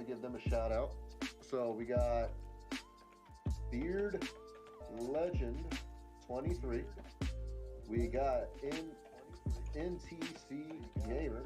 give them a shout out. So we got Beard Legend 23. We got NTC Gamer.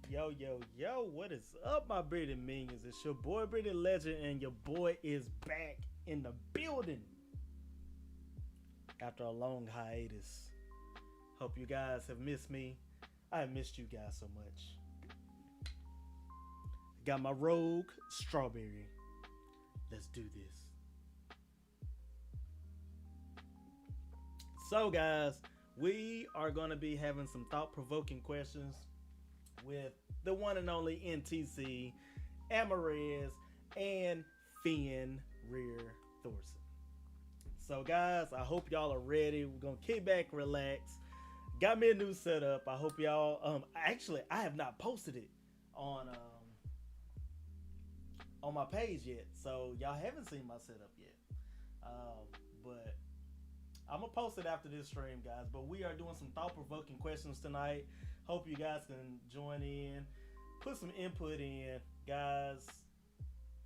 Yo, yo, yo, what is up, my bearded minions? It's your boy, Bearded Legend, and your boy is back in the building after a long hiatus. Hope you guys have missed me. I have missed you guys so much. Got my rogue strawberry. Let's do this. So, guys, we are going to be having some thought provoking questions with the one and only NTC, Amarez, and Finn Rear Thorson. So, guys, I hope y'all are ready. We're gonna kick back, relax. Got me a new setup. I hope y'all. Actually, I have not posted it on my page yet, so y'all haven't seen my setup yet. But I'm gonna post it after this stream, guys. But we are doing some thought provoking questions tonight. Hope you guys can join in, put some input in, guys.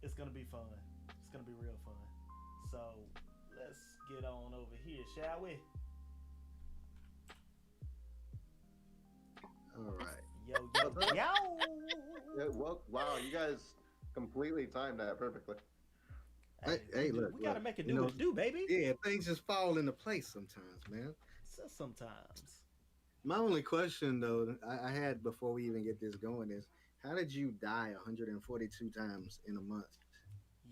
It's gonna be fun. It's gonna be real fun. So let's get on over here, shall we? All right. Yo, yo, yo! Yeah, well, wow, you guys completely timed that perfectly. Hey, look, we gotta look, make it do what it do, baby. yeah, things just fall into place sometimes, man. So sometimes. My only question, though, I had before we even get this going is, how did you die 142 times in a month?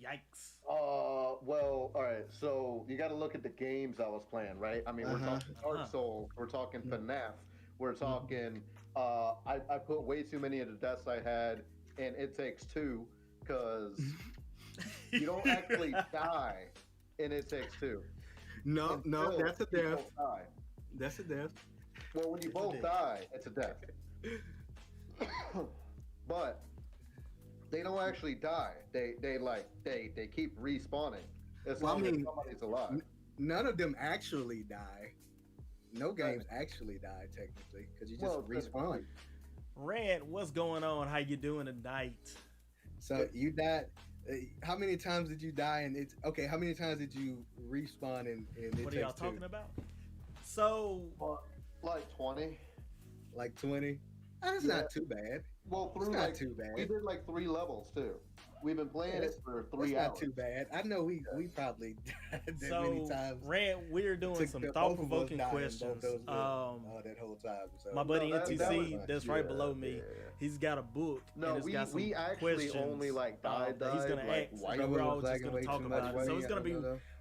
Yikes. Well, all right. So you got to look at the games I was playing, right? I mean, we're Uh-huh. talking Dark Souls, we're talking Mhm. FNAF, we're Mhm. talking. I put way too many of the deaths I had, and It Takes Two, because you don't actually die in It Takes Two No, no, until that's a you death. both die. That's a death. Well, when you It's a both death. die, it's a death. But they don't actually die. They keep respawning as Well, I long as mean, somebody's alive. none of them actually die. no games actually die technically because you just Well, respawn. Rant, what's going on? How you doing tonight? So you died. How many times did you die? And it's okay. How many times did you respawn? And it What are takes y'all two? talking about? So like 20. Like 20. That's Yeah. not too bad. Well, It's through not like too bad. we did like 3 levels too. We've been playing Yeah, it for That's 3 not hours. too bad. I know we probably died that many so times. Rant, we're doing Took some both of us thought-provoking dying, both questions. those that whole time. So My buddy No, that NTC, was- that's right yeah, below me. yeah. He's got a book. No, and it's got some we actually questions, only like died. that he's gonna like, ask. white And we're all was just lagging gonna way talk too much. about it. So it's gonna be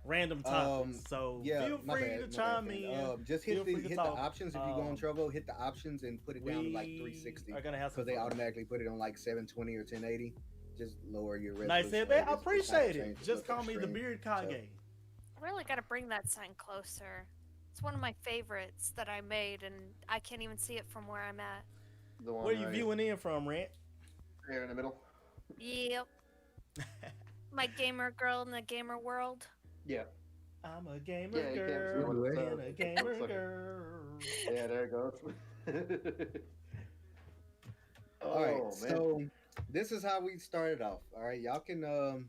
random topics. So yeah, feel my free bad, to my chime bad. in. Just Feel free to hit the talk. options if you go in trouble. Hit the options and put it down to like 360 are gonna have some because they fun. automatically put it on like 720 or 1080. Just lower your resolution. Nice head, man. I appreciate it. Just call me the Beardkage. I really got to bring that sign closer. It's one of my favorites that I made, and I can't even see it from where I'm at. The one Where you right viewing in from, Rant? here in the middle. Yep. My gamer girl in the gamer world. Yeah. I'm a gamer Yeah, you can't see girl what it and a says. gamer Looks like it. girl. Yeah, there it goes. All right, Oh, man. so this is how we started off. All right, y'all can.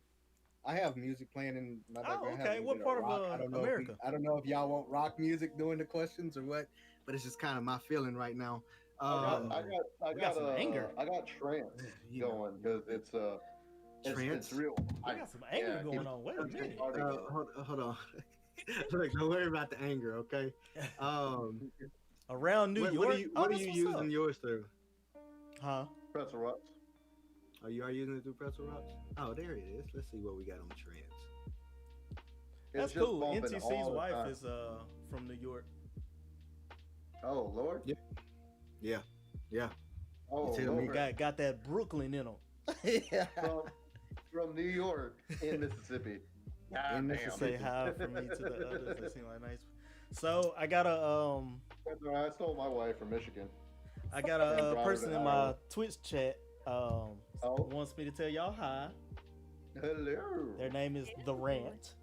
I have music playing in my background. I have okay. a What bit part of, rock. I don't know America? I don't know if y'all want rock music during the questions or what, but it's just kind of my feeling right now. I we got some anger. I got trance You know, going because trance. We it's real. got some anger going on. Wait a it's minute. hard to get. Hold on. Look, don't worry about the anger, okay? Around New York. What are that's you what's using up. yours through? Huh? Pretzel Rocks. Oh, you are using it through Pretzel Rocks? Oh, there it is. Let's see what we got on trance. That's It's just cool. bumping NTC's all the wife time. is from New York. Oh Lord. Yeah. Oh You tell me. Lord. Got that Brooklyn in him. From New York in Mississippi. God In damn. Say hi from me to the others. They seem like nice. So I got a I stole my wife from Michigan. I got a person in my Twitch chat wants me to tell y'all hi. Hello. Their name is The Rant.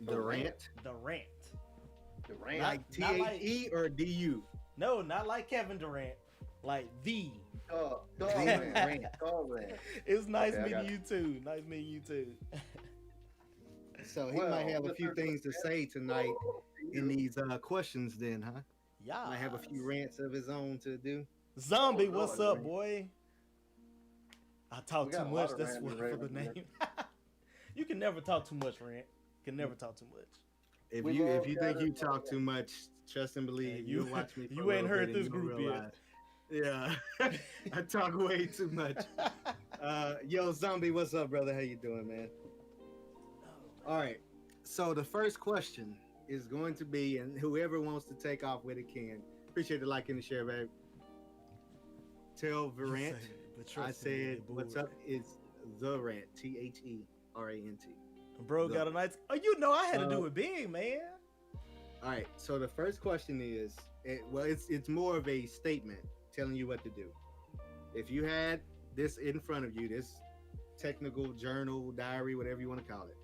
The rant? The Rant. The Rant. Not- Like not like- THE or DU? No, not like Kevin Durant. Like the. The Rant. Rant. The Rant. It's nice Okay, I got meeting you too. Nice meeting you too. So he might have a few things to say tonight in these questions then, huh? Yeah. Might have a few rants of his own to do. Zombie, Oh, what's Lord, up, man. boy? I talk We too got a much. lot of That's random what for the ravens name. You can never talk too much, Rant. Can never talk too much. If We you love think you gathering talk too much, trust and believe. Yeah, You watch me. For you a ain't little heard bit and this you'll group yet. realize. Yeah, I talk way too much. Yo, Zombie, what's up, brother? How you doing, man? All right. So the first question is going to be, and whoever wants to take off with it can. Appreciate the like and the share, babe. Tell Verant. I said, what's up? It's the rant. THERANT. Bro got a nice. Oh, you know I had to do it big, man. All right. So the first question is, it's more of a statement telling you what to do. If you had this in front of you, this technical journal, diary, whatever you want to call it,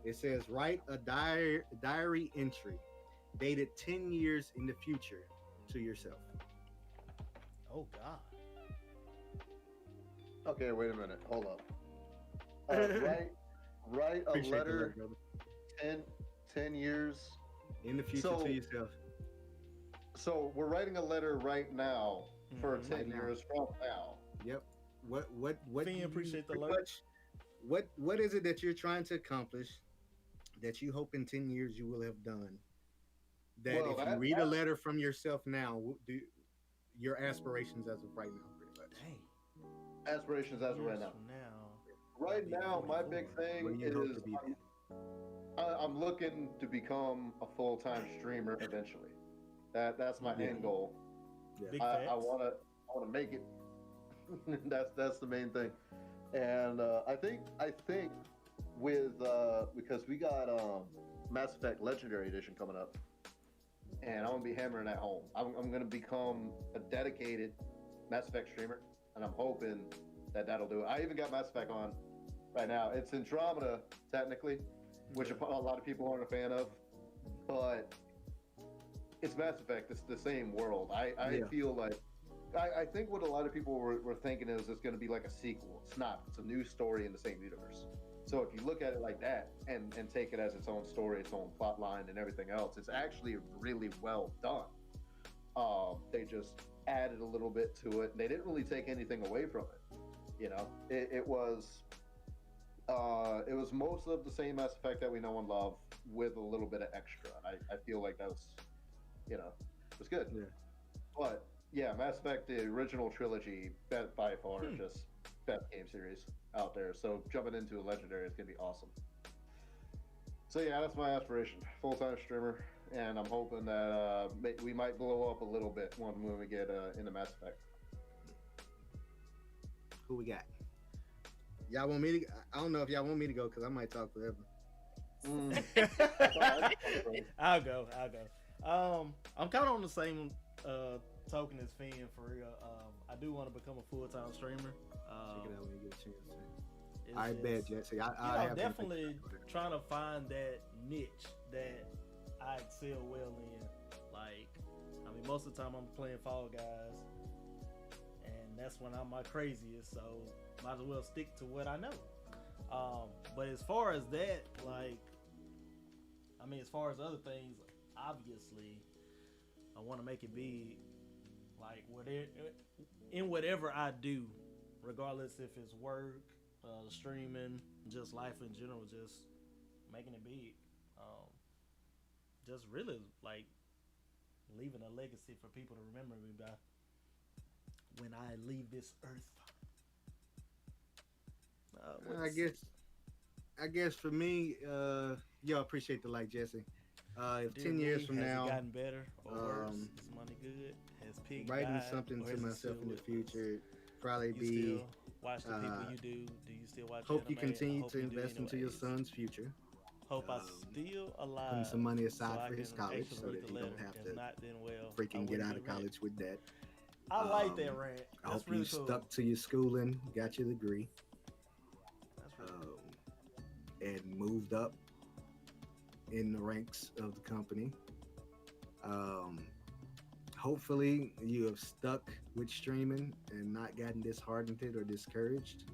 it says write a diary entry dated 10 years in the future to yourself. Oh God. Okay, wait a minute. Hold up. Write a Appreciate the letter love, brother. 10 years. In the future So- to yourself. So we're writing a letter right now for Mhm. 10 Right now. years from now. Yep. What Fiend, do you appreciate the pretty love. much- what is it that you're trying to accomplish that you hope in 10 years you will have done? That Well, if you that- read a that- letter from yourself now, do your aspirations as of right now, pretty much. Dang. Aspirations as of right Years now. from now. Right I'll be now, my big 44. thing Where you hope is to be then. I'm looking to become a full-time streamer eventually. That's my Yeah. end goal. Yeah. Big I facts. wanna make it. that's the main thing. And I think with because we got Mass Effect Legendary Edition coming up, and I'm gonna be hammering that home. I'm gonna become a dedicated Mass Effect streamer, and I'm hoping that'll do it. I even got Mass Effect on right now. It's Andromeda technically, which a lot of people aren't a fan of, but it's Mass Effect. It's the same world. I Yeah. feel like I think what a lot of people were thinking is it's going to be like a sequel. It's not. It's a new story in the same universe. So if you look at it like that and take it as its own story, its own plot line, and everything else, it's actually really well done. They just added a little bit to it, and they didn't really take anything away from it. You know, it was most of the same Mass Effect that we know and love with a little bit of extra. I feel like that was, you know, it was good. Yeah. But yeah, Mass Effect, the original trilogy, by far just best game series out there. So jumping into a legendary is gonna be awesome. So yeah, that's my aspiration, full-time streamer, and I'm hoping that we might blow up a little bit when we get into Mass Effect. Who we got? Y'all want me to? I don't know if y'all want me to go because I might talk forever. I'll go. I'm kind of on the same token as Finn for real. I do want to become a full-time streamer. Check it out when you get a chance. It's I just, bet, Jesse. I you know, have definitely trying to find that niche that I excel well in. Like, I mean, most of the time I'm playing Fall Guys, and that's when I'm my craziest. So might as well stick to what I know. But as far as that, like, I mean, as far as other things, obviously, I want to make it big. Like, whatever I do, regardless if it's work, streaming, just life in general, just making it big. Just really like leaving a legacy for people to remember me by when I leave this earth. I guess for me, y'all appreciate the like, Jesse. If Dear 10 years me, from has now, it gotten better or worse? Is money good? Has Pig writing died, something or to is it myself still in the with us? future, probably You be. still watch the people you do? Do you still watch? Hope you anime? I continue hope to you do invest into your anyways. son's future. Hope I still alive. Putting some money aside so I for his can college actually so read that the he don't letter. have If to not, then well, I freaking get wouldn't out be of college rent. with that. I like that rant. I That's hope really you cool. stuck to your schooling, got your degree, That's really cool. and moved up in the ranks of the company. Hopefully you have stuck with streaming and not gotten disheartened or discouraged,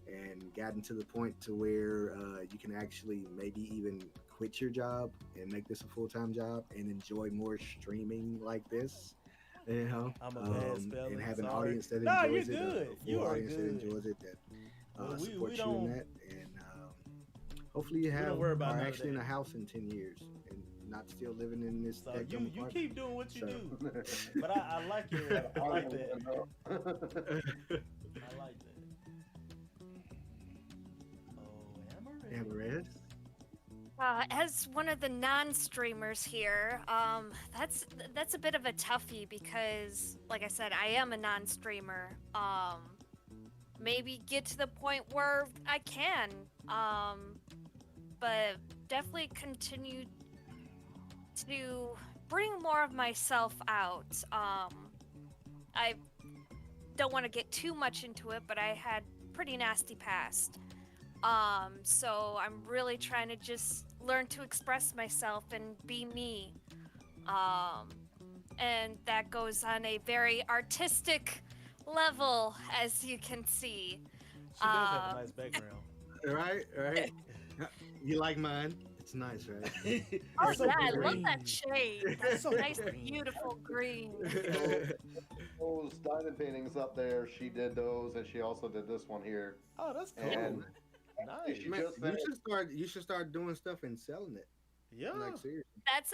and gotten to the point to where you can actually maybe even quit your job and make this a full-time job and enjoy more streaming like this. You know, I'm a bad speller. and have an Sorry. audience that No, enjoys you're it, good. a full You are audience that good. enjoys it, that Well, we supports you don't- in that, and hopefully you don't have worry about are none of actually in that. a house in 10 years and not still living in this. So that you apartment. keep doing what you So- do. But I like it. I like that. I like that. Oh, Amaret? As one of the non-streamers here, that's a bit of a toughie because, like I said, I am a non-streamer. Maybe get to the point where I can, but definitely continue to bring more of myself out. I don't want to get too much into it, but I had pretty nasty past. So I'm really trying to just learn to express myself and be me. And that goes on a very artistic level, as you can see. She does have a nice background. Right. You like mine? It's nice, right? Oh It's so yeah, I love green. that shade. That's So nice, green. beautiful green. Those diamond paintings up there, she did those, and she also did this one here. Oh, that's cool. And Nice. she Man, just finished. you should start doing stuff and selling it. Yeah. Like seriously.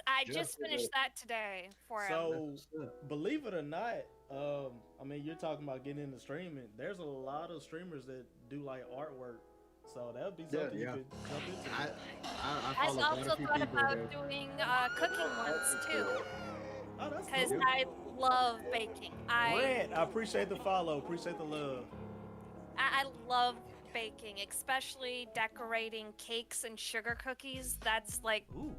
I Just just did finished it. that today for him. So, Yeah. believe it or not, I mean, you're talking about getting into streaming. There's a lot of streamers that do like artwork, so that would be something Yeah. you could jump into. I I follow quite also a few thought people about that doing cooking ones too, Oh, that's because cool. I love baking. Brent, I appreciate the follow. Appreciate the love. I love baking, especially decorating cakes and sugar cookies. That's like, Ooh.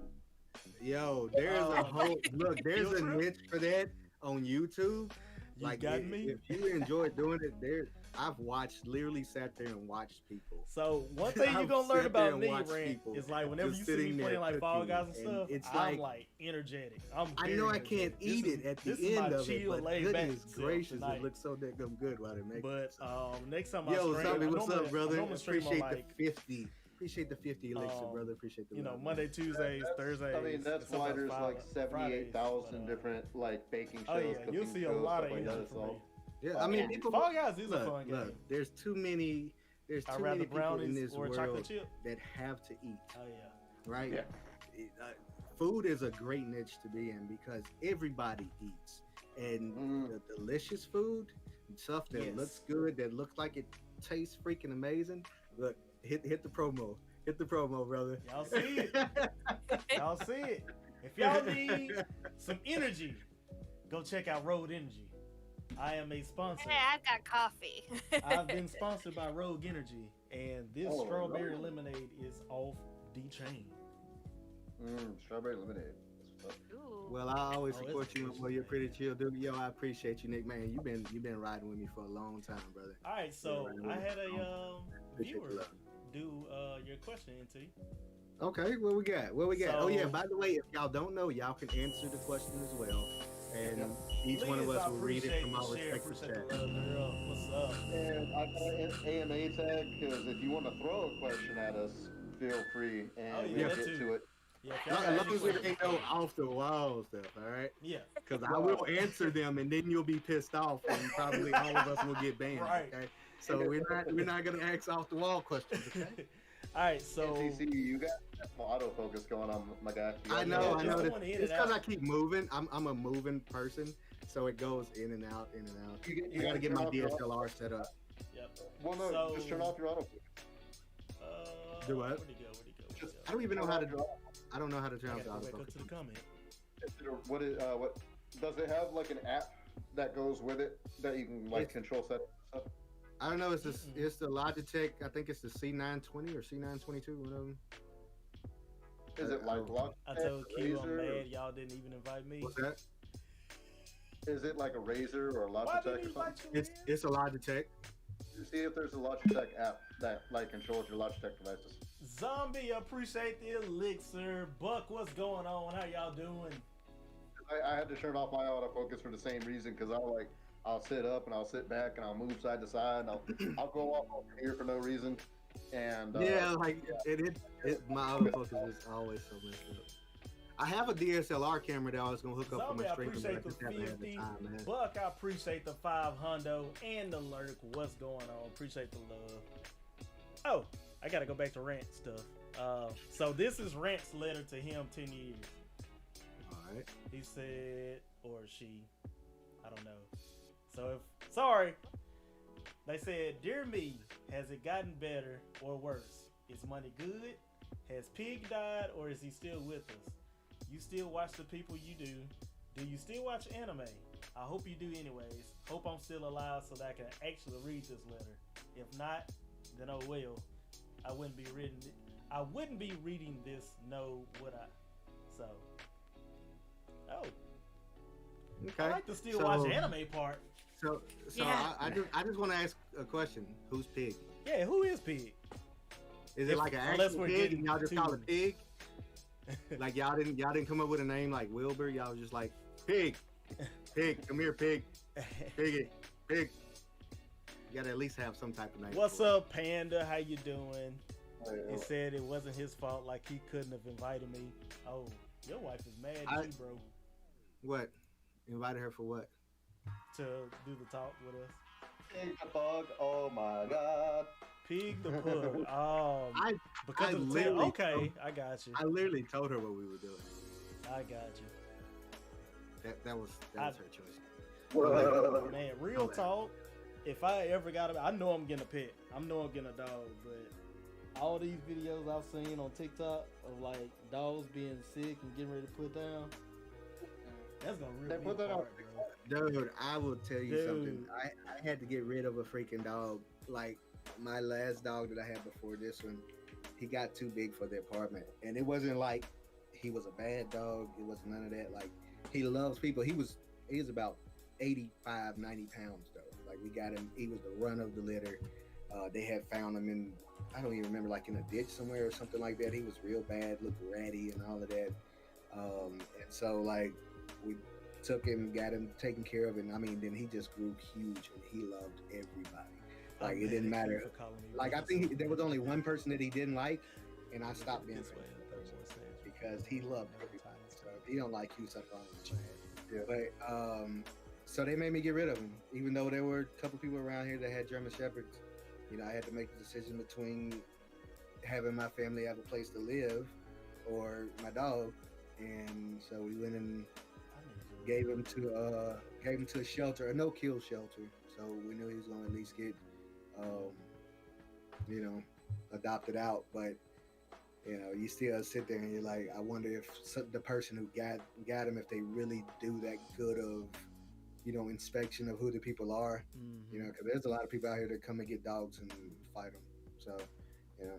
Yo, there's a whole look. There's a Field trip? niche for that on YouTube. You Like got if, me? if you enjoy doing it, there I've watched, literally sat there and watched people. So one thing you're I've gonna learn sat there about and me, watched Rant, people is like whenever just you see sitting me there playing like Fall cooking, Guys and and stuff, it's I'm like- like energetic. I know I can't eat it at the end of it, but goodness gracious, tonight. it looks so damn good while they make But it. So. next time I Yo, stream, Zombie, I what's normally- up, brother? I normally stream on Appreciate like the 50. Appreciate the 50 elixir, brother. Appreciate the you know love, Monday, man. Tuesdays, Thursdays. I mean, that's and why sometimes there's like Fridays, 78,000 but, different like baking shows. Oh yeah, you'll cooking see a shows, lot of stuff like energy that, from me. Yeah, I mean, Yeah. people. Fall Guys is a fun game. Look, there's too many. There's I'd too rather many people in brownies this or a world chocolate chip. that have to eat, Oh yeah. right? Yeah. Food is a great niche to be in because everybody eats, and the delicious food, stuff that Yes. looks good, that looks like it tastes freaking amazing. Look, hit the promo. Hit the promo, brother. Y'all see it. Y'all see it. If y'all need some energy, go check out Road Energy. I am a sponsor. Hey, I've got coffee. I've been sponsored by Rogue Energy, and this Oh, strawberry Rogue. lemonade is off the chain. Strawberry lemonade. Ooh. Well, I always Oh, it's support you. delicious, Well, you're man. pretty chill, dude. Yo, I appreciate you, Nick. Man, you've been riding with me for a long time, brother. All right, so Yeah, I had a Appreciate the viewer love. do your question into. Okay, what we got? What we got? Oh yeah, So- by the way, if y'all don't know, y'all can answer the question as well, and each one of Please, us I will read it appreciate from the our share, respective appreciate chat. the love, girl. What's up? And I got an AMA tag because if you want to throw a question at us, feel free, and Oh, yeah, we'll that get too. to it. Yeah, if As y'all got long any as it questions- ain't no off the wall stuff, all right? Yeah, Because I will answer them, and then you'll be pissed off, and probably all of us will get banned. Right. Okay, so we're not gonna ask off the wall questions. Okay. all right, so NCC, you got some autofocus going on, my guy. You I got know, that? I know. Just That, going in it's and because out. I keep moving. I'm a moving person, so it goes in and out, in and out. You I gotta get turn my off your DSLR set up. Yep. Well, no, So- just turn off your autofocus. Do what? Where'd he go? Just- I don't even know how to. Turn off I don't know how to turn I off the gotta go back up to the autofocus. comment. your- what does it have like an app that goes with it that you can like It's- control settings and stuff? I don't know. It's the Mm-mm. it's the Logitech. I think it's the C920 or C922. One of them. Is it like Logitech? I told Q I'm Razer, mad y'all didn't even invite me. What's that? Is it like a Razer or a Why Logitech didn't he or something? invite you? It's a Logitech. See if there's a Logitech app that like controls your Logitech devices. Zombie, appreciate the elixir. Buck, what's going on? How y'all doing? I had to turn off my autofocus for the same reason because I'll sit up and I'll sit back and I'll move side to side and I'll go off over here for no reason. And Yeah, like my autofocus is always so messed up. I have a DSLR camera that I was gonna hook up Zombie, for I my stream, but I appreciate the just haven't had the 50. time, man. Buck, I appreciate the 5 hundo and the lurk. What's going on? Appreciate the love. Oh, I gotta go back to Rant stuff. So this is Rant's letter to him 10 years. All right. He said, or she, I don't know. So if, sorry. They said, dear me, has it gotten better or worse? Is money good? Has Pig died or is he still with us? You still watch the people you do. Do you still watch anime? I hope you do anyways. Hope I'm still alive so that I can actually read this letter. If not, then oh well. I wouldn't be reading this, no would I? So oh. Okay. I like to still So- watch the anime part. So Yeah. I just want to ask a question. Who's Pig? Yeah, who is Pig? Is it If- like an unless actual we're pig getting and y'all just call to- it Pig? Like y'all didn't come up with a name like Wilbur. Y'all was just like Pig, Pig, come here, Pig, Piggy, Pig. You gotta at least have some type of name. What's for it. up, Panda? How you doing? He said it wasn't his fault, like he couldn't have invited me. Oh, your wife is mad at you, bro, What? Invited her for what? to do the talk with us. Hey, the bug. Oh my god. Pig the pug. Oh, I because I of the literally okay, told- I got you. I literally told her what we were doing. I got you. That was her choice. Man, real talk. If I ever got I know I'm getting a pet. I know I'm getting a dog, but all these videos I've seen on TikTok of like dogs being sick and getting ready to put down, that's gonna They rip me put that on apart, bro. Dude, I will tell you something. Dude. I had to get rid of a freaking dog. Like my last dog that I had before this one, he got too big for the apartment, and it wasn't like he was a bad dog. It wasn't none of that. Like he loves people. He was about 85, 90 pounds though. Like we got him, he was the run of the litter. They had found him in, I don't even remember, like in a ditch somewhere or something like that. He was real bad, looked ratty and all of that. And so like we took him, got him taken care of, and I mean, then he just grew huge and he loved everybody. Like it didn't matter. Like I think there was only one person that he didn't like, and I stopped being friends with that person because he loved everybody. So if he don't like you, something wrong with you. Yeah. But so they made me get rid of him, even though there were a couple people around here that had German Shepherds. You know, I had to make the decision between having my family have a place to live or my dog, and so we went and gave him to a shelter, a no-kill shelter. So we knew he was going to at least get, you know, adopted out. But you know, you still sit there and you're like, I wonder if the person who got him, if they really do that good of, you know, inspection of who the people are. Mm-hmm. You know, because there's a lot of people out here that come and get dogs and fight them. So, you know,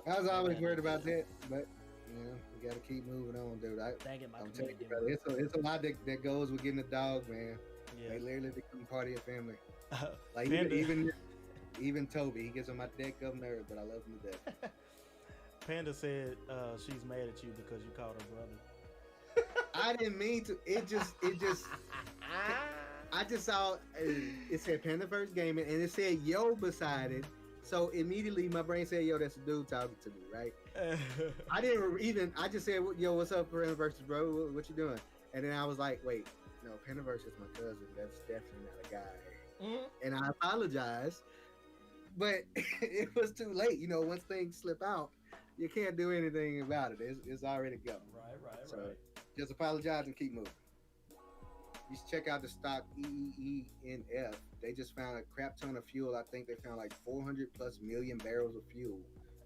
I was always worried about that, but you know, you got to keep moving on, dude. I'm telling you, brother, it's a lot that goes with getting a dog, man. Yeah. They literally become part of your family. Like Panda, even Toby, he gets on my dick of nerve, but I love him to death. Panda said she's mad at you because you called her brother. I didn't mean to. It just. I just saw it said Pandaverse Gaming and it said yo beside it. So immediately my brain said, yo, that's a dude talking to me, right? I didn't even. I just said, yo, what's up, Pandaverse, bro? What you doing? And then I was like, wait, no, Pandaverse is my cousin. That's definitely not a guy. Mm-hmm. And I apologize, but it was too late. You know, once things slip out, you can't do anything about it. It's already gone. Right. Just apologize and keep moving. You should check out the stock EEENF. They just found a crap ton of fuel. I think they found like 400 plus million barrels of fuel,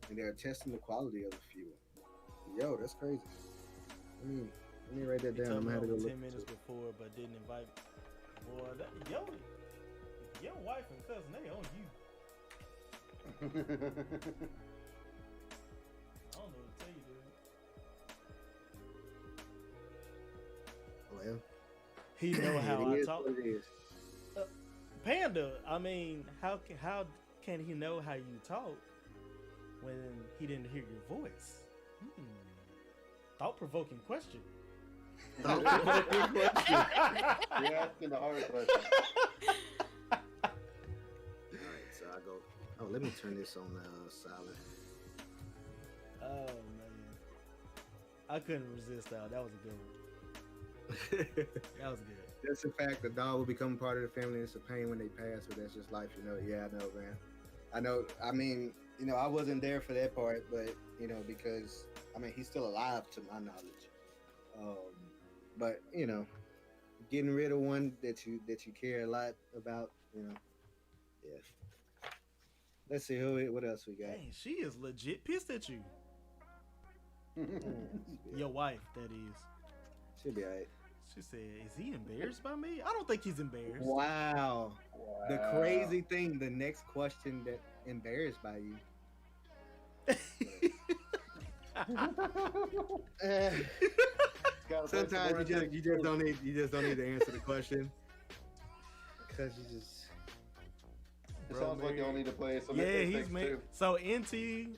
and they're testing the quality of the fuel. Yo, that's crazy. Let me write that down. I'm gonna have to go look. 10 minutes before, but didn't invite. Boy, your wife and cousin, they on you. I don't know what to tell you, dude. Well, He know how I talk. What it is. Panda, I mean, how can he know how you talk when he didn't hear your voice? Thought-provoking question. You're asking the hard question. Alright, so I go. Oh, let me turn this on silent. Oh man, I couldn't resist that. That was a good one. That was good. That's the fact. The dog will become part of the family. It's a pain when they pass, but that's just life, you know. Yeah, I know, man. I know. I mean, you know, I wasn't there for that part, but you know, because I mean, he's still alive to my knowledge. But you know, getting rid of one that you care a lot about, you know. Yeah. Let's see what else we got. Dang, she is legit pissed at you. Your wife, that is. She'll be alright. She said, "Is he embarrassed by me?" I don't think he's embarrassed. Wow. The crazy thing, the next question that embarrassed by you. Sometimes you just don't need to answer the question because you just. It sounds like y'all need to play some. Yeah, he's married. So NTC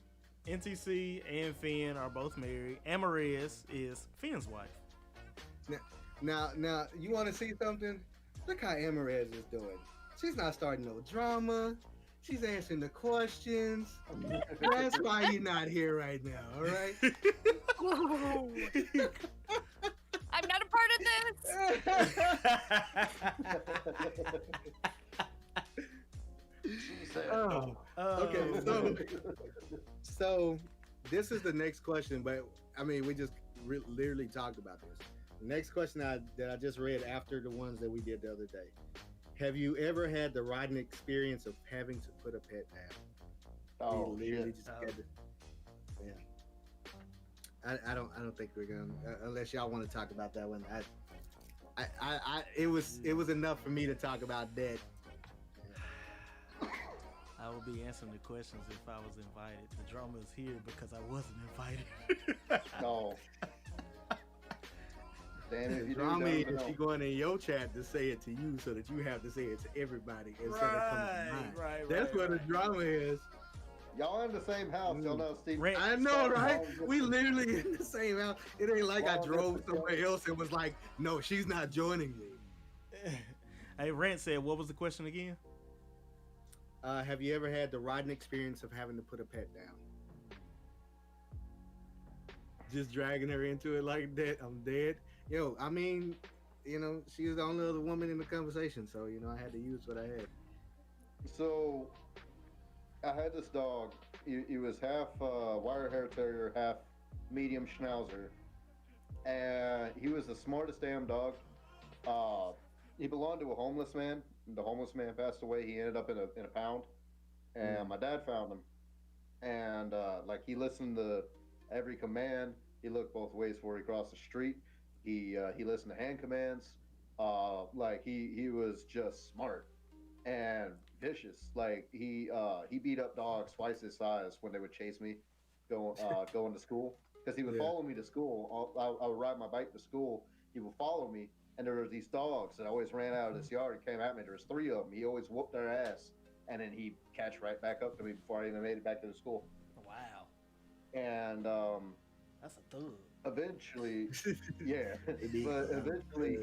and Finn are both married. Amaris is Finn's wife. Now, you want to see something? Look how Amaris is doing. She's not starting no drama. She's answering the questions. That's why you're not here right now, all right? I'm not a part of this. Okay, so this is the next question, but I mean, we just literally talked about this. The next question that I just read after the ones that we did the other day. Have you ever had the rotten experience of having to put a pet down? Oh, literally just had to, yeah. I don't think we're gonna unless y'all want to talk about that one. It was enough for me to talk about that. I will be answering the questions if I was invited. The drama is here because I wasn't invited. No. Damn if you do. Drama Damn if you is she don't. going in your chat to say it to you so that you have to say it to everybody instead of coming to mine. Right. That's what the drama is. Y'all in the same house. Y'all know Steve. Rant. I know, right? We literally in the same house. It ain't like I Long drove distance, somewhere else and was like, no, she's not joining me. Hey, Rant said, what was the question again? Have you ever had the rotten experience of having to put a pet down? Just dragging her into it like that. I'm dead. Yo, I mean, you know, she was the only other woman in the conversation, so you know, I had to use what I had. So, I had this dog. He was half wire hair terrier, half medium schnauzer, and he was the smartest damn dog. He belonged to a homeless man. The homeless man passed away. He ended up in a pound, and my dad found him. And like he listened to every command. He looked both ways before he crossed the street. He listened to hand commands. Like he was just smart and vicious. Like he beat up dogs twice his size when they would chase me going to school, because he would follow me to school. I would ride my bike to school. He would follow me, and there were these dogs that always ran out of this yard and came at me. There was 3 of them. He always whooped their ass, and then he'd catch right back up to me before I even made it back to the school. Wow. And That's a thug. eventually, yeah, but eventually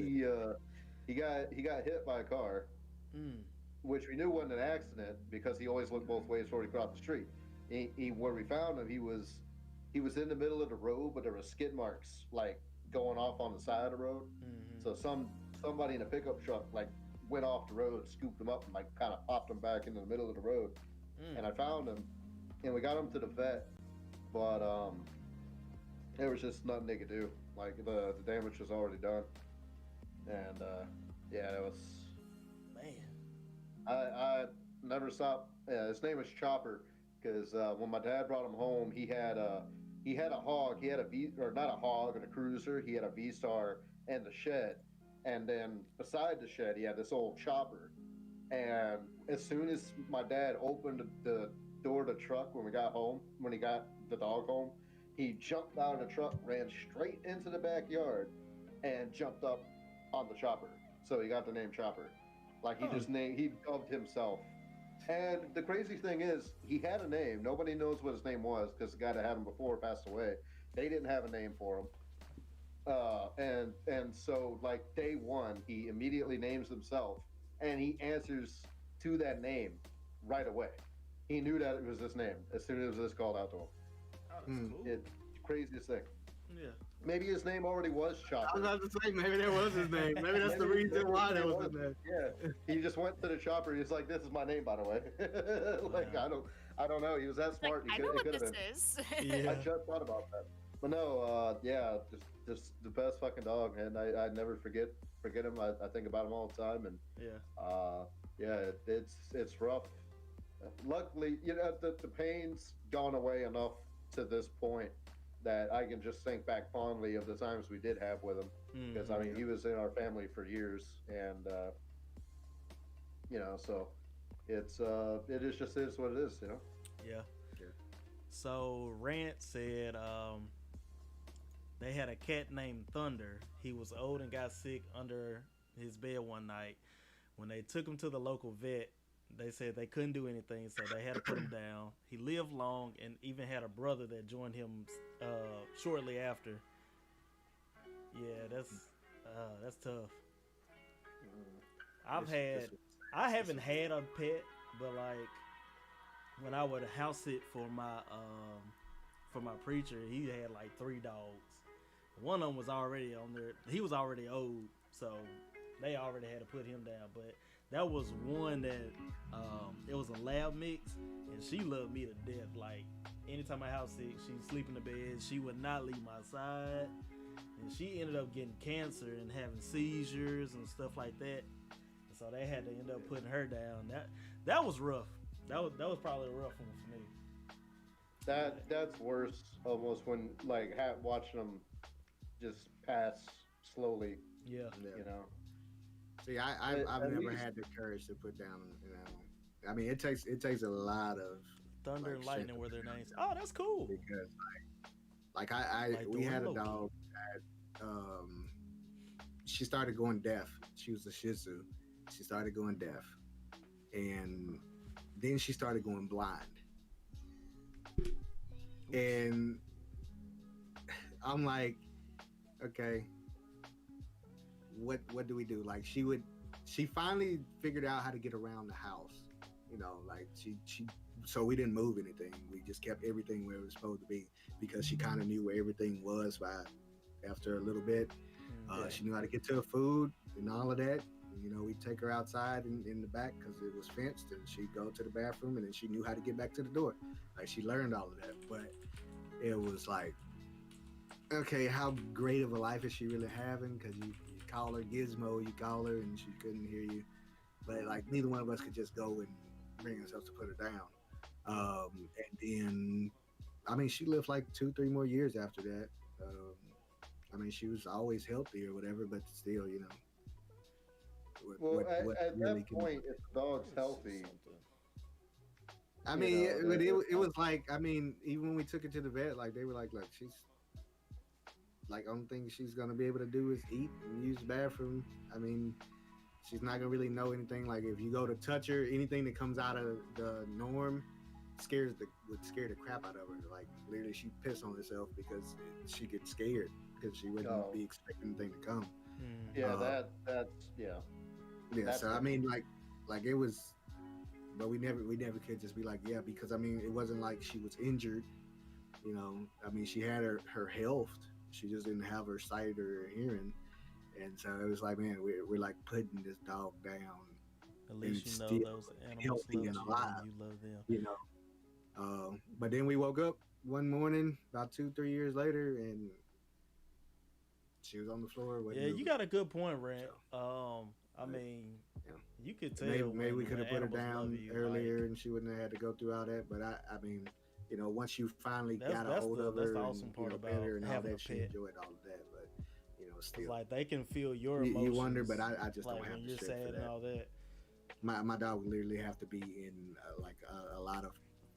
he got hit by a car, which we knew wasn't an accident because he always looked both ways before he crossed the street. Where we found him, he was in the middle of the road, but there were skid marks like going off on the side of the road. So somebody in a pickup truck like went off the road, scooped him up, and like kind of popped him back into the middle of the road. And I found him, and we got him to the vet, but there was just nothing they could do. Like the damage was already done, and yeah, it was. Man. I never stopped. Yeah, his name was Chopper, because when my dad brought him home, he had a hog. He had not a hog and a cruiser. He had a V-Star and the shed, and then beside the shed, he had this old Chopper. And as soon as my dad opened the door of the truck when he got the dog home, he jumped out of the truck, ran straight into the backyard, and jumped up on the Chopper. So he got the name Chopper. Like he dubbed himself. And the crazy thing is, he had a name. Nobody knows what his name was because the guy that had him before passed away. They didn't have a name for him. And so like day one, he immediately names himself, and he answers to that name right away. He knew that it was this name as soon as this called out to him. Oh, that's cool. It's the craziest thing. Yeah. Maybe his name already was Chopper. I was about to say, maybe that was his name. Maybe that's the reason why that was his name. Yeah, he just went to the Chopper. He's like, "This is my name, by the way." Like I don't know. He was that smart. Like, I know what this is. Yeah. I just thought about that. But no, yeah, just the best fucking dog, man. I never forget him. I think about him all the time, and yeah, it's rough. Luckily, you know, the pain's gone away enough to this point that I can just think back fondly of the times we did have with him, because I mean he was in our family for years, and you know, so it is what it is, you know. Yeah. So Rant said they had a cat named Thunder. He was old and got sick under his bed one night. When they took him to the local vet, they said they couldn't do anything, so they had to put him down. He lived long and even had a brother that joined him shortly after. Yeah, that's tough. I haven't had a pet, but like when I would house sit for my preacher, he had like 3 dogs. One of them was already on there. He was already old, so they already had to put him down. But that was one that it was a lab mix, and she loved me to death. Like anytime I house sick, she'd sleep in the bed. She would not leave my side, and she ended up getting cancer and having seizures and stuff like that. And so they had to end up putting her down. That was rough. That was probably a rough one for me. That's worse almost when like watching them just pass slowly. Yeah. You know. See, I've never had the courage to put down an animal. I mean, it takes a lot of Thunder and Lightning were their names. Oh, that's cool. Because we had a dog that she started going deaf. She was a Shih Tzu. She started going deaf, and then she started going blind. And I'm like, okay, what do we do? Like she finally figured out how to get around the house. You know, like she so we didn't move anything. We just kept everything where it was supposed to be because she kind of knew where everything was after a little bit. She knew how to get to her food and all of that. You know, we'd take her outside in the back because it was fenced, and she'd go to the bathroom, and then she knew how to get back to the door. Like, she learned all of that. But it was like, okay, how great of a life is she really having? Because you call her Gizmo, you call her, and she couldn't hear you. But, like, neither one of us could just go and bring ourselves to put her down. And then, I mean, she lived like 2-3 more years after that. I mean, she was always healthy or whatever, but still, you know. Well, at really that point, if the dog's healthy, I mean, it was like, I mean, even when we took her to the vet, like they were like, look, she's like, only thing she's gonna be able to do is eat and use the bathroom. I mean, she's not gonna really know anything. Like if you go to touch her, anything that comes out of the norm would scare the crap out of her. Like literally, she'd piss on herself because she gets scared because she wouldn't be expecting anything to come. Yeah, that's yeah. Yeah, that's so I mean, like it was, but we never could just be like, yeah, because I mean, it wasn't like she was injured, you know. I mean, she had her health, she just didn't have her sight or her hearing, and so it was like, man, we're like putting this dog down. At least you know those animals love you and you love them, you know. But then we woke up one morning about 2-3 years later, and she was on the floor. Yeah, you got a good point, Rant. So, I mean, you could tell. Maybe we could have put her down earlier, and she wouldn't have had to go through all that. But I mean, you know, once you finally got a hold of her, that's the awesome part about having a pet. She enjoyed all of that, but you know, still, it's like they can feel your emotions. You wonder, but I just like don't have when the you're strength sad for that. and all that. My dog would literally have to be in like a lot of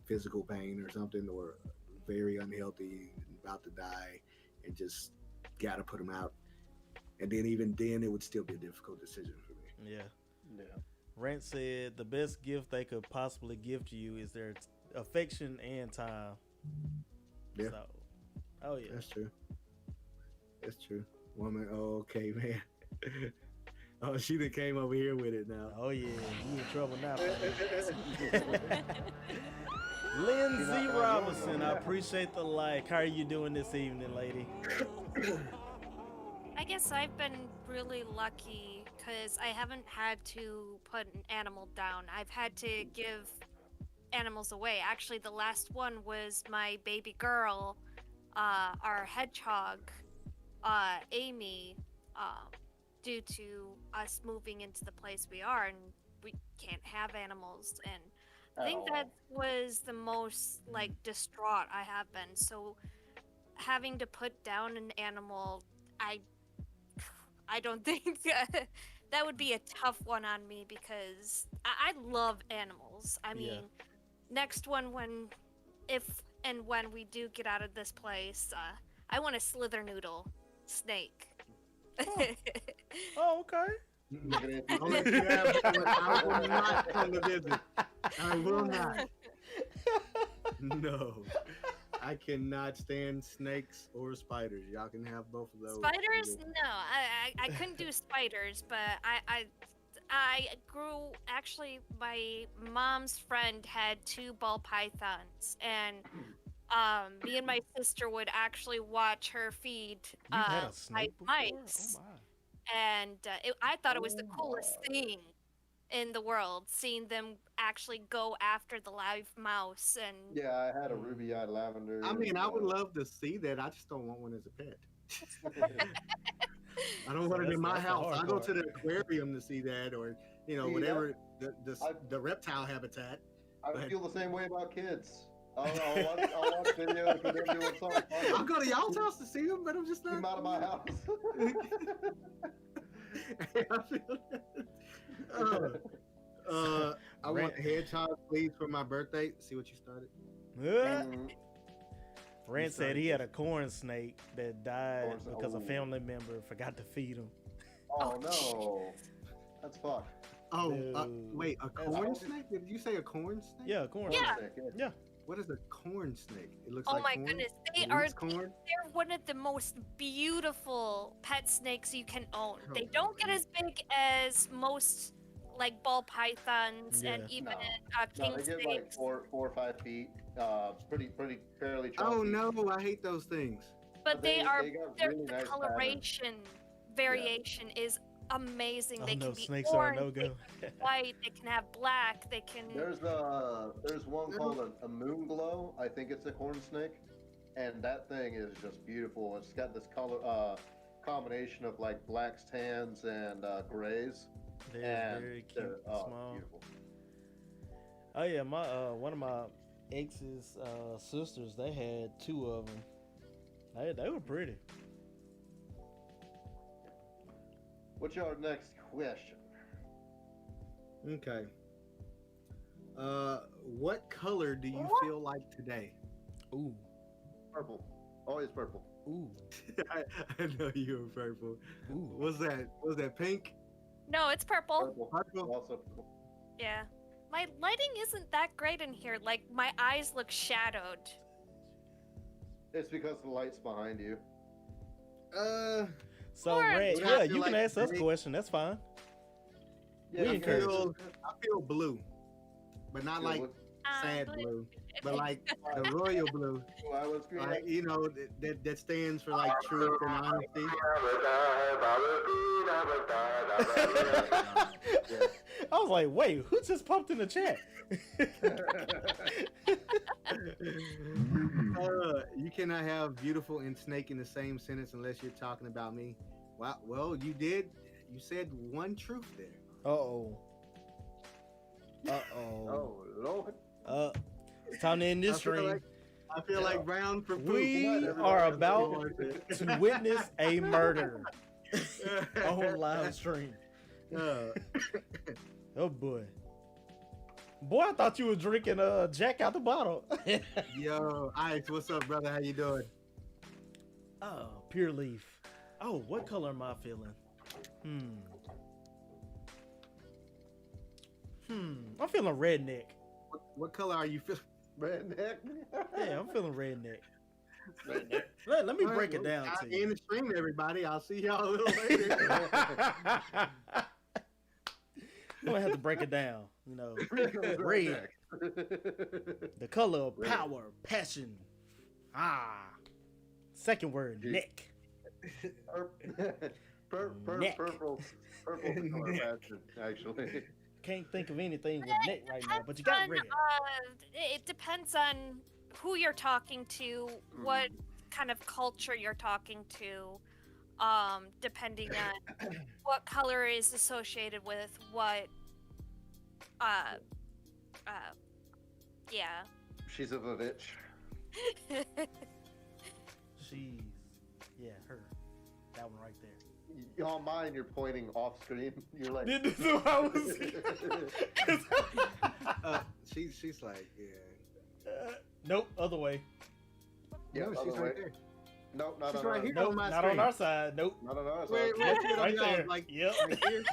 physical pain or something, or very unhealthy, about to die, and just gotta put him out. And then even then, it would still be a difficult decision for me. Yeah. Rent said the best gift they could possibly give to you is their affection and time. Yeah. So, oh yeah. That's true. Woman, okay, man. Oh, she done came over here with it now. Oh yeah, you in trouble now. Lindsay Robinson, I appreciate the like. How are you doing this evening, lady? I guess I've been really lucky because I haven't had to put an animal down. I've had to give animals away. Actually, the last one was my baby girl, our hedgehog, Amy, due to us moving into the place we are, and we can't have animals. And I think that was the most like distraught I have been. So having to put down an animal, I don't think that would be a tough one on me because I love animals. I mean, next one if and when we do get out of this place, I want a slither noodle snake. Oh, okay. I will not come to visit. I will not. No. I cannot stand snakes or spiders. Y'all can have both of those. Spiders? No, I couldn't do spiders, but I grew. Actually, my mom's friend had 2 ball pythons, and me and my sister would actually watch her feed mice. Oh, and I thought it was the coolest thing in the world, seeing them actually go after the live mouse. And yeah, I had a ruby-eyed lavender. I mean, I would love to see that. I just don't want one as a pet. I don't want it in my house. I go to the aquarium to see that, or you know, whatever the reptile habitat. I feel the same way about kids. I'll watch videos of them doing something. I'll go to y'all's house to see them, but I'm just not. Keep 'em out of my house. I want hedgehog, please, for my birthday. See what you started. Rand said he had a corn snake that died because a family member forgot to feed him. Oh no, jeez. that's fucked. Oh, Dude. wait, a That's- corn snake? Did you say a corn snake? Yeah, corn. Yeah. Yeah. What is a corn snake? It looks Oh like my corn. goodness, they It are eats corn. they're one of the most beautiful pet snakes you can own. Oh, They don't get as big as most like ball pythons Yeah. and even No, king they get snakes. like 4 or 5 feet. Pretty fairly chunky. Oh no, I hate those things. But they got really the nice coloration variation is amazing. Oh They no, can be snakes are a orange, no-go. they can be white, they can have black, they can. There's one called a moon glow. I think it's a corn snake, and that thing is just beautiful. It's got this color combination of like blacks, tans, and grays. They're And very cute, they're small. beautiful. Oh yeah, my one of my ex's sisters, they had 2 of them. They were pretty. What's your next question? Okay. What color do you What? feel like today? Ooh, Purple. Always purple. ooh, I know you were purple. ooh. What's that? Was that pink? No, it's purple. Purple. Purple? Also purple. Yeah. My lighting isn't that great in here. Like my eyes look shadowed. It's because the light's behind you. So Orange. Red, What I yeah, feel you can like ask us a today- question. That's fine. We you encourage can- it. I feel blue, but not like sad blue, but like the royal blue. I was green. Like, you know, that stands for like truth and honesty. I was like, wait, who just popped in the chat? You cannot have beautiful and snake in the same sentence unless you're talking about me. Wow. Well, you did. You said one truth there. Uh-oh. Uh-oh. Oh Lord. It's time to end this stream. I feel like brown for poop. We are about to witness a murder on live stream. Oh boy. Boy, I thought you were drinking Jack out the bottle. Yo, Ice, what's up, brother? How you doing? Oh, pure leaf. Oh, what color am I feeling? I'm feeling redneck. What color are you feeling? Redneck. Yeah, I'm feeling redneck. Redneck. Let me All break right, it down well, to in you. the stream, everybody. I'll see y'all a little later. I'm gonna have to break it down. You know, red, the color of power, passion. Second word, neck. Neck. Purple. Purple is the color of passion, actually. Can't think of anything with neck right now, but you got red. It depends on who you're talking to, what kind of culture you're talking to, depending on what color is associated with what. Yeah. She's of a bitch. She's, yeah, her. That one right there. On mine, you're pointing off screen. You're like. This is what I was. She's like, yeah. Nope, other way. Yeah, No, other she's way. right there. Nope, not She's on right ours. here. Nope, on my not screen. on our side. Nope. Not on ours. Wait, Okay. what's it on Right y'all? there. Like, Yep. right here?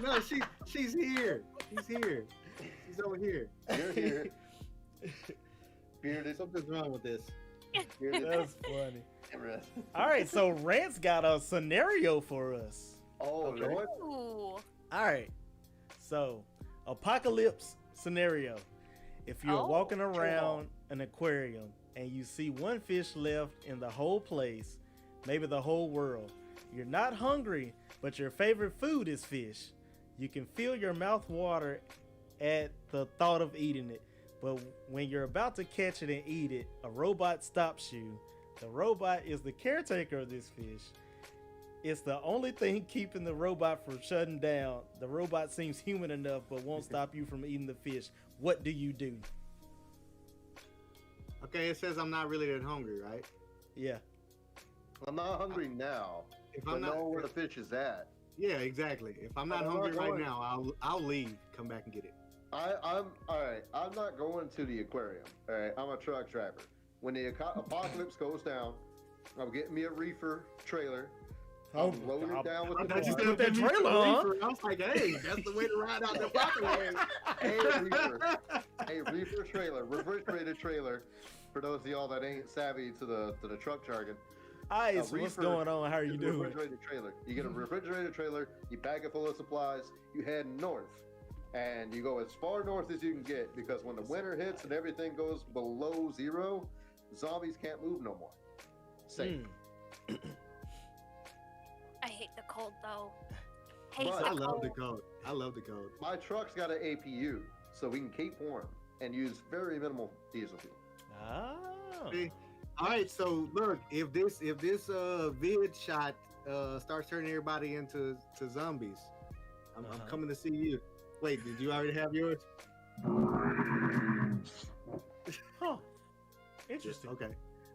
No, she's here. She's here. She's over here. You're here. Bearded. Something's wrong with this. Bearded. That's funny. Everest. All right, so Rance got a scenario for us. Oh, Okay. Lord. Ooh. All right, so apocalypse scenario. If you're Oh. walking around an aquarium and you see one fish left in the whole place, maybe the whole world, you're not hungry, but your favorite food is fish. You can feel your mouth water at the thought of eating it, but when you're about to catch it and eat it, a robot stops you. The robot is the caretaker of this fish. It's the only thing keeping the robot from shutting down. The robot seems human enough, but won't stop you from eating the fish. What do you do? Okay, it says I'm not really that hungry, right? Yeah. I'm not hungry now. If I I'm not, know where the fish is at. yeah, exactly. If I'm not I'm not hungry right going. now, I'll leave. Come back and get it. I'm all right. I'm not going to the aquarium. All right, I'm a truck driver. When the apocalypse goes down, I'm getting me a reefer trailer, Oh, load it down with I the thought you bar. said that reefer. trailer, huh? I was like, hey, that's the way to ride out the apocalypse. Hey, reefer trailer, refrigerated trailer. For those of y'all that ain't savvy to the truck jargon. Ice, what's reefer going on? How are you is a doing? Refrigerated trailer. You get a refrigerated trailer. You bag it full of supplies. You head north, and you go as far north as you can get because when the winter hits and everything goes below zero, zombies can't move no more. Safe. I hate the cold though. Hate But- the I love the cold. code. I love the code. My truck's got an APU, so we can keep warm and use very minimal diesel fuel. Oh. See? All right, so look, if this vid shot starts turning everybody into zombies, I'm coming to see you. Wait, did you already have yours? Huh. Interesting. Okay.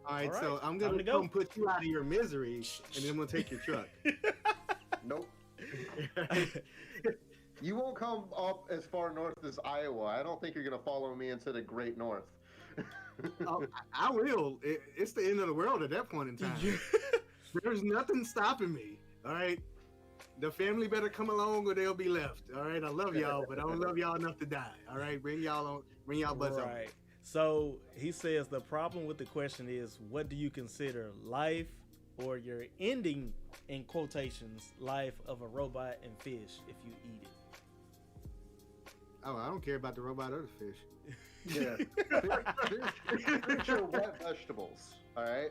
All right, All so right, I'm time gonna to go. come put you out of your misery, and then I'm gonna take your truck. Nope. You won't come up as far north as Iowa. I don't think you're gonna follow me into the Great North. Oh, I will. It's the end of the world at that point in time. There's nothing stopping me. All right. The family better come along or they'll be left. All right. I love y'all, but I don't love y'all enough to die. All right. Bring y'all butts on. Right. So he says the problem with the question is, what do you consider life or your ending, in quotations, life of a robot and fish if you eat it? Oh, I don't care about the robot or the fish. Yeah. Fish are wet vegetables. All right.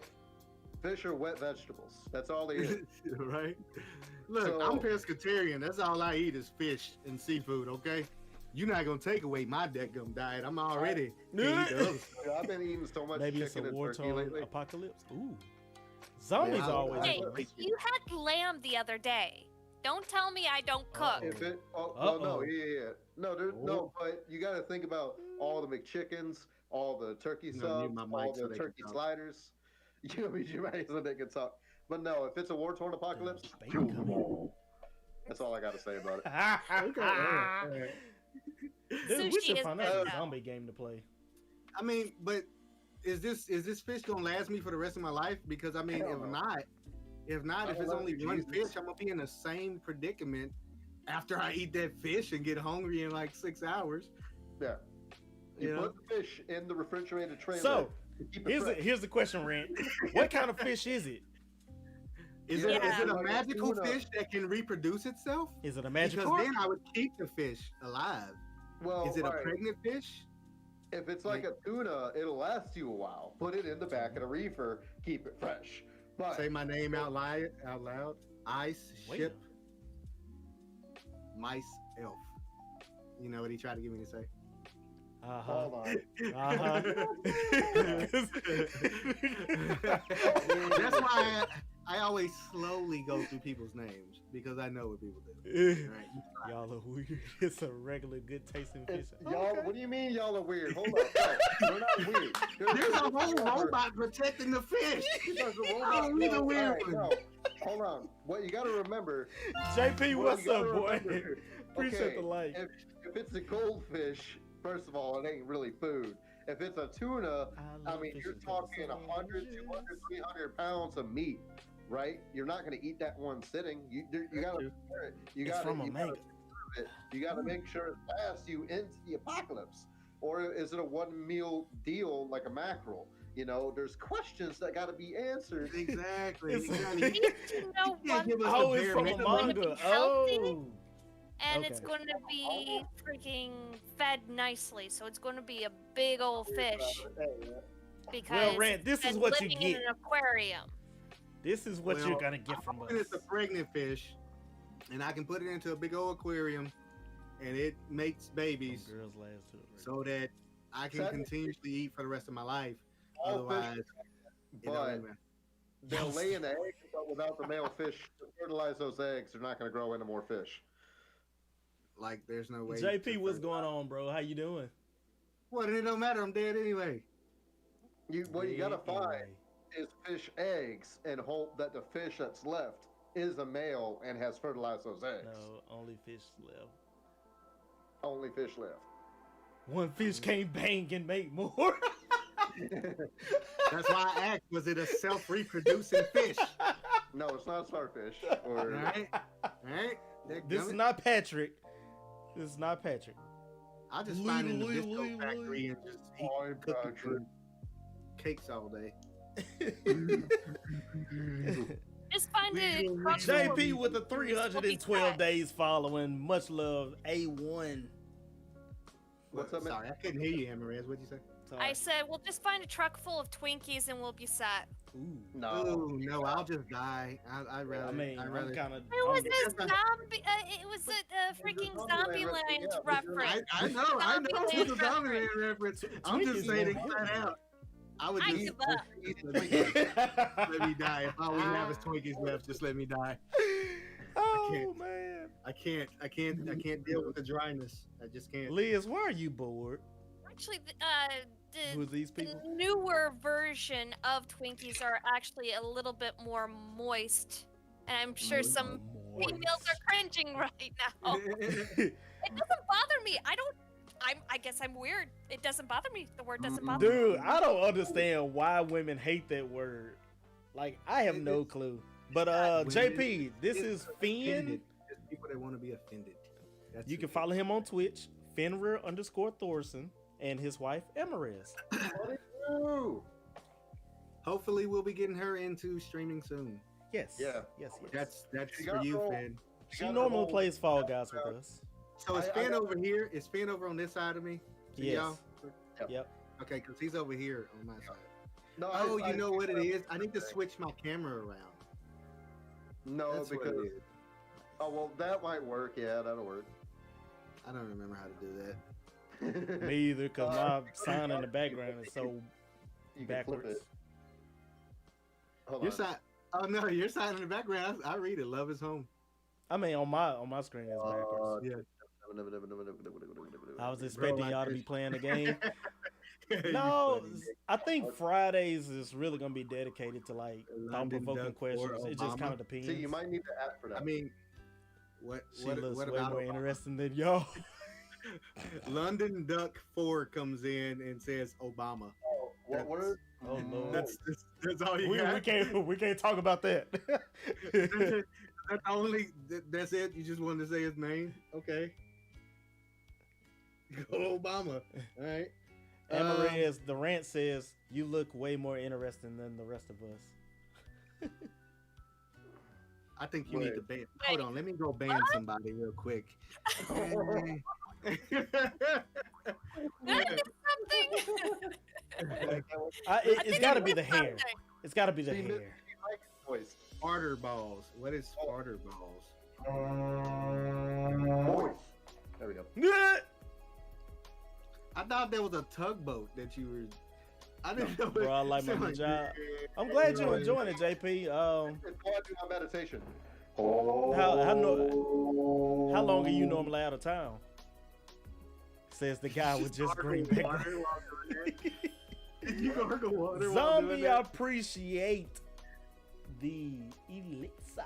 Fish are wet vegetables. That's all they is. Right? Look, So- I'm pescatarian. That's all I eat is fish and seafood, okay? You're not going to take away my dadgum diet. I'm already eating the other stuff. I've been eating so much Maybe it's a chicken and turkey war-torn lately. apocalypse. Ooh. Zombies Yeah, always Hey, great. you had lamb the other day. Don't tell me I don't cook. Uh-oh. If it, well, no, Uh-oh. yeah. No, no, but you got to think about all the McChickens, all the turkey You know, mute subs, my mic all so the they can turkey talk. sliders. You know, you might so they can talk. But no, if it's a war-torn apocalypse, Bacon coming. that's all I got to say about it. Okay, all right. Dude, we Sushi should is find good, out a though. zombie game to play. I mean, but is this fish gonna last me for the rest of my life? Because I mean, Hell if no. not, if I it's love only you, one Jesus. fish, I'm gonna be in the same predicament after I eat that fish and get hungry in like 6 hours. Yeah. You You know? put the fish in the refrigerated trailer. So, to keep it fresh. Here's the question, Rant. What kind of fish is it? Is Yeah. it a Like a magical tuna. fish that can reproduce itself? Is it a magic Because carp? then I would keep the fish alive. Well, Is it a all right. pregnant fish? If it's like a tuna, it'll last you a while. Put it in the back of the reefer, keep it fresh. But Say my name out loud. Ice Wait ship mice elf. You know what he tried to get me to say? Uh-huh. hold on. Uh-huh. That's why I always slowly go through people's names because I know what people do. Right? Y'all are weird. It's a regular good tasting fish. Y'all, what do you mean y'all are weird? Hold up. No, we're not weird. There's a whole robot protecting the fish. There's a robot. Oh, we the No, weird all right, one. no. Hold on. What you got to remember. JP, what what's you gotta up, boy? remember- Appreciate okay, the like. If it's a goldfish, first of all, it ain't really food. If it's a tuna, I mean, you're talking 100, 200, 300 pounds of meat, right? You're not going to eat that one sitting. You got to prepare it. You It's got from a to manga. it. You got to make sure it lasts you into the apocalypse. Or is it a one meal deal like a mackerel? You know, there's questions that got to be answered. Exactly. It's- exactly. You need to know You can't one give us Oh, the it's bare from a minimum. gonna be manga. healthy. Oh. and it's Okay. going to be freaking fed nicely. So it's going to be a big old fish because Rand, this it's is been what you living in get. an aquarium. This is what Well, you're gonna get from us. It's a pregnant fish, and I can put it into a big old aquarium, and it makes babies Girls last to it. so that I can Exactly. continuously eat for the rest of my life. All Otherwise, fish, it don't but matter. they'll lay in the eggs, but without the male fish to fertilize those eggs, they're not going to grow into more fish. Like, there's no way. JP, to what's fertilize. going on, bro? How you doing? Well, it don't matter. I'm dead anyway. What you got to Anyway. find is fish eggs and hope that the fish that's left is a male and has fertilized those eggs. No, only fish left. Only fish left. One fish can't bang and make more. That's why I asked, was it a self-reproducing fish? No, it's not starfish. All Or right. This is not Patrick. This is not Patrick. I'll just find it in the Lee, disco Lee, factory and just eat I'm cookies Patrick. and cakes all day. Just find it. JP with the 312 days following. Much love, A1. What's up, man? Sorry, I couldn't hear you, Amaranth. What'd you say? I said, we'll just find a truck full of Twinkies and we'll be set. Ooh. No. Oh no, I'll just die. I'd rather. I mean, I'd I'm rather. kind of. It was a zombie. It was a freaking Zombieland reference. I know. It's a Zombieland reference. I'm just saying it flat out. I would I just give up. let me die. If all we have is Twinkies left, just let me die. Oh man. I can't deal with the dryness. I just can't. Liz, why are you bored? Actually, Who are these the people? newer version of Twinkies are actually a little bit more moist, and I'm sure some females are cringing right now. It doesn't bother me. I guess I'm weird. It doesn't bother me. The word doesn't bother me. Dude, I don't understand why women hate that word. Like, I have no clue. But JP, this is Finn. There's people that want to be offended. That's You can follow him on Twitch, Fenrir_Thorson, and his wife Amaris. Hopefully, we'll be getting her into streaming soon. Yes. Yeah. Yes. That's She for got you, her Finn. She normally plays Fall Guys with us. So is Finn over here? Is Finn over on this side of me? To Yes. y'all? Yep. Okay, because he's over here on my side. No, Oh, you know what it is? I need to switch my camera around. No, That's what because it is. oh well, that might work. Yeah, that'll work. I don't remember how to do that. Me either, because my sign in the background is so You can flip backwards. it. Hold Your on. side. Oh no, your side in the background. I read it. Love is home. I mean, on my screen it's backwards. Yeah. I was expecting I y'all to be just- playing the game. You No, funny. I think Fridays is really gonna be dedicated to like London thought-provoking Duck or questions. It just Obama. kind of depends. See, you might need to ask for that. I mean, what? She What, looks what way about more Obama? interesting than y'all. London Duck 4 comes in and says Obama. Oh, what word? Oh Lord. That's all you we got. we can't talk about that. That's only. That's it. You just wanted to say his name. Okay. Go Obama. All right. Amaris, the rant says you look way more interesting than the rest of us. I think you need Wait. to ban. Hold on. Let me go ban somebody real quick. Did I miss something? It's got to be the hair. It's got to be the See, hair. Voice. Farter balls. What is farter balls? Voice. There we go. I thought there was a tugboat that you were. I didn't know. Bro, I like my Sound new job. yeah. I'm glad you're enjoying it, JP. It's why I do my meditation. How long are you normally out of town? Says the guy with just green background. You gargle water while doing Zombie, I that? appreciate the elixir.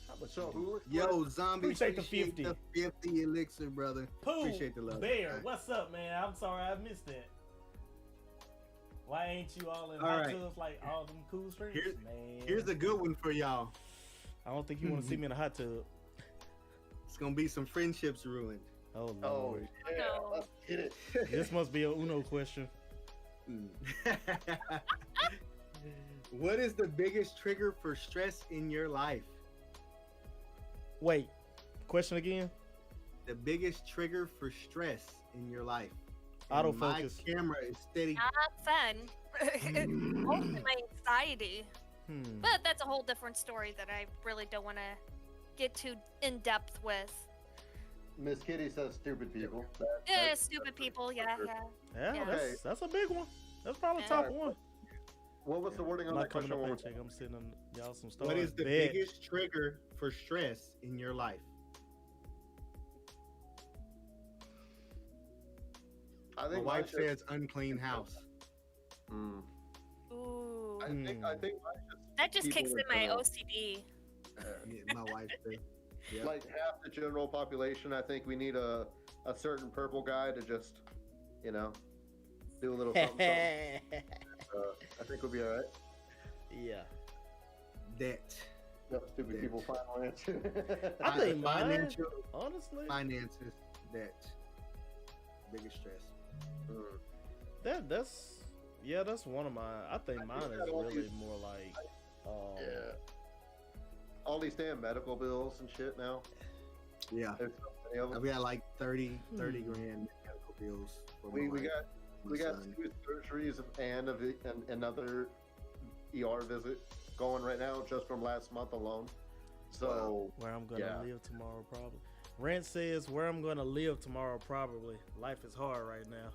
How about So you? who? Yo, zombie, Appreciate the appreciate 50. the 50 elixir, brother. Pooh, Appreciate the love. Bear, Alright. what's up, man? I'm sorry I missed that. Why ain't you all in hot Alright. tubs like all them cool streams, man? Here's a good one for y'all. I don't think you want to see me in a hot tub. It's gonna be some friendships ruined. Oh Oh lord, yeah, No. let's get it. this must be a Uno question. What is the biggest trigger for stress in your life? Wait, question again? The biggest trigger for stress in your life. And Autofocus. My camera is steady. Not fun. Mostly my anxiety. But that's a whole different story that I really don't want to get too in depth with. Miss Kitty says stupid people. Stupid people, yeah. Yeah, Yeah. that's a big one. That's probably Yeah. top one. What was the wording I'm on not that coming question? to One more paycheck. I'm sitting on y'all some stars. What is the Bet. biggest trigger for stress in your life? I My think wife mine says unclean house. Mm. Ooh. I think mine just That just people kicks in with, my uh, OCD. Yeah, my wife says. Yeah. like half the general population. I think we need a certain purple guy to just, you know, do a little something. something. I think we'll be all right. Yeah. Debt. Stupid Debt. people final answer. I think mine, Financial honestly, finances, debt, biggest stress. that's one of mine. I think mine is really more like, Yeah. All these damn medical bills and shit now. Yeah, There's so many of them. we got like 30 grand medical bills. For We my got son. 2 surgeries and another ER visit going right now just from last month alone. So where I'm gonna yeah. live tomorrow, probably. Rent says where I'm gonna live tomorrow, probably. Life is hard right now.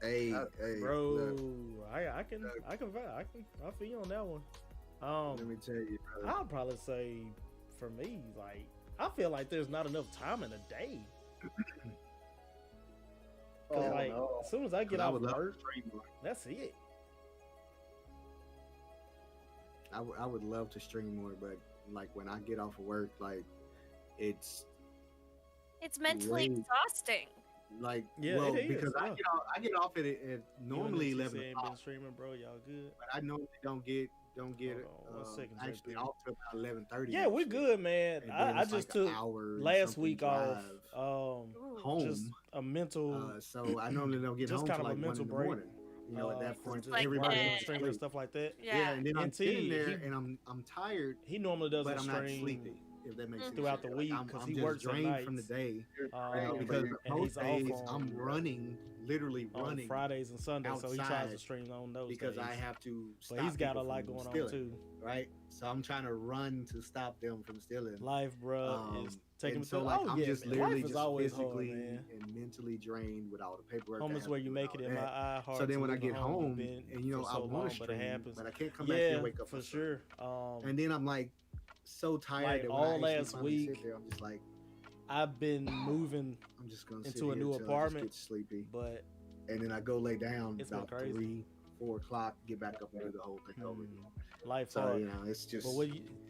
Hey, Bro, look, I can I feel you on that one. let me tell you, brother. I'll probably say for me, like, I feel like there's not enough time in a day. Cause Oh, like no. as soon as I get I off would love work, to stream more. that's it. I would love to stream more, but like when I get off of work, like it's It's mentally Wait. exhausting. like Yeah, well, it is, because yeah. I get off at normally You and 11 TC ain't o'clock, been streaming, bro. Y'all good? but I normally don't get Hold on, 1 second, actually JP. off till about 11:30. Yeah, we're good, man. And then I it's just like an took hour and last something week off. drive Ooh. home. Just a mental, So I normally don't get just home kind till of a like 1 mental in the break. morning. You know, at that just point, like everybody that. wants to streaming and sleep. stuff like that. Yeah. And then I'm And sitting T, there he- and I'm tired, He normally doesn't but I'm not stream sleepy. If that makes sense. throughout the Like, week I'm because I'm he just works at drained from the nights. day. Right, Because And most he's off days on, I'm running, literally on running, Fridays and Sundays, so he tries outside to stream on those because days. I have to stop. But he's got a people lot from going on stealing, too. right? So I'm trying to run to stop them from stealing. Life, bro, is taking And me so through. like Oh I'm yeah, just man. literally Life is just always hard, physically man. and mentally drained with all the paperwork. Home I is have where to you do make and it all in my that. eye heart. So then when I get you've home, been and you know for I so want long, to but it stream, happens. but I can't come back here and wake up for for sure. And then I'm like so tired Like, that when all I actually last finally week, sit there, I'm just like, I've been moving, I'm just gonna into sit a here new till I just apartment, get sleepy, but and then I go lay down It's been about crazy. 3-4 o'clock, get back up and do the whole thing over again. life So hard. you know, it's just. But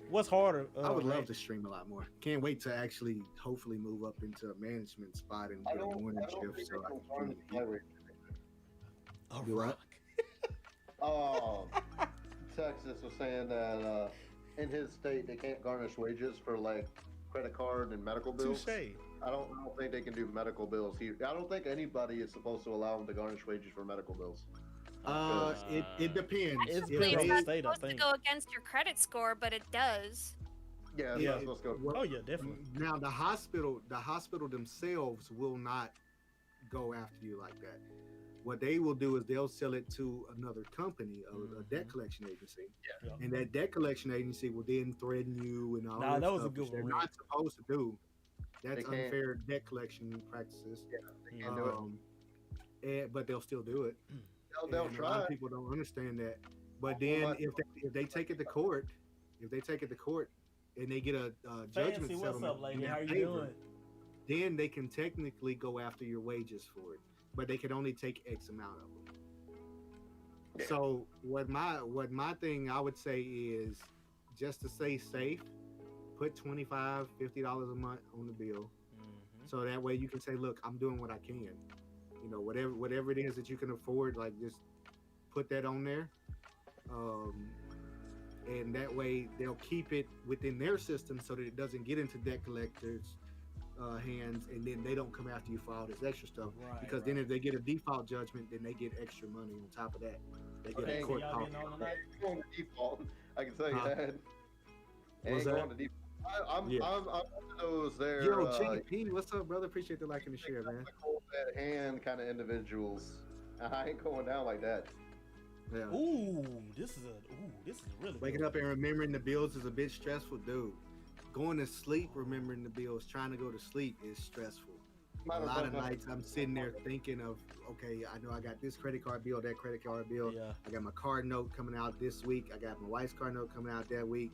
what's harder? I would love Ray? to stream a lot more. Can't wait to actually, hopefully, move up into a management spot and I get a don't morning think shift. So I I'm can going stream to play with A You what? rock. Texas was saying that in his state they can't garnish wages for like credit card and medical bills. Touche. I don't think they can do medical bills here. I don't think anybody is supposed to allow them to garnish wages for medical bills. It depends. It's If Technically, been it's on they- not state, I supposed to think. go against your credit score, but it does. Yeah, Yeah, that's supposed to go. well, Oh yeah, definitely. Now the hospital themselves will not go after you like that. What they will do is they'll sell it to another company, a debt collection agency, Yeah. and that debt collection agency will then threaten you and all Nah, that was a stuff, good which they're one, not supposed to do. That's They can't. unfair debt collection practices. They can't do it. But they'll still do it. They'll And a lot try. of people don't understand that. But Well, then but- if they take it to court, and they get a judgment Fancy, what's settlement up, lady? in How their you favor, doing? then they can technically go after your wages for it, but they can only take X amount of them. Yeah. So what my thing I would say is, just to stay safe, put $25-$50 a month on the bill, so that way you can say, look, I'm doing what I can. You know, whatever it is that you can afford, like just put that on there. And that way they'll keep it within their system so that it doesn't get into debt collectors' hands, and then they don't come after you for all this extra stuff. Right, Because then if they get a default judgment, then they get extra money on top of that. They get Okay, a court y'all cost. getting on tonight? Ain't going to default. I can tell you Huh? that. What's Ain't that? going to default. I'm Yeah. one of those there. Yo, JP, what's up, brother? Appreciate the like and the share, man. Cold dead hand kind of individuals. I ain't going down like that. Yeah. Ooh, this is really Waking good. up and remembering the bills is a bit stressful, dude. Going to sleep, remembering the bills, trying to go to sleep is stressful. A lot of nights I'm sitting there thinking of, okay, I know I got this credit card bill, that credit card bill. Yeah. I got my car note coming out this week. I got my wife's car note coming out that week.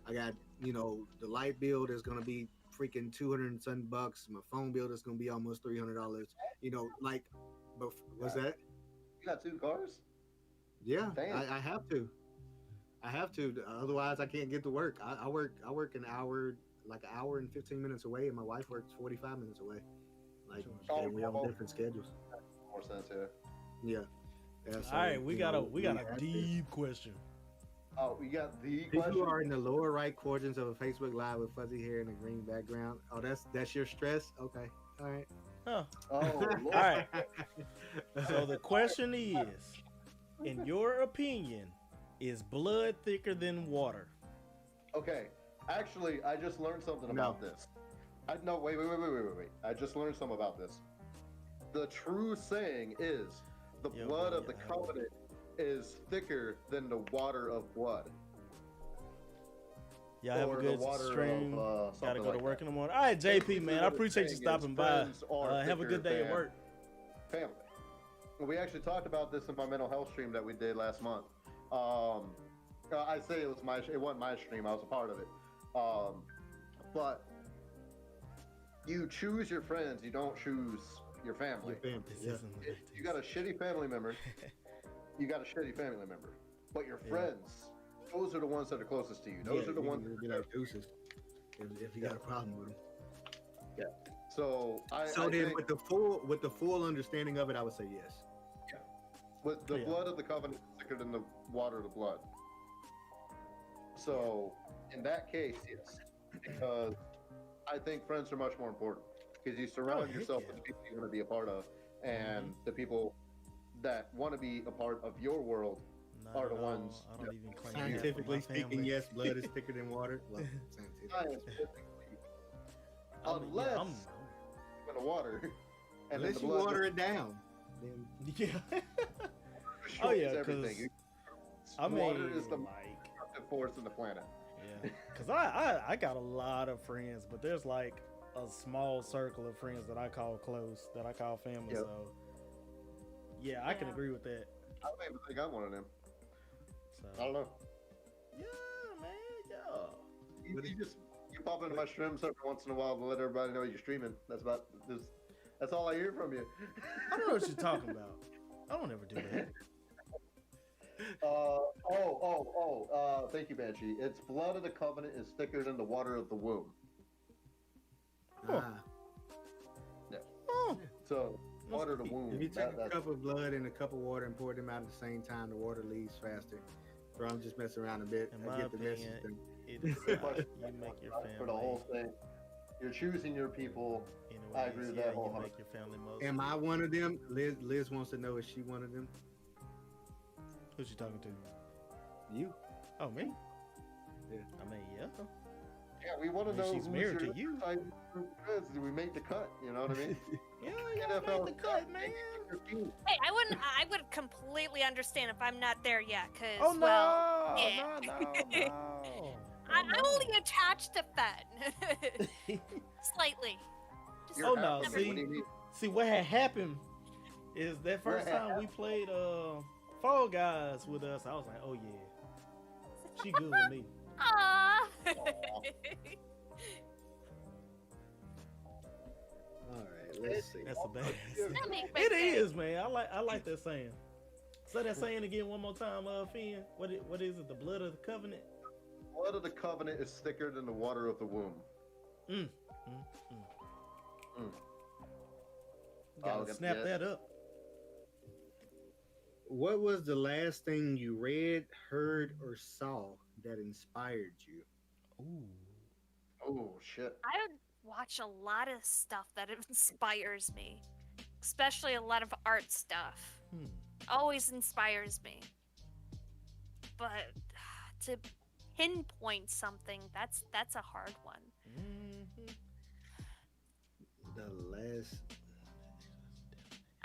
I got, the light bill that's gonna be freaking $200 and something bucks. My phone bill that's gonna be almost $300. But what's that? You got 2 cars? Yeah, Damn. I have to. I have to. Otherwise, I can't get to work. I work an hour, like an hour and 15 minutes away, and my wife works 45 minutes away. Like, Oh, and we on oh. different schedules. More sense here. Yeah. Yeah, so, All right, we got a have to. deep question. Oh, we got the People question. who are in the lower right quadrants of a Facebook Live with fuzzy hair and a green background. Oh, that's your stress? Okay. All right. Huh. Oh, Lord. All right. So the question is, in your opinion, is blood thicker than water? Okay. Actually, I just learned something No. about this. No, wait. I just learned something about this. The true saying is the Yo, blood bro, of the yeah, covenant is thicker than the water of blood. Y'all have a Or the good water stream. of, Gotta go something to like work that. in the morning. All right, JP, man. I What it's appreciate you saying is stopping by. friends are Have a good thicker day at than work. Family. We actually talked about this in my mental health stream that we did last month. I say it wasn't my stream. I was a part of it. But you choose your friends. You don't choose your family. Your family, This yeah. isn't the If you got a shitty family member, you got a shitty family member. But your Yeah. friends, those are the ones that are closest to you. Those Yeah, are the you ones. can be like deuces if you got a problem with them. So I So then, think with the full understanding of it, I would say yes. with the Yeah. blood of the covenant is thicker than the water of the blood. So in that case, yes, because I think friends are much more important because you surround heck yourself yeah. with the people you want to be a part of, and the people that want to be a part of your world. Not Are the at all. ones I don't even claim that for Scientifically my speaking, family. yes, blood is thicker than water. Well, scientifically. Scientifically, I mean, unless yeah, in the water, and Unless then you the blood water it down, then yeah. destroys Oh, yeah, everything. 'cause, I mean, Water is the like, destructive force in the planet. yeah, because I got a lot of friends, but there's like a small circle of friends that I call close, that I call family. Yep. So yeah, I can Yeah. agree with that. I don't even think I'm one of them. So I don't know. yeah, man, yeah. You pop into my streams every once in a while to let everybody know you're streaming. That's all I hear from you. I don't know what you're talking about. I don't ever do that. Thank you, Banshee. It's blood of the covenant is thicker than the water of the womb. ah, Oh, So water of the womb. if you take a that's- cup of blood and a cup of water and pour them out at the same time, the water leaves faster. Bro, I'm just messing around a bit. In I my get the message. opinion, then. it is But you make your for the whole family. thing, you're choosing your people. Anyways, I agree with yeah, that you wholeheartedly. make your family most. Am I one of them? Liz wants to know, is she one of them? Who's you talking to? You. Oh, me? Yeah. I mean, yeah. Yeah, we want to I mean, know she's who's married your to you. type of friends. Do we make the cut? You know what I mean? Yeah, NFL made the cut, man. Hey, I would completely understand if I'm not there yet, cause Oh no, well, yeah. no. I'm only attached to Fen, slightly. Just You're Oh, no, half of it. see? What do you mean? See, what had happened is that first What time we played Fall Guys with us, I was like, oh yeah, she good with me. Aww. All right, let's see. That's a bad. That makes my It day. is, man. I like that saying. Say that saying again one more time, Finn. What is it? The blood of the covenant. Blood of the covenant is thicker than the water of the womb. Mm. Mm. Gotta Oh, snap yes. that up. What was the last thing you read, heard, or saw that inspired you? Ooh. Oh shit. I would watch a lot of stuff that inspires me, especially a lot of art stuff. Hmm. Always inspires me. But to pinpoint something, that's a hard one. Mm-hmm. The last.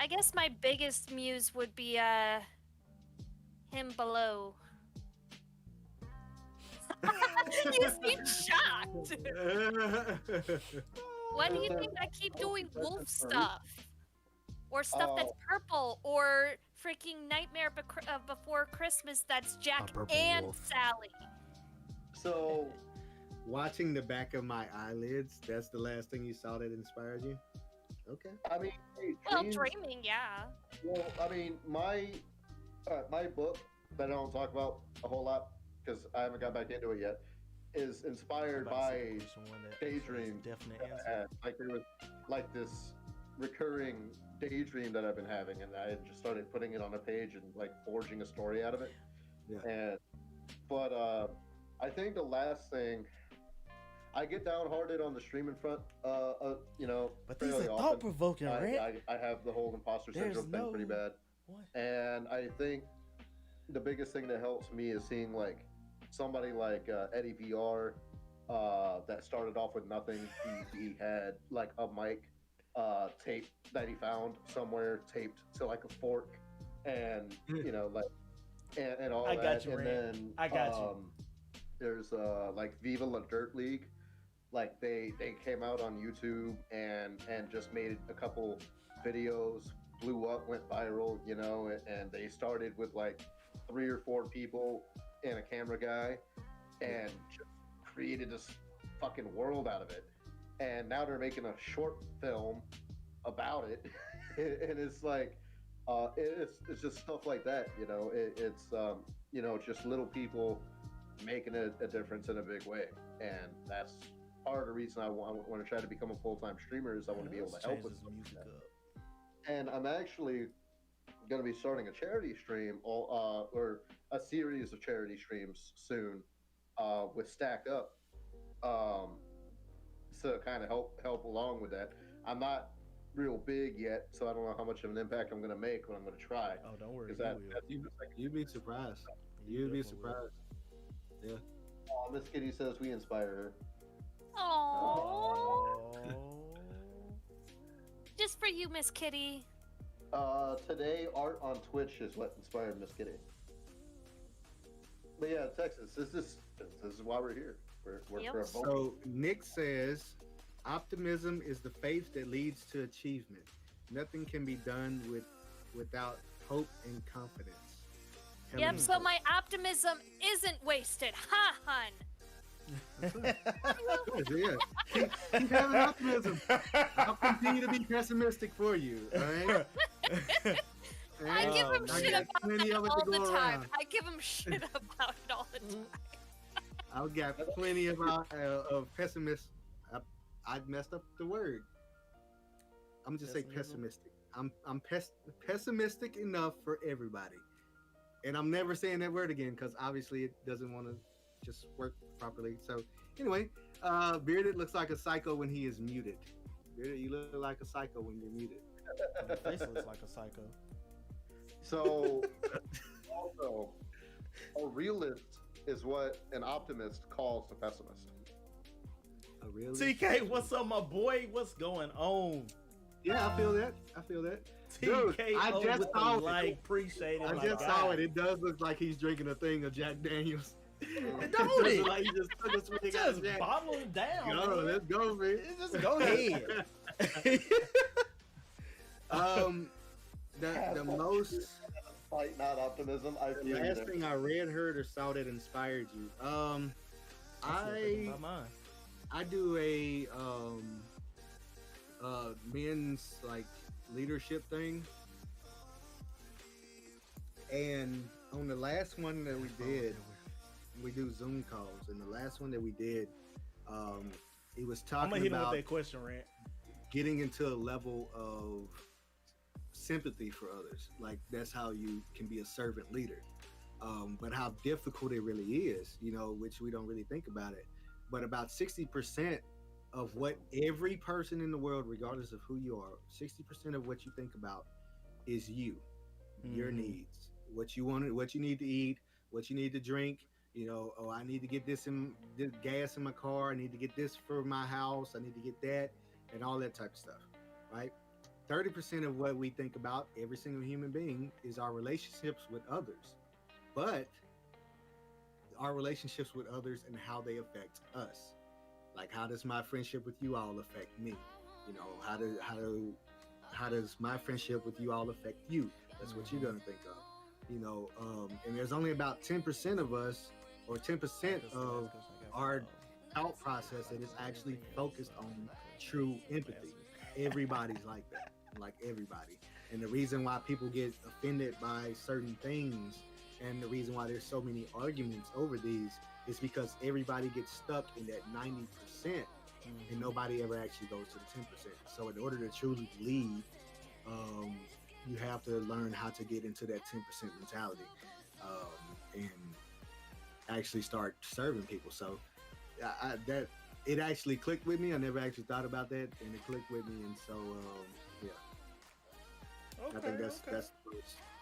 I guess my biggest muse would be him below. You seem shocked. Why do you think I keep doing wolf stuff? Or stuff that's purple, or freaking Nightmare Before Christmas that's Jack purple and wolf. Sally. So Watching the back of my eyelids, that's the last thing you saw that inspired you? Okay. I mean, hey, Well, dreams- dreaming, yeah. Well, I mean, my book that I don't talk about a whole lot because I haven't got back into it yet is inspired by daydream. Definite that I answer. had. Like there was like this recurring daydream that I've been having, and I just started putting it on a page and like forging a story out of it. Yeah. And But I think the last thing, I get downhearted on the streaming front. But these are fairly often. thought provoking, right? I have the whole imposter syndrome thing pretty bad, and I think the biggest thing that helps me is seeing like somebody like Eddie VR that started off with nothing. He had like a mic tape that he found somewhere, taped to like a fork, and and all I that. got you, and Rand. then I got you. There's like Viva La Dirt League. Like they came out on YouTube and just made a couple videos, blew up, went viral, and they started with like 3 or 4 people and a camera guy, and just created this fucking world out of it. And now they're making a short film about it, and it's like, it's just stuff like that, it's just little people making a difference in a big way, and that's part of the reason I want to try to become a full-time streamer is I want to be able to help with music up. And I'm actually going to be starting a charity stream or a series of charity streams soon with Stack Up to kind of help along with that. I'm not real big yet, so I don't know how much of an impact I'm going to make, but I'm going to try. Oh, don't worry. You'd be surprised. You'd be surprised. Yeah. Oh, Miss Kitty says we inspire her. Aww. Just for you, Miss Kitty. Today, art on Twitch is what inspired Miss Kitty. But yeah, Texas, this is why we're here. We're for a vote. So Nick says, optimism is the faith that leads to achievement. Nothing can be done without hope and confidence. Yep, so my optimism isn't wasted. Ha, hun. Yeah. Keep having optimism. I'll continue to be pessimistic for you. All right. I give him shit about it all the time. Around. I give him shit about it all the time. I've got plenty of pessimist. I messed up the word. I'm just say pessimistic. I'm pessimistic enough for everybody, and I'm never saying that word again because obviously it doesn't want to just work properly. So anyway, Bearded looks like a psycho when he is muted. Bearded, you look like a psycho when you're muted. My face looks like a psycho. So also, a realist is what an optimist calls a pessimist. A realist? TK, what's up, my boy? What's going on? Yeah, I feel that. Dude, I just saw it. Appreciate it. I just saw it. It does look like he's drinking a thing of Jack Daniels. Don't it? Like he just took a swig out of Jack. Bottle it down. Go, man. let's go, man. Just go ahead. The most Fight, not optimism. the last thing I read, heard, or saw that inspired you. I do a men's like leadership thing, and on the last one that we did, we do Zoom calls, and the last one that we did, it was I'm gonna talking hit him about with that question, Rant. getting into a level of sympathy for others. Like that's how you can be a servant leader. But how difficult it really is, which we don't really think about it. But about 60% of what every person in the world, regardless of who you are, 60% of what you think about is you, your needs, what you want, what you need to eat, what you need to drink. Oh, I need to get this gas in my car. I need to get this for my house. I need to get that, and all that type of stuff, right? 30% of what we think about, every single human being, is our relationships with others. But our relationships with others and how they affect us. Like, how does my friendship with you all affect me? How does my friendship with you all affect you? That's what you're gonna think of. And there's only about 10% of us, or 10% of our thought process that is actually focused on true empathy. Everybody's like that, like everybody. And the reason why people get offended by certain things, and the reason why there's so many arguments over these, is because everybody gets stuck in that 90%, and nobody ever actually goes to the 10%. So in order to truly lead, you have to learn how to get into that 10% mentality. And actually start serving people. So that it actually clicked with me. I never actually thought about that, and it clicked with me. And so yeah, I think that's the most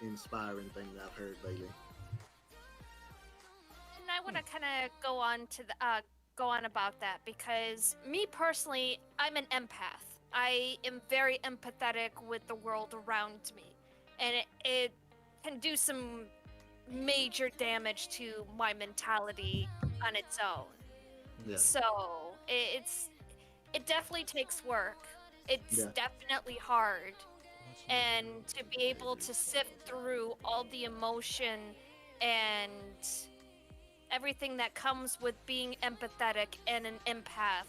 inspiring thing that I've heard lately. And I want to kind of go on about that, because me personally, I'm an empath. I am very empathetic with the world around me, and it can do some major damage to my mentality on its own. Yeah. So it definitely takes work. It's Yeah. definitely hard, and to be able to sift through all the emotion and everything that comes with being empathetic and an empath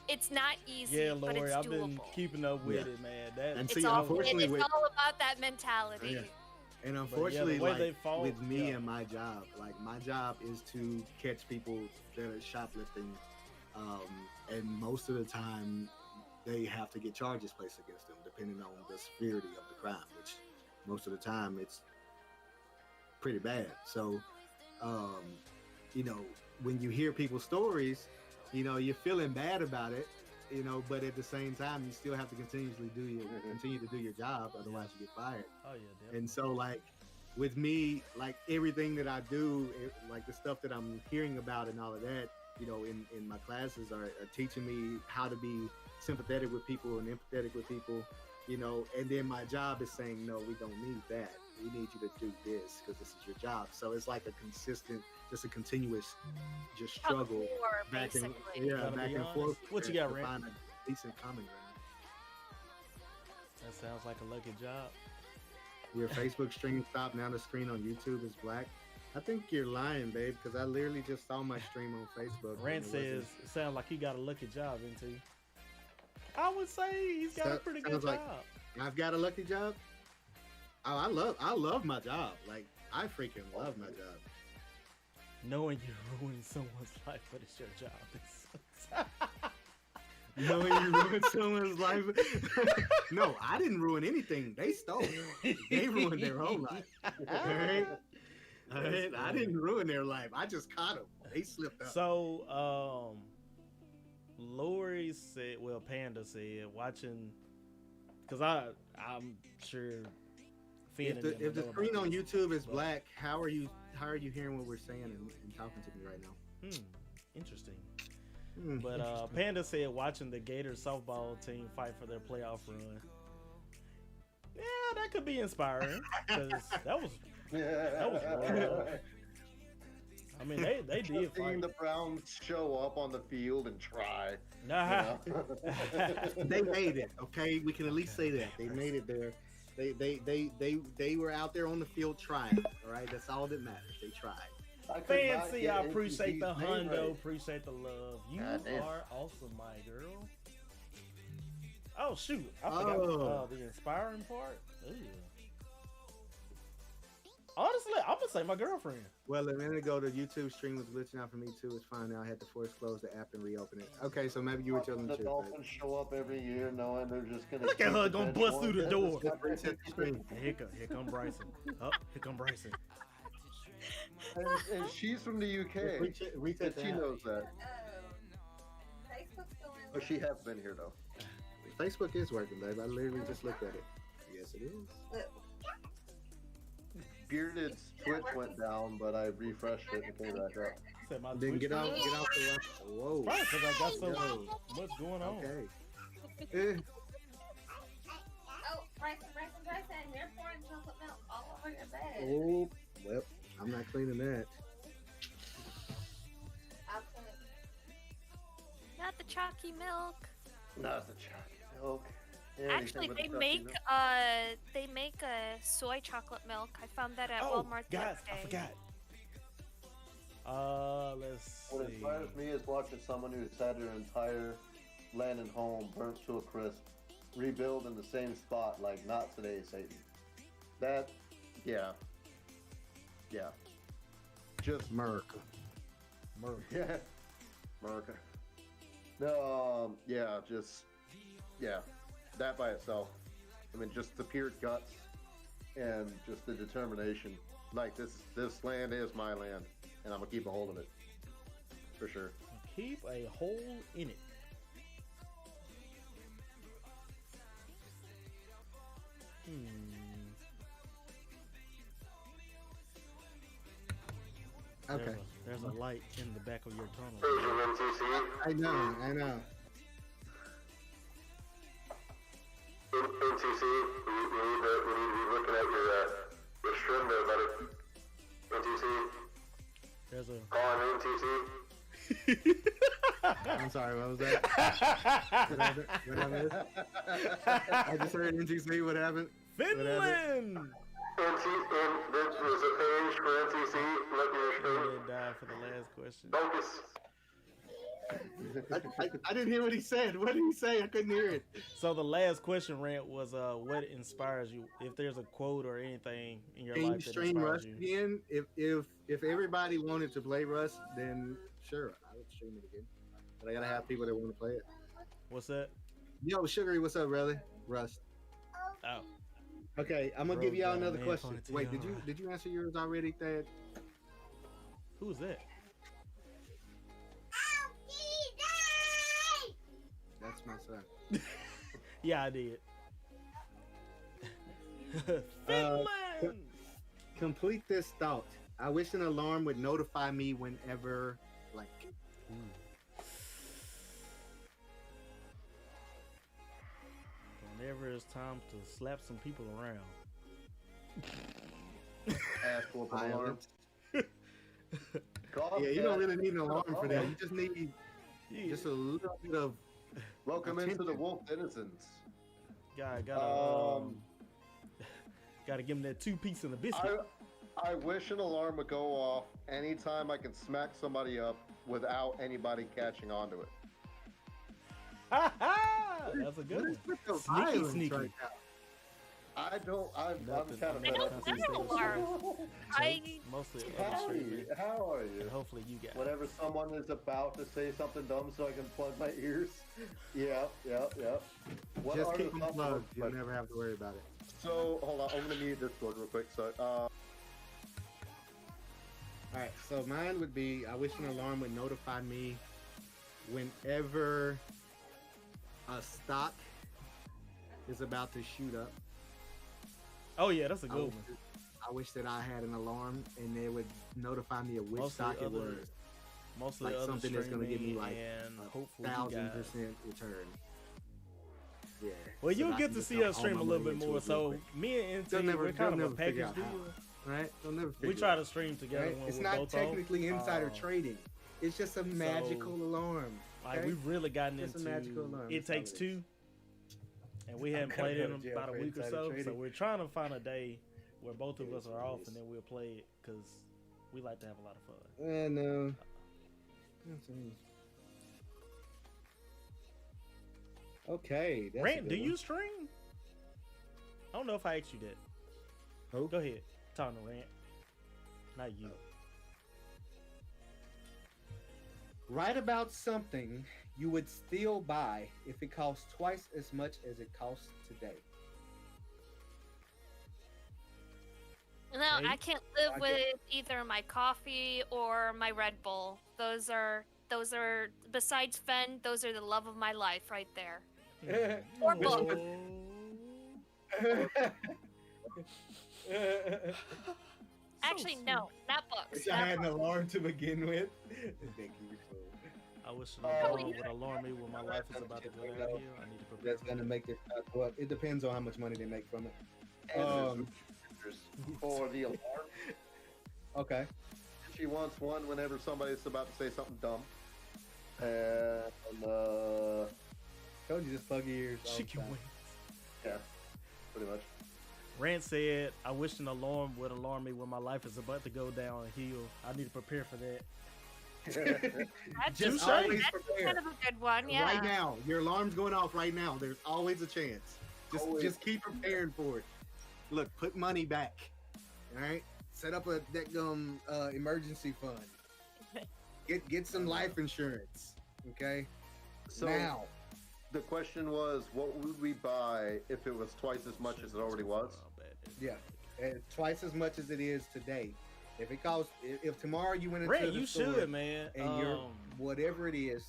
it's not easy, Yeah, but Lori, it's I've doable. been keeping up with Yeah. it, man. That And It's see, all, unfortunately, it's with all about that mentality. Yeah. And unfortunately, way like they fought, with me yeah. and my job, like my job is to catch people that are shoplifting, and most of the time they have to get charges placed against them, depending on the severity of the crime. Which most of the time it's pretty bad. So, you know, when you hear people's stories, you know, you're feeling bad about it, you know, but at the same time, you still have to continue to do your job, otherwise you get fired. Oh yeah, definitely. And so, like, with me, like everything that I do, like the stuff that I'm hearing about and all of that, you know, in my classes are teaching me how to be sympathetic with people and empathetic with people, you know, and then my job is saying, no, we don't need that. We need you to do this because this is your job. So it's like a consistent, just a continuous, just struggle War, back and basically. Gotta back be and honest. forth. What you got, to Rand? find a decent common ground. That sounds like a lucky job. Your Facebook stream stopped. Now the screen on YouTube is black. I think you're lying, babe, because I literally just saw my stream on Facebook. Rand says it sounds like he got a lucky job, into. I would say he's got a pretty good Sounds like- job. I've got a lucky job. Oh, I love my job. Like, I freaking love my job. Knowing you ruined someone's life, but it's your job. Knowing you ruined someone's life. No, I didn't ruin anything. They stole. They ruined their own life. Alright? Alright? I didn't ruin their life. I just caught them. They slipped up. So, Lori said, well, Panda said, watching, because I'm sure. Finn and them If the know screen about on this, YouTube is but- black, how are you hearing what we're saying and talking to me right now? Interesting. But But Panda said watching the Gators softball team fight for their playoff run. Yeah, that could be inspiring because that was rough. I mean, they did Seeing fight. the Browns show up on the field and try. Nah. You know? they made it. Okay, we can at least say that they made it there. They were out there on the field trying. All right, that's all that matters. They tried. I could not Fancy, get I into appreciate the these name hundo, rights. appreciate the love. You God damn. are awesome, my girl. Oh shoot, I forgot the inspiring part. Ew. Honestly, I'm gonna say my girlfriend. Well, a minute ago, the YouTube stream was glitching out for me too. It's fine now. I had to force close the app and reopen it. Okay, so maybe you were telling the The truth. Dolphins show up every year knowing they're just gonna Look at keep her the gonna bench bust warm. through the door. Reset the screen. Here come Bryson. Oh, here come Bryson. And she's from the UK. Reset And the she app. knows that. Facebook's going But she has been here though. Facebook is working, babe. I literally just looked at it. Yes, it is. Bearded's Twitch went down, but I refreshed it and came back up. Said my Then Twitch get off friend. the line. Whoa. Probably because I got so Yo. much going on. Okay. Eh, Oh, Bryson, you're pouring chocolate milk all over your bed. oh, well, I'm not cleaning that. I'll clean it. Not the chalky milk. Not the chocolate milk. Actually, they make a soy chocolate milk. I found that at Oh, Walmart the guys, other I day. forgot. Let's What see. inspires me is watching someone who's had their entire land and home burnt to a crisp, rebuild in the same spot, like not today, Satan. That, yeah. Just America. yeah, America. No, that by itself. I mean, just the pure guts and just the determination. Like this land is my land. and I'm gonna keep a hold of it for sure. Keep a hole in it. Okay. There's a light in the back of your tunnel. I know. NTC, we need to be looking at your stream there, buddy. NTC. There's a. Call on NTC. I'm sorry, what was that? What happened? I just heard NTC, what happened? Finland! NTC, there's a page for NTC, look at your stream. They died for the last question. Focus. I didn't hear what he said. What did he say? I couldn't hear it. So the last question, Rant, was what inspires you? If there's a quote or anything in your Can you life that stream inspires Rust you. again? If everybody wanted to play Rust, then sure, I would stream it again. But I gotta have people that want to play it. What's that? Yo, Sugary, what's up, brother? Rust. Oh. Okay, I'm gonna Bro, give y'all got a another man question. ponytail. Wait, did you answer yours already, Thad? Who's that? That's my son. Yeah, I did. Finland! Complete this thought. I wish an alarm would notify me whenever, like. Whenever it's time to slap some people around. Ask for an alarm. Yeah, you don't really need an alarm for that. You just need just a little bit of. Welcome into the Wolf Denizens. Gotta give him that 2-piece and a biscuit. I wish an alarm would go off anytime I can smack somebody up without anybody catching on to it. That's a good one. Sneaky. Right now. I'm Nothing. kind of I don't want an alarm. Mostly Hi, how are you? and hopefully you guys. Whenever someone is about to say something dumb so I can plug my ears. Yeah. What Just are keep the them plugged. possible- You'll never have to worry about it. So, hold on. I'm going to mute Discord real quick. So, All right, so mine would be I wish an alarm would notify me whenever a stock is about to shoot up. Oh yeah, that's a good one. I wish that I had an alarm and they would notify me of which Most of stock the it other- was. Most of Like the other something that's gonna give me, streaming like, and hopefully you guys. 1,000% return. Yeah. Well, so you'll that I get can to just see dump us all stream my a little money bit into more. it real So quick. me and They'll NT, never- we're kind they'll of a never figure package out how. deal. Right? They'll never We figure try it to stream together out. when It's we're not both technically on. insider trading. It's just a magical alarm. Like okay? we've really gotten It's a into magical alarm, It that's all Takes it is. Two, and we haven't gonna played go it to in jail about a for week or insider so. So trading. we're trying to find a day where both of It us is are what it off, is. and then we'll play it because we like to have a lot of fun. No. Okay. That's a Rant, good do one. you stream? I don't know if I asked you that. Who? Go ahead, talk to Rant. Not you. Write about something you would still buy if it costs twice as much as it costs today. No, Okay. I can't live I with get- either my coffee or my Red Bull. Those are besides Fen, those are the love of my life right there. Or book. Actually, no, not books. Wish I not had an books. alarm to begin with. Thank you. I wish an Oh, alarm would alarm me when my life is about to go downhill. I need to prepare. That's gonna make it. Well, it depends on how much money they make from it. And there's for the alarm. Okay. She wants one whenever somebody's about to say something dumb. And, Told you just plug your ears. all the Chicken time. wings. yeah, pretty much. Rant said, I wish an alarm would alarm me when my life is about to go downhill. I need to prepare for that. That's, Just Touche. always that's prepare. kind of a good one, yeah. Right now, your alarm's going off right now. There's always a chance. Always. Just keep preparing for it. Look, put money back. All right. Set up a emergency fund. Get some life insurance. Okay. So now. the question was, what would we buy if it was twice as much as it already was? Yeah. Twice as much as it is today. If it costs, if tomorrow you went into Brent, the you store should, man. and you're whatever it is,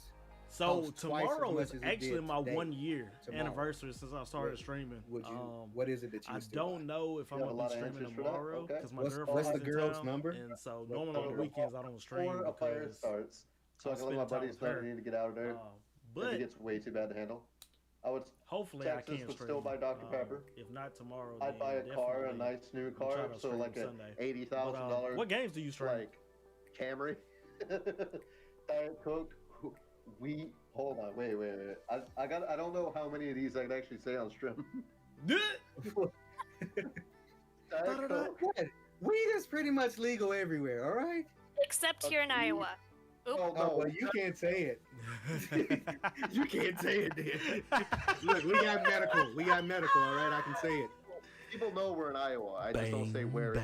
So costs twice as tomorrow much is as it actually did my today. 1 year Tomorrow. anniversary since I started What streaming. would you? What is it that you? I would still don't buy? know if I'm You have gonna a be lot of streaming answers for that? tomorrow Okay. because my What's girlfriend's the in girl's town, number? and so What normally on the number? weekends I don't stream Before a fire because. starts, so I I'm can let my spending time buddies with know her. they need to get out of there. If But it gets way too bad to handle, I would. hopefully I Texas can would stream. still buy Dr. Pepper. If not tomorrow, I'd then buy a car, a definitely nice new try car, to so stream like a Sunday. $80,000. What games do you stream? Like Camry, Diet Coke, we hold on, wait. I don't know how many of these I can actually say on stream. Diet Coke. What? Weed is pretty much legal everywhere. All right. Except here in Iowa. Oop. Oh, Oh, no, well, you can't say it. You can't say it, then. Look, we got medical. We got medical. All right, I can say it. people know we're in Iowa. I just don't say where.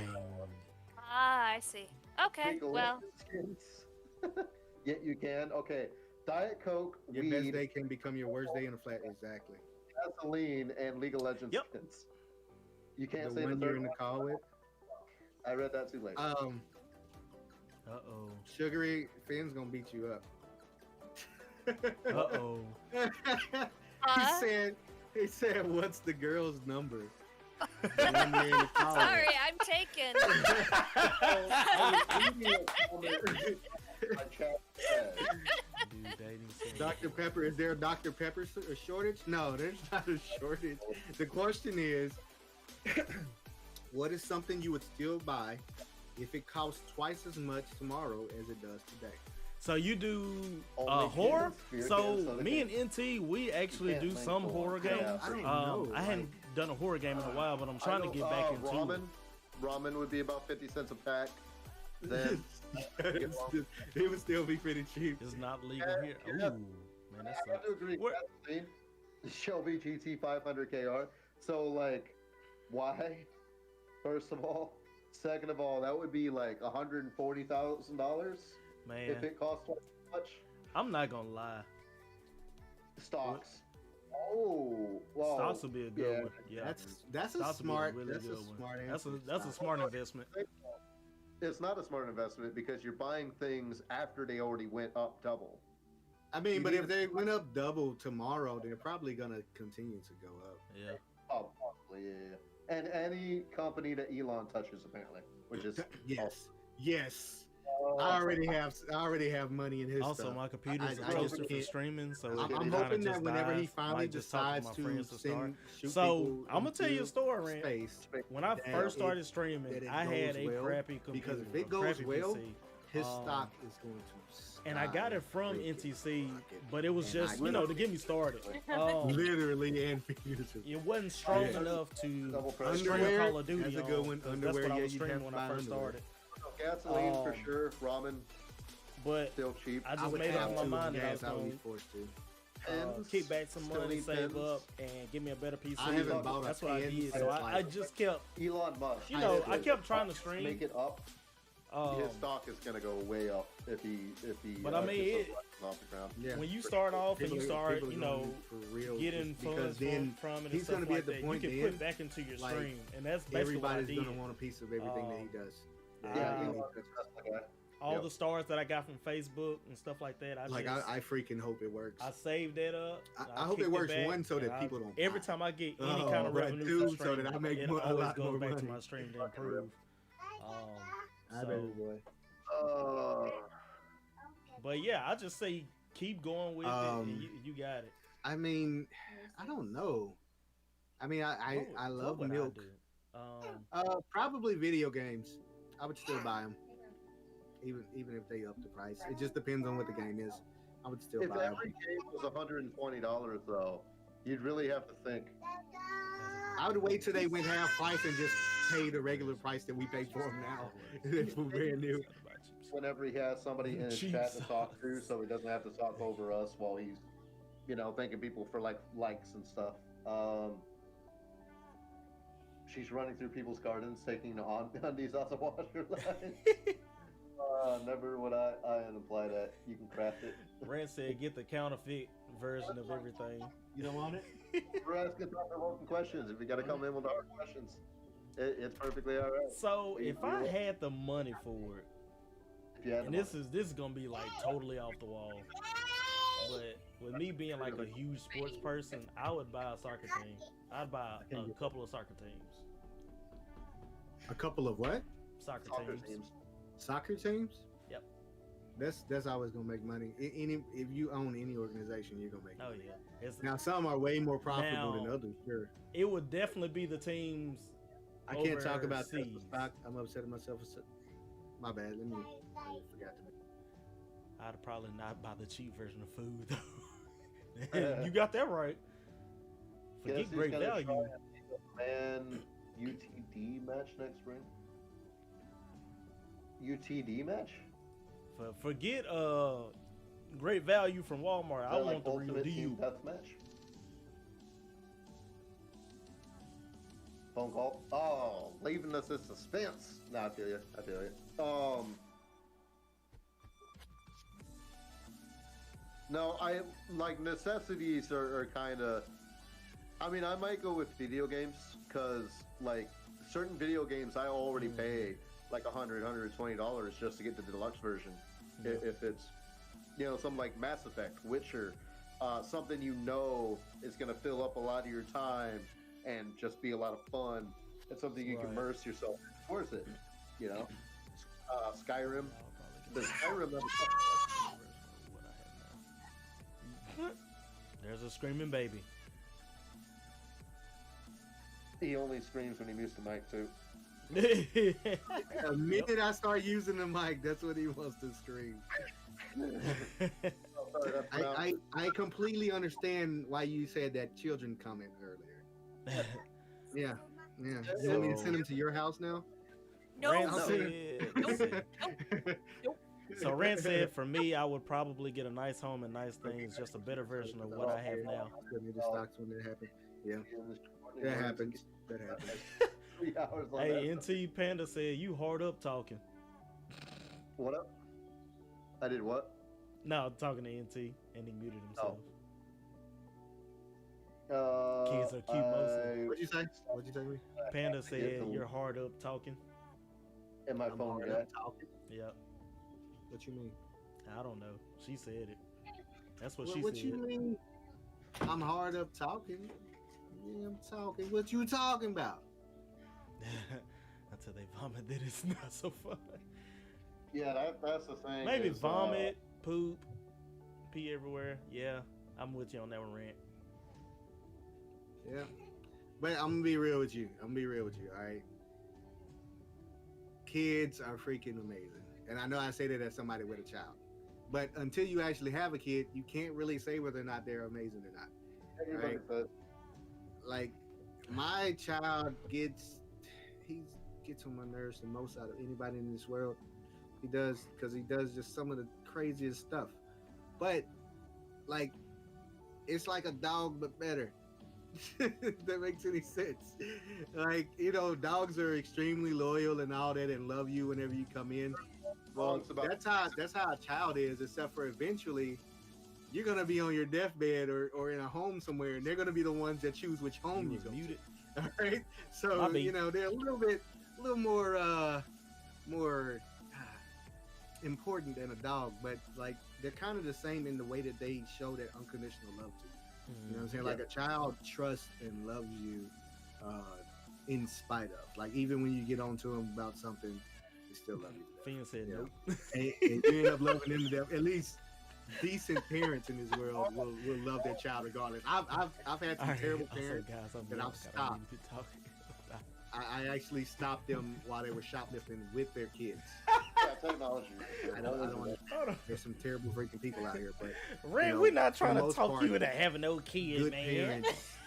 Ah, I see. Okay, Legal well, skins. Yet you can. Okay, Diet Coke, Your best weed, day can become your worst day in a flat. Exactly. gasoline, and League of Legends Yep. skins. You can't The say the one you're third in the one. car with. I read that too late. Uh-oh. Sugary Finn's gonna beat you up. Uh-oh. He said, "What's the girl's number?" The one you're in the car with. sorry, I'm taken. I was reading a comment my chat said. Dude, dating sim. Dr. Pepper, is there a Dr. Pepper shortage? No, there's not a shortage. The question is, what is something you would still buy if it costs twice as much tomorrow as it does today? So you do Only horror? kids, fear So kids, so they me can- and NT, we actually can't do think some for horror it. Yeah, games. I don't know, I hadn't done a horror game in a while, but I'm trying to I get know, back into ramen. it. Ramen would be about 50 cents a pack. Then It would still be pretty cheap. It's not legal here. Ooh, yeah. man, that I have sucks. to agree. Where- Gasoline, Shelby GT 500 KR. So like, why? First of all, second of all, that would be like $140,000 if Man, it costs twice as much. I'm not gonna lie. Stocks. Oh, well. Stocks will be a good yeah. one. Yeah, That's a Stocks will be smart. really That's a good one. smart That's answer. a smart investment. It's not a smart investment because you're buying things after they already went up double. I mean, You but need if to- they went up double tomorrow, they're probably gonna continue to go up. Yeah. Oh, probably, yeah. And any company that Elon touches, apparently, which is Yes. I already have money in his Also, stuff. my computer's I a toaster just for can't- streaming, so I'm it I'm kinda hoping just that whenever he dies. finally Might just talk decides to my friends to start. shoot So people I'm gonna tell you a into story. Rand. space, When I that first it- started streaming, that it I had goes a well, crappy computer. because if it a goes crappy well, PC. his Um, stock is going to. And I got it from freaking NTC, rocket. but it was And just, I to get me started. literally and figuratively. It wasn't strong Yeah. enough to Double press. stream Underwear, Call of Duty. that's a good on, one. 'cause Underwear, that's what I yeah, was you'd have streaming to when buy I first underwear. started. Gasoline for Um, sure. Ramen But still cheap. I I just would made up have my to. mind that I was Gas, I would going be forced to. Pens, kick back some still money, need save pens. up, and give me a better PC. I haven't bought a That's what I pen did. since, So I like- just kept, Elon Musk. I kept trying to stream. Make it up. Um, His stock is gonna go way up if he. But I mean, gets it- those lights off the ground. Yeah. when you start off and you People- start, people are gonna for real, getting just because funds then from it and he's stuff gonna be like at the that, point you can then, put back into your like, stream, and that's basically what I everybody's did. gonna want a piece of everything that he does. Yeah, Uh, Elon's a Tesla guy. All Yep. the stars that I got from Facebook and stuff like that, I freaking hope it works. I saved that up. I hope it kicked works, back, one, so that and people don't Every buy. time I get any Oh, kind of but revenue two, from so that streaming, I make it a always lot goes more back to money. my stream to improve. I So- bet it would. But yeah, I just say keep going with it, and you got it. I mean, I don't know. I mean, I What love would I milk. do? Probably video games. I would still buy them, even if they up the price. It just depends on what the game is. I would still If buy them. every game was $120 though, you'd really have to think. I would wait till they went half price and just pay the regular price that we pay for them now. For brand new. Whenever he has somebody in his chat to talk to, so he doesn't have to talk over us while he's, thanking people for likes and stuff. She's running through people's gardens, taking the undies out the washer line. Never would I imply that. You can craft it. Rand said, "Get the counterfeit version of everything." You don't want it? We're asking thought-provoking questions. If you got to come in with hard questions. It's perfectly all right. So We- if we I will- had the money for it, If you had and the this is gonna be like totally off the wall, but with me being like a huge sports person, I would buy a soccer team. I'd buy a couple of soccer teams. A couple of what? Soccer soccer teams. teams. Soccer teams? Yep. That's always gonna make money. Any if you own any organization, you're gonna make Oh money. yeah. It's, Now some are way more profitable than Now- others. Sure. it would definitely be the teams. I can't talk about overseas. Tesla stock. I'm upset at myself. My bad. Let me. I forgot to. I'd probably not buy the cheap version of food though. You got that right. Guess Forget who's great gonna value. try and Man UTD match next spring. UTD match? Forget great value from Walmart. I Is that want the real Ultimate deal. Team Deathmatch? Phone call. Oh, leaving us in suspense. No, I feel you. I feel you. No, I like necessities are kind of. I mean, I might go with video games because like certain video games I already pay like $100, $120 just to get the deluxe version. Yeah. If it's something like Mass Effect, Witcher, something is going to fill up a lot of your time and just be a lot of fun. It's something you can Right. immerse yourself in. It's worth it. Skyrim. The Skyrim. There's a screaming baby. He only screams when he mutes the mic too. The minute I start using the mic, that's what he wants to scream. Oh, sorry, that's loud. I completely understand why you said that children comment earlier. Yeah. You want me to send them to your house now? No. Rand No. said, so Rand said, for me, I would probably get a nice home and nice things, just a better version of what I have now. Put me to stocks when that happens. Yeah, that happens. That happens. 3 hours on Hey, that. NT Panda said, you hard up talking. What up? I did what? No, talking to NT, and he muted himself. Kids are cute mostly. What'd you say? What'd you say to me? Panda said, you're hard up talking. And my I'm phone hard guy. up talking. Yep. What you mean? I don't know. She said it. That's what What, she what said. you mean? I'm hard up talking. Yeah, I'm talking. What you talking about? Until they vomit, then it's not so fun. Yeah, that's the thing. Maybe is, vomit, poop, pee everywhere. Yeah, I'm with you on that one, Rant. Yeah. But I'm gonna be real with you. All right. Kids are freaking amazing. And I know I say that as somebody with a child. But until you actually have a kid, you can't really say whether or not they're amazing or not. everybody right. says, Like my child gets on my nerves the most out of anybody in this world. He does, because he does just some of the craziest stuff. But like it's like a dog but better. If that makes any sense. Like, dogs are extremely loyal and all that and love you whenever you come in. Well, Dogs about- that's how a child is, except for eventually you're gonna be on your deathbed or in a home somewhere, and they're gonna be the ones that choose which home you was go muted. to. All right. So My beat. they're a little more important than a dog, but like they're kind of the same in the way that they show that unconditional love to you. You know what I'm saying? Like a child trusts and loves you in spite of. Like even when you get on to them about something, they still love you. Fiend said Yeah. nope. And you end up loving them to death. At least decent parents in this world will love their child regardless. I've had some terrible parents guys, I'm that drunk. I've I don't stopped. need to be talking. I actually stopped them while they were shoplifting with their kids. yeah, technology. I don't Hold on. There's some terrible freaking people out here, but Rand, we're not for the trying to most talk part, you into having no kids, good man. parents,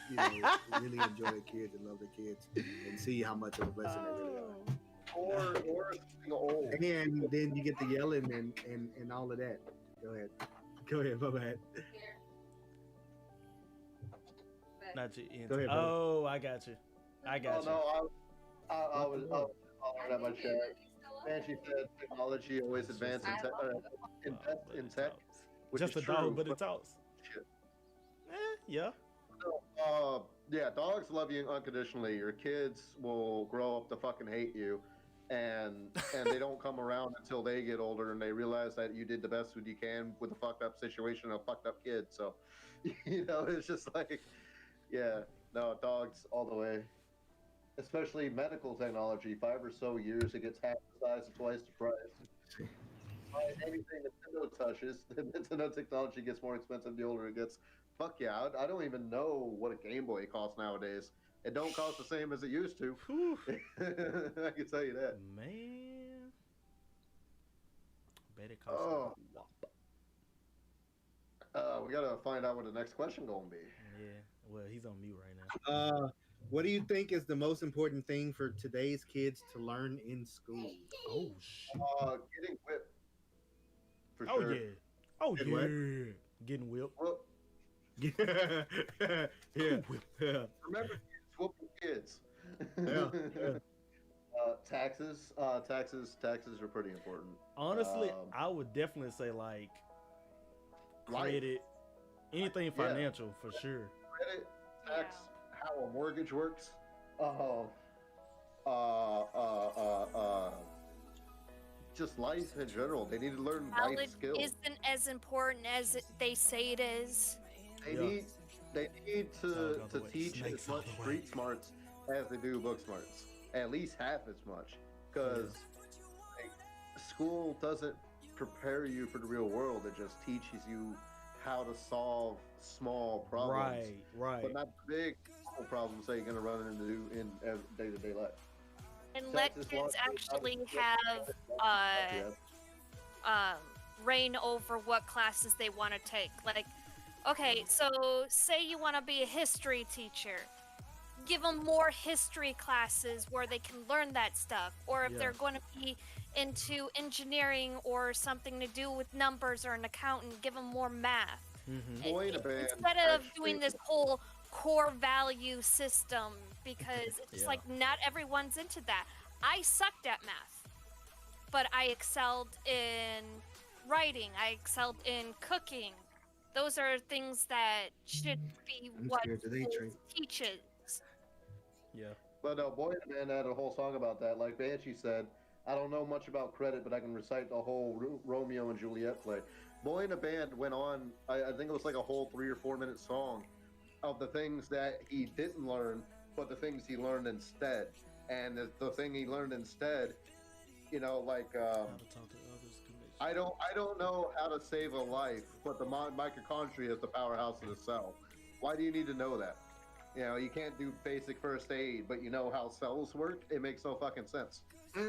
really enjoy their kids and love their kids and see how much of a blessing they really are. Or something old. And then you get the yelling and all of that. Go ahead, my bad. Not you. Go ahead, brother. Oh, I got you. I got Oh no, I was hollering at my chat. And she said technology always advances in tech. Which Just is a dog, true, but it talks. Shit. Yeah. Yeah, dogs love you unconditionally. Your kids will grow up to fucking hate you, and they don't come around until they get older and they realize that you did the best that you can with a fucked up situation and a fucked up kid. So, it's just like, yeah, no, dogs all the way. Especially medical technology. 5 or so years, it gets half the size and twice the price. Anything Nintendo touches, the Nintendo technology gets more expensive the older it gets. Fuck yeah, I don't even know what a Game Boy costs nowadays. It don't cost the same as it used to. I can tell you that. Man. Bet it costs Oh. a whop. We gotta find out what the next question gonna be. Yeah. Well, he's on mute right now. What do you think is the most important thing for today's kids to learn in school? Oh shit. Getting whipped. For Oh sure. yeah. Oh Get yeah. what? Getting whipped. Well, yeah. remember kids whooping kids. Yeah. Taxes are pretty important. Honestly, I would definitely say like Life. credit, anything financial for sure. Credit, tax, how a mortgage works. Just life in general. They need to learn life Knowledge skills. isn't as important as they say it is. They Yeah. need to Snakes all the way. teach Snakes as all much the way. street smarts as they do book smarts. At least half as much, because school doesn't prepare you for the real world. It just teaches you how to solve small problems, Right. but not the big problems that you're going to run into in day-to-day life. And let Texas kids law- actually have reign over what classes they want to take. Like, okay, so say you want to be a history teacher. Give them more history classes where they can learn that stuff. Or if Yeah. they're going to be into engineering or something to do with numbers or an accountant, give them more math. Mm-hmm. Boy in a band Instead of actually- doing this whole core value system, because it's just Yeah. like not everyone's into that. I sucked at math, but I excelled in writing. I excelled in cooking. Those are things that should be I'm what scared today, school Trey. teaches. Yeah. But no, Boy and Man had a whole song about that. Like Banshee said, I don't know much about credit, but I can recite the whole Romeo and Juliet play. Boy in a Band went on, I think it was like a whole 3 or 4 minute song of the things that he didn't learn, but the things he learned instead. And the thing he learned instead, like, How to talk to others. Connection. I don't know how to save a life, but the mitochondria is the powerhouse of the cell. Why do you need to know that? You can't do basic first aid, but you know how cells work? It makes no fucking sense. Yeah.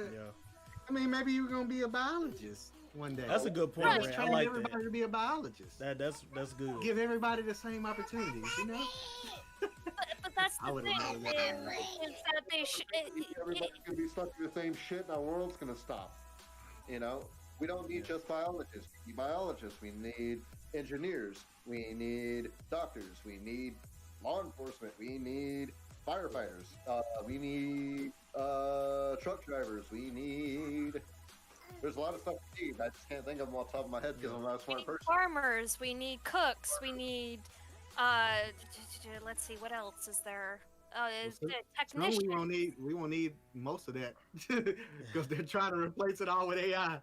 I mean, maybe you're gonna be a biologist one day. That's a good point, Right. Ray. I Train like everybody that. to be a biologist. That's good. Give everybody the same opportunities, you know? But that's I the would've thing, known that. is that they should. Everybody's gonna be stuck in the same shit, and our world's gonna stop. We don't need just biologists. We need biologists. We need engineers. We need doctors. We need law enforcement. We need firefighters. We need truck drivers. We need. There's a lot of stuff we need. I just can't think of them off the top of my head because I'm not a We smart need person. farmers, we need cooks, we need let's see, what else is there? Is so- the No, we technician. won't need most of that because they're trying to replace it all with AI.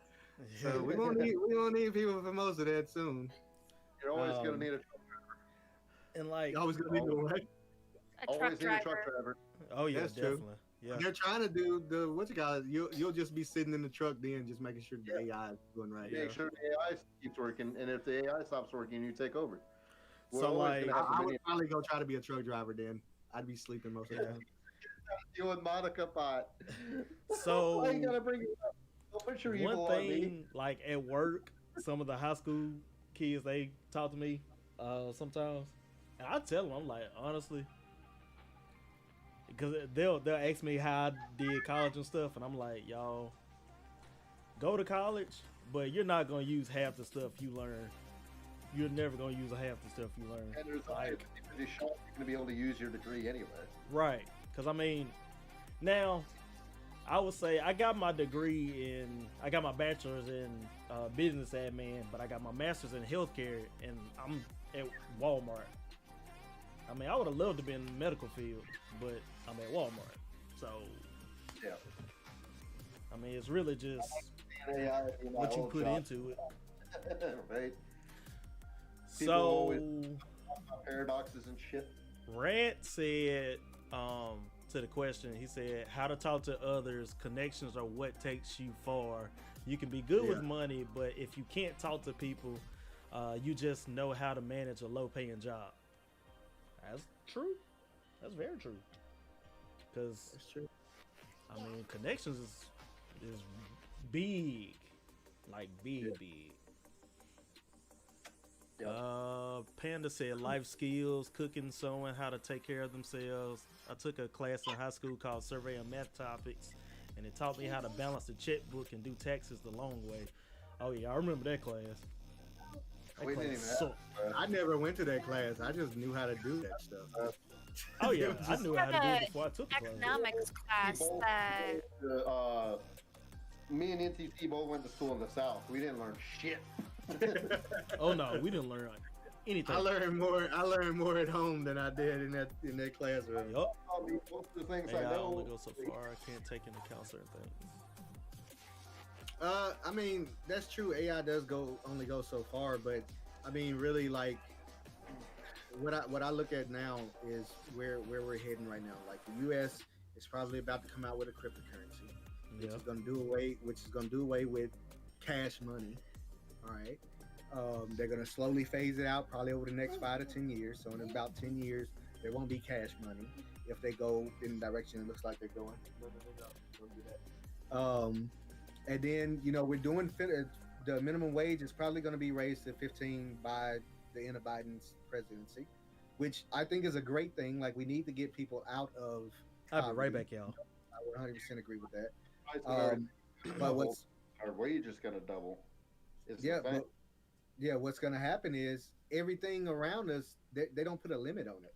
So we won't need people for most of that soon. You're always gonna Um, need a and like, You're always gonna need the what? A always truck need a driver. truck driver. oh yeah, That's true. definitely. Yeah. They're trying to do the what you call it. You'll just be sitting in the truck then, just making sure the AI is doing right. Make sure the AI keeps working, and if the AI stops working, you take over. We're So, always like- gonna have I the would mini- probably go try to be a truck driver then. I'd be sleeping most of the Yeah. time. you and Monica bot. So, Why you gotta bring it up? Don't put your evil one on me. thing, like at work, some of the high school kids, they talk to me sometimes, and I tell them, I'm like, honestly, because they'll ask me how I did college and stuff, and I'm like, y'all go to college, but you're not gonna use half the stuff you learn. You're never gonna use half the stuff you learn. And there's Like, only a shot you're gonna be able to use your degree anyway. right? Because I mean, now I would say I got my degree I got my bachelor's in business admin, but I got my master's in healthcare, and I'm at Walmart. I mean, I would have loved to be in the medical field, but I'm at Walmart, so Yeah. I mean, it's really just AI in my what you old put job. into it. Right? People So, always talk about paradoxes and shit. Rant said to the question, he said, how to talk to others, connections are what takes you far. You can be good with money, but if you can't talk to people, you just know how to manage a low-paying job. That's true. That's very true. Because, That's true. I mean, connections is big. Like, big. Yeah. Panda said life skills, cooking, sewing, how to take care of themselves. I took a class in high school called Survey and Math Topics, and it taught me how to balance the checkbook and do taxes the long way. Oh yeah, I remember that class. That We class didn't even have sucked. I never went to that class. I just knew how to do that stuff. Oh yeah, I knew how to do it before I took the class. Economics class that Me and NTT both went to school in the South. We didn't learn shit. Oh no, we didn't learn anything. I learned more at home than I did in that classroom. Yup. I mean, most of the things Hey, I I know. only go so far. I can't take into account certain things. I mean, that's true. AI does only go so far, but I mean, really, like what I look at now is where we're heading right now. Like the U.S. is probably about to come out with a cryptocurrency, which Yeah. is going to do away with cash money. All right. They're going to slowly phase it out, probably over the next 5 to 10 years. So in about 10 years, there won't be cash money if they go in the direction it looks like they're going. Don't do that. And then, you know, we're doing the minimum wage is probably going to be raised to 15 by the end of Biden's presidency, which I think is a great thing. Like, we need to get people out of I'll be right poverty. back, y'all. I would 100% agree with that. Price of our- But what's our wage is going to double. Is the yeah, thing. but yeah, what's going to happen is everything around us, they don't put a limit on it.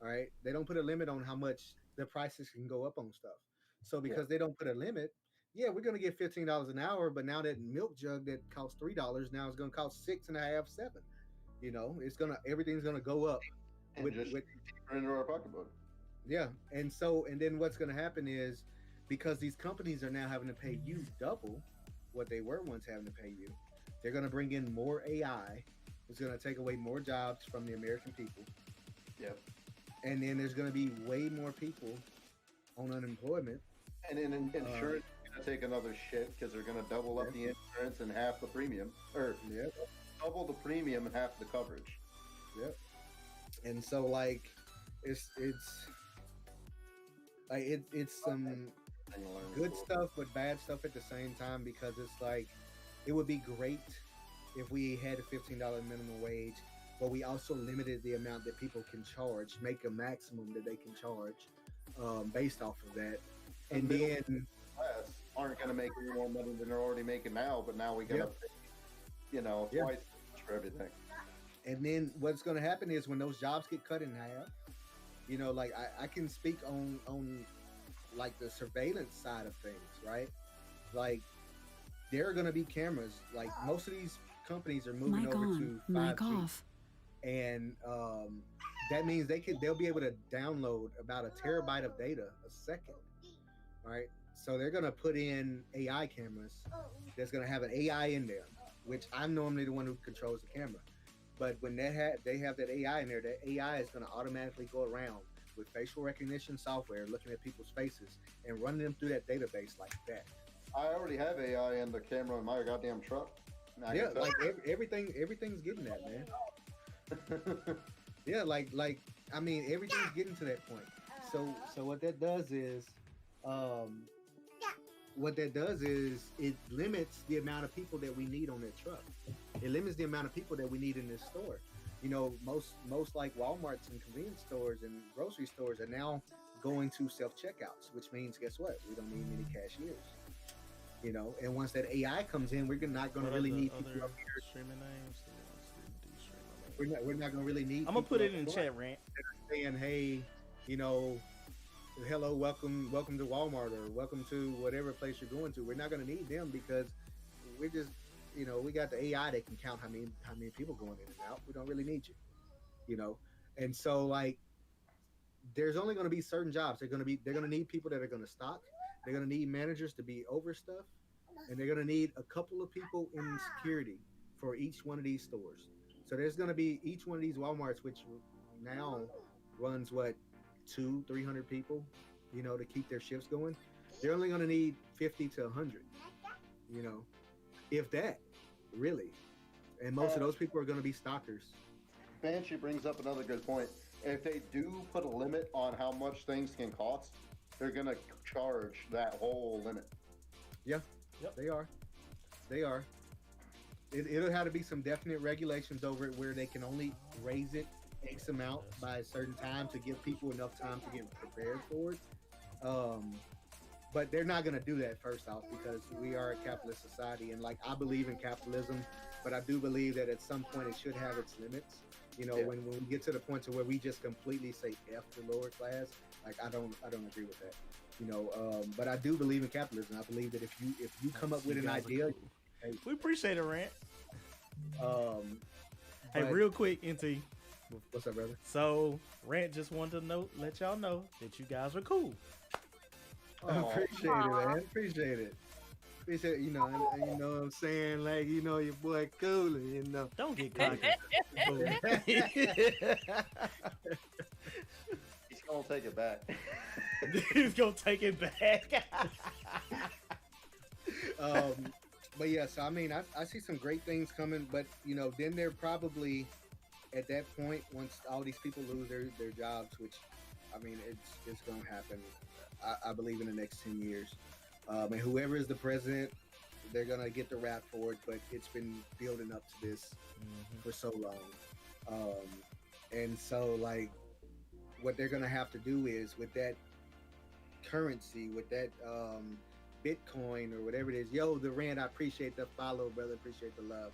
All right, they don't put a limit on how much the prices can go up on stuff. So because they don't put a limit, yeah, we're going to get $15 an hour, but now that milk jug that costs $3 now is going to cost $6.50, $7. You know, everything's going to go up. And just deeper into our pocketbook. Yeah, and then what's going to happen is because these companies are now having to pay you double what they were once having to pay you, they're going to bring in more AI. It's going to take away more jobs from the American people. Yep. And then there's going to be way more people on unemployment. And then insurance is going to take another shit because they're going to double up the insurance and half the premium, or double the premium and half the coverage. Yep. And so like it's some good stuff but bad stuff at the same time, because it's like it would be great if we had a $15 minimum wage, but we also limited the amount that people can charge, make a maximum that they can charge based off of that. And then class aren't going to make any more money than they're already making now, but now we got to pay, twice as much for everything. And then what's going to happen is when those jobs get cut in half, you know, like I can speak on like the surveillance side of things, right? Like there are going to be cameras. Like most of these companies are moving over to 5G, and that means they'll be able to download about a terabyte of data a second, right? So they're going to put in AI cameras. There's going to have an AI in there, which I'm normally the one who controls the camera. But when they have that AI in there, that AI is going to automatically go around with facial recognition software, looking at people's faces and running them through that database like that. I already have AI in the camera in my goddamn truck. Yeah, like everything's getting that, man. Yeah, like I mean, everything's getting to that point. So what that does is, it limits the amount of people that we need on that truck. It limits the amount of people that we need in this store. You know, most like Walmarts and convenience stores and grocery stores are now going to self-checkouts, which means guess what? We don't need many cashiers. You know, and once that AI comes in, we're not going to really need people up here. Streaming names? We're not going to really need. I'm gonna put it in the chat, Rant. Saying, hey, you know, hello, welcome to Walmart, or welcome to whatever place you're going to. We're not going to need them because we're just, you know, we got the AI that can count how many people going in and out. We don't really need you, you know. And so like there's only going to be certain jobs. They're going to need people that are going to stock. They're going to need managers to be over stuff, and they're going to need a couple of people in security for each one of these stores. So there's going to be each one of these Walmarts, which now runs what 200-300 people, to keep their shifts going. They're only going to need 50 to 100, if that, really. And most of those people are going to be stockers. Banshee brings up another good point. If they do put a limit on how much things can cost, they're going to charge that whole limit. Yeah, yep. They are. It'll have to be some definite regulations over it where they can only raise it X amount by a certain time to give people enough time to get prepared for it. But they're not going to do that, first off, because we are a capitalist society, and I believe in capitalism, but I do believe that at some point it should have its limits. When we get to the point to where we just completely say F the lower class, I don't agree with that. But I do believe in capitalism. I believe that if you come up with an idea, hey, we appreciate it, Rant. Hey, but- real quick, NT. What's up, brother? So Rant just wanted to let y'all know that you guys are cool. I appreciate it, man. Appreciate it. Appreciate it. You know what I'm saying? Your boy cool, Don't get cocky. He's going to take it back. He's gonna take it back. But yeah, so I see some great things coming, but then they're probably at that point, once all these people lose their jobs, which it's gonna happen. I believe in the next 10 years. And whoever is the president, they're gonna get the rap for it, but it's been building up to this for so long. And so what they're gonna have to do is with that currency, with that Bitcoin or whatever it is. Yo, the Rand, I appreciate the follow, brother. Appreciate the love.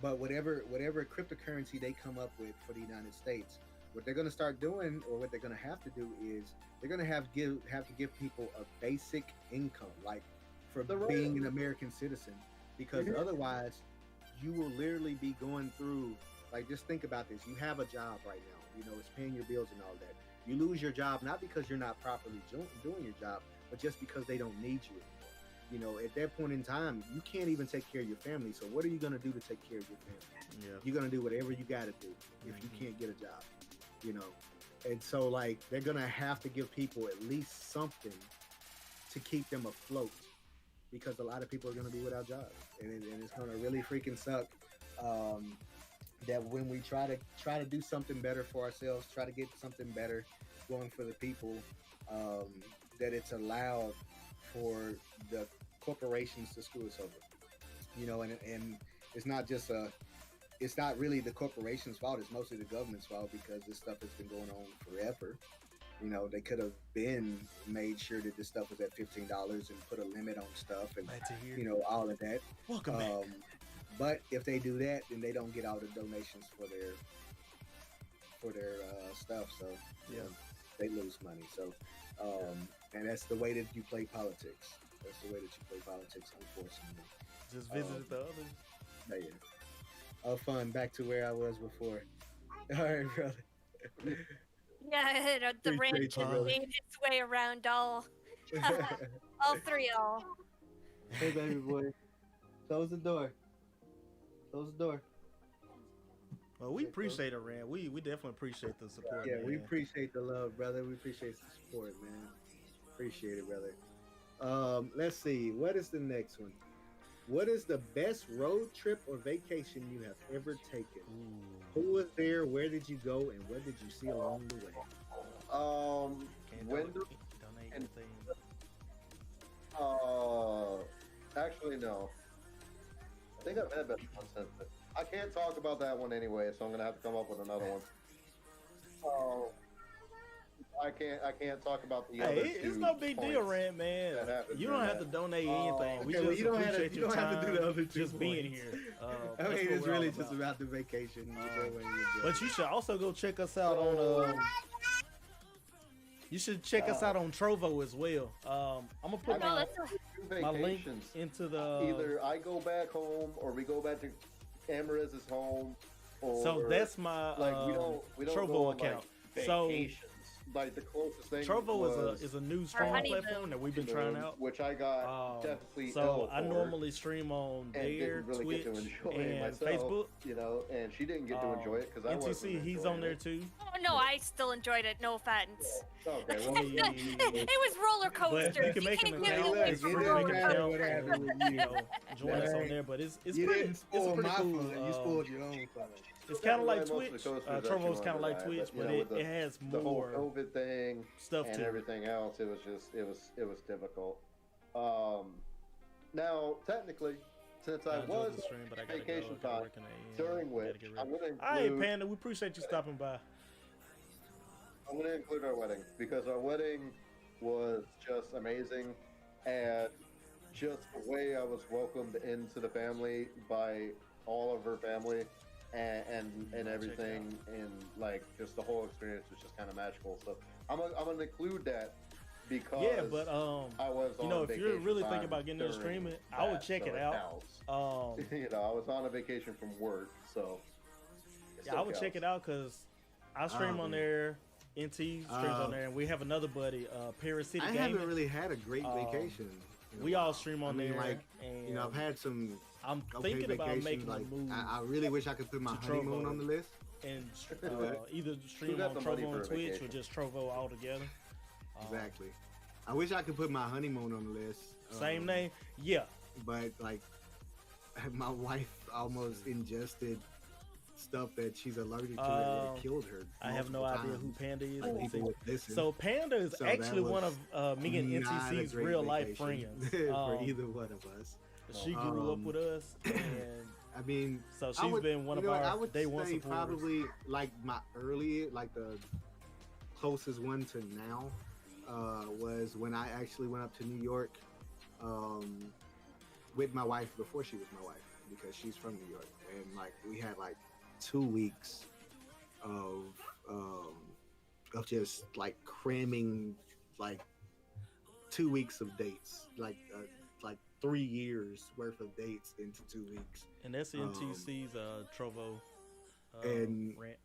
But whatever cryptocurrency they come up with for the United States, what they're going to start doing, or what they're going to have to do, is they're going to have to give people a basic income, for being an American citizen, because otherwise you will literally be going through. Just think about this: you have a job right now, it's paying your bills and all that. You lose your job not because you're not properly doing your job, but just because they don't need you anymore. At that point in time, you can't even take care of your family. So what are you going to do to take care of your family? Yeah. You're going to do whatever you got to do if you can't get a job, And so they're going to have to give people at least something to keep them afloat, because a lot of people are going to be without jobs, and it's going to really freaking suck. That when we try to do something better for ourselves, try to get something better going for the people, that it's allowed for the corporations to screw us over, and it's not really the corporation's fault. It's mostly the government's fault, because this stuff has been going on forever. They could have been made sure that this stuff was at $15 and put a limit on stuff, and all of that. Welcome back. But if they do that, then they don't get all the donations for their stuff. So they lose money. So and that's the way that you play politics. That's the way that you play politics, unfortunately. Just visited the others. Yeah. Fun. Back to where I was before. All right, brother. Yeah, the ranch has made its way around all three. Hey, baby boy. Close the door. Close the door. Well, we appreciate it, Rand. We definitely appreciate the support. Yeah, man. we appreciate the love, brother. We appreciate the support, man. Appreciate it, brother. Let's see. What is the next one? What is the best road trip or vacation you have ever taken? Who was there? Where did you go? And what did you see along the way? Donate anything. Actually, no. I think I've had better one since then. I can't talk about that one anyway, so I'm gonna have to come up with another one. I can't talk about the other two. It's no big deal, Rand, man. You don't have to donate anything. We just appreciate your time. Do the other two just being here. It's really just about the vacation. But you should also go check us out on. You should check us out on Trovo as well. I'm gonna put my link into the. Either I go back home, or we go back to Amariz's home. Or, so that's my we don't Trovo go on, account. So- vacations. Like the closest thing Trovo was is a new streaming honeymoon. platform that we've been trying out. which I got definitely So ill I for normally stream on and there, didn't really Twitch, get to enjoy it and myself, Facebook. you know, and she didn't get to enjoy it because I wasn't NTC, he's enjoying on there it. too. Oh no, I still enjoyed it. No offense. Okay, well, It was roller But coaster. you can make an can't get account. away Look, from it You don't can roller make an matter account what and, happened with you. join us That on ain't- there. But it's You pretty. didn't It's a spoil pretty my cool. fun. You spoiled your own fun. It's kind of like Most of the Twitch. coasters that you Trovo's wanted kind of to like ride, Twitch, you but know, with it has the whole more COVID thing stuff and to it. everything else, it was difficult. Now technically, since I enjoyed was the stream, but I gotta vacation go. I gotta time, work in the AM. during Gotta which get I'm ready. gonna Hey, include Panda, we appreciate you stopping by. our wedding because our wedding was just amazing, and just the way I was welcomed into the family by all of her family and everything, and like just the whole experience was just kind of magical. So I'm gonna include that because Yeah, but I was you on know, if you're vacation really time thinking about getting into during streaming, I would that, check so it out. counts. You know, I was on a vacation from work, so it Yeah, still I would check counts. it out because I stream on man. there. NT streams on there, and we have another buddy, Paris City I Gaming. haven't really had a great vacation. in a We all while. stream on I mean, there, like, and you know, I've had some I'm okay thinking about vacations. making Like, a move I really wish I could put my to honeymoon Trovo. on the list. and either stream got on the money Trovo for and a Twitch or vacation? just Trovo all together. Exactly. I wish I could put my honeymoon on the list. Same name, yeah. But like, my wife almost ingested stuff that she's allergic to that would have killed her. I have no multiple idea who times. Panda is. Like, Let's see. people would listen. So Panda is So that actually one was of me and not a NTC's great real life vacation friends. for either one of us. She grew up Um, with us, and I mean, so I she's would- been one you of know what, I our would day one say supporters. probably like my early, like the closest one to now was when I actually went up to New York with my wife before she was my wife, because she's from New York, and like we had like 2 weeks of just like cramming like 2 weeks of dates, like 3 years worth of dates into 2 weeks. And that's NTC's Trovo and- rant.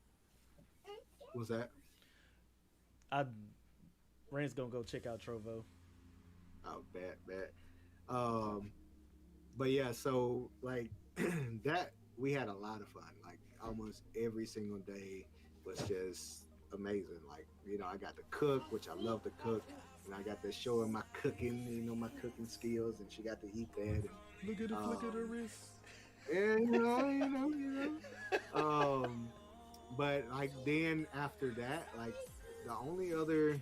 Was that? Rant's gonna go check out Trovo. Oh, bad. But yeah, so like that, we had a lot of fun. Like almost every single day was just amazing. Like, you know, I got to cook, which I love to cook, and I got to show her my cooking, you know, my cooking skills, and she got to eat that. And, Look at the flick of the wrist. yeah, you know. But like then after that, like the only other,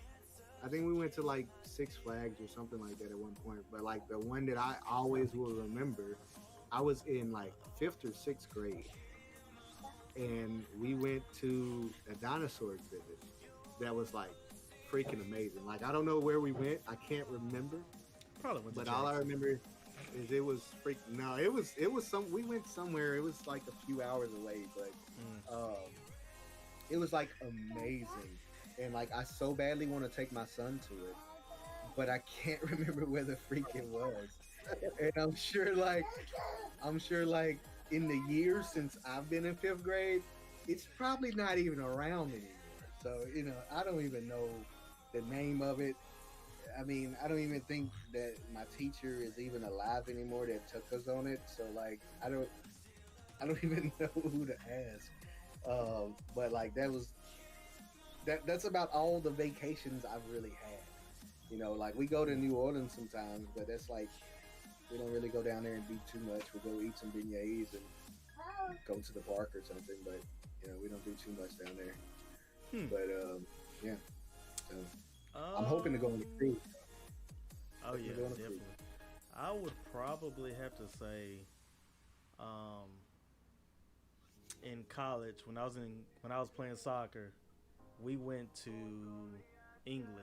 I think we went to like Six Flags or something like that at one point. But like the one that I always will remember, I was in like 5th or 6th grade, and we went to a dinosaur exhibit that was like freaking amazing. Like I don't know where we went, I can't remember, Probably went to but all I Jackson. remember is it was freaking. No, it was some. We went somewhere. It was like a few hours away, but it was like amazing, and like I so badly want to take my son to it, but I can't remember where the freak it was. And I'm sure like in the years since I've been in 5th grade, it's probably not even around anymore. So, you know, I don't even know the name of it. I mean, I don't even think that my teacher is even alive anymore that took us on it. So like, I don't even know who to ask. But like that's about all the vacations I've really had. You know, like we go to New Orleans sometimes, but that's like, we don't really go down there and do too much. We go eat some beignets and go to the park or something, but you know, we don't do too much down there. But yeah. So I'm hoping to go on the cruise. Oh yeah, Go on a cruise. definitely. I would probably have to say, in college when I was playing soccer, we went to England.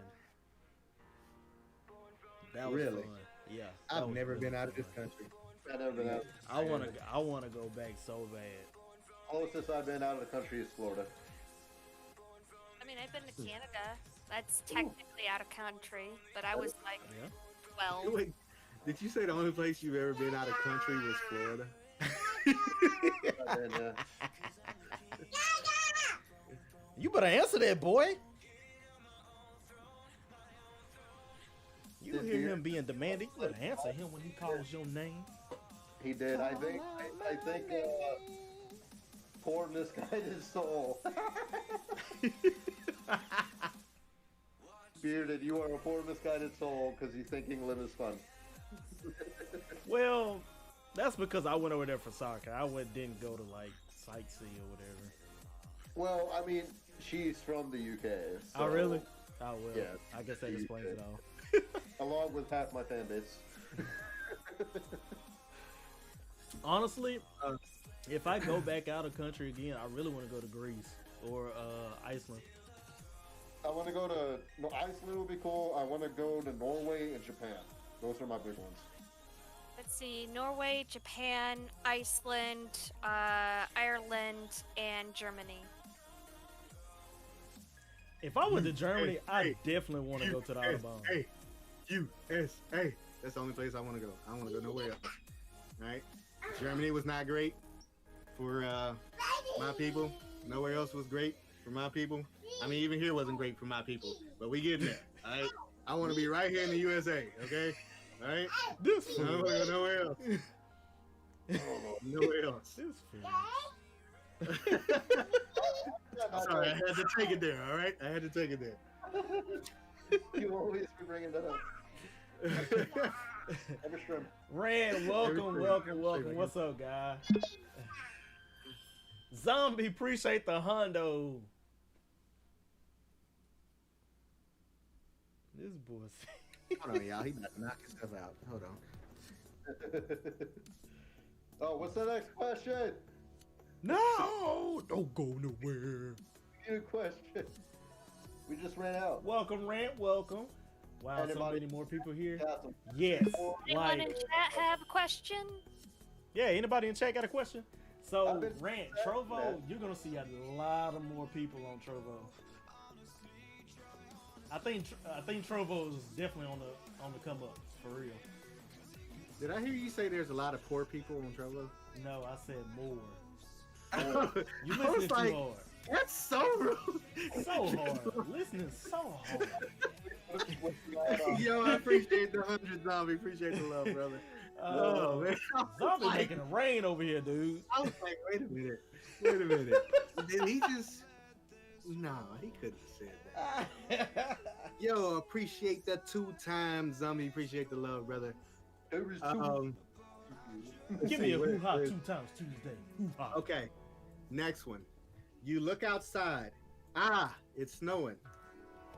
That was Really? fun. Yeah. that I've was never really been out of fun. this country. I've never been out. I wanna go back so bad. Closest I've been out of the country is Florida. I mean, I've been to Canada. That's technically out of country, but I was like Yeah. 12. Wait, did you say the only place you've ever been out of country was Florida? I've been, You better answer that, boy. You Did hear Beard- him being demanding. You better answer him when he calls your name. He did. I think poor misguided soul. Bearded, you are a poor misguided soul because you think England is fun. Well, that's because I went over there for soccer. Didn't go to like sightsee or whatever. Well, I mean, she's from the UK. So, Oh, really? Oh, well. Yeah, I guess that the explains UK. it all. Along with half my fan base. Honestly, if I go back out of country again, I really want to go to Greece or Iceland. I want to go to Iceland would be cool. I want to go to Norway and Japan. Those are my big ones. Let's see, Norway, Japan, Iceland, Ireland, and Germany. If I went to Germany, hey, I hey, definitely want to go to the Autobahn. Hey, USA. That's the only place I want to go. I don't want to go nowhere else. All right. Germany was not great for my people. Nowhere else was great for my people. I mean, even here wasn't great for my people. But we getting there. All right. I want to be right here in the USA. Okay. All right. This I don't want to go nowhere else. Nowhere else. This fool. Sorry, I had to take it there. All right. I had to take it there. You always be bringing that up. Every shrimp. Rand, welcome. What's up, guy? Zombie, appreciate the hundo. This boy. Hold on, y'all. He about to knock his stuff out. Hold on. Oh, what's the next question? No, don't go nowhere. Good question. We just ran out. Welcome, Rand. Welcome. Wow, so Anybody- many more people here. Got them. Yes. Anyone in Like, chat have a question? yeah, anybody in chat got a question? So, I've been- Rand, Trovo, you're going to see a lot of more people on Trovo. I think Trovo is definitely on the come up, for real. Did I hear you say there's a lot of poor people on Trovo? No, I said more. You I listening was too like, hard. that's so rude. So hard. Listening so hard. Yo, I appreciate the 100, Zombie. Appreciate the love, brother. Oh, man. I was Zombie like- making it rain over here, dude. I was like, wait a minute. Did he just... No, he couldn't have said that. Yo, appreciate that 2 times, Zombie. Appreciate the love, brother. Give Give me a Wait, hoo-ha wait. 2 times Tuesday. Hoo-ha. Okay, next one. You look outside. Ah, it's snowing.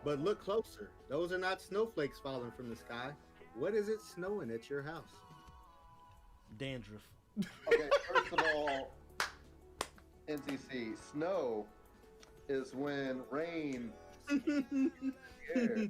But look closer. Those are not snowflakes falling from the sky. What is it snowing at your house? Dandruff. Okay, first of all, NCC, snow is when rain air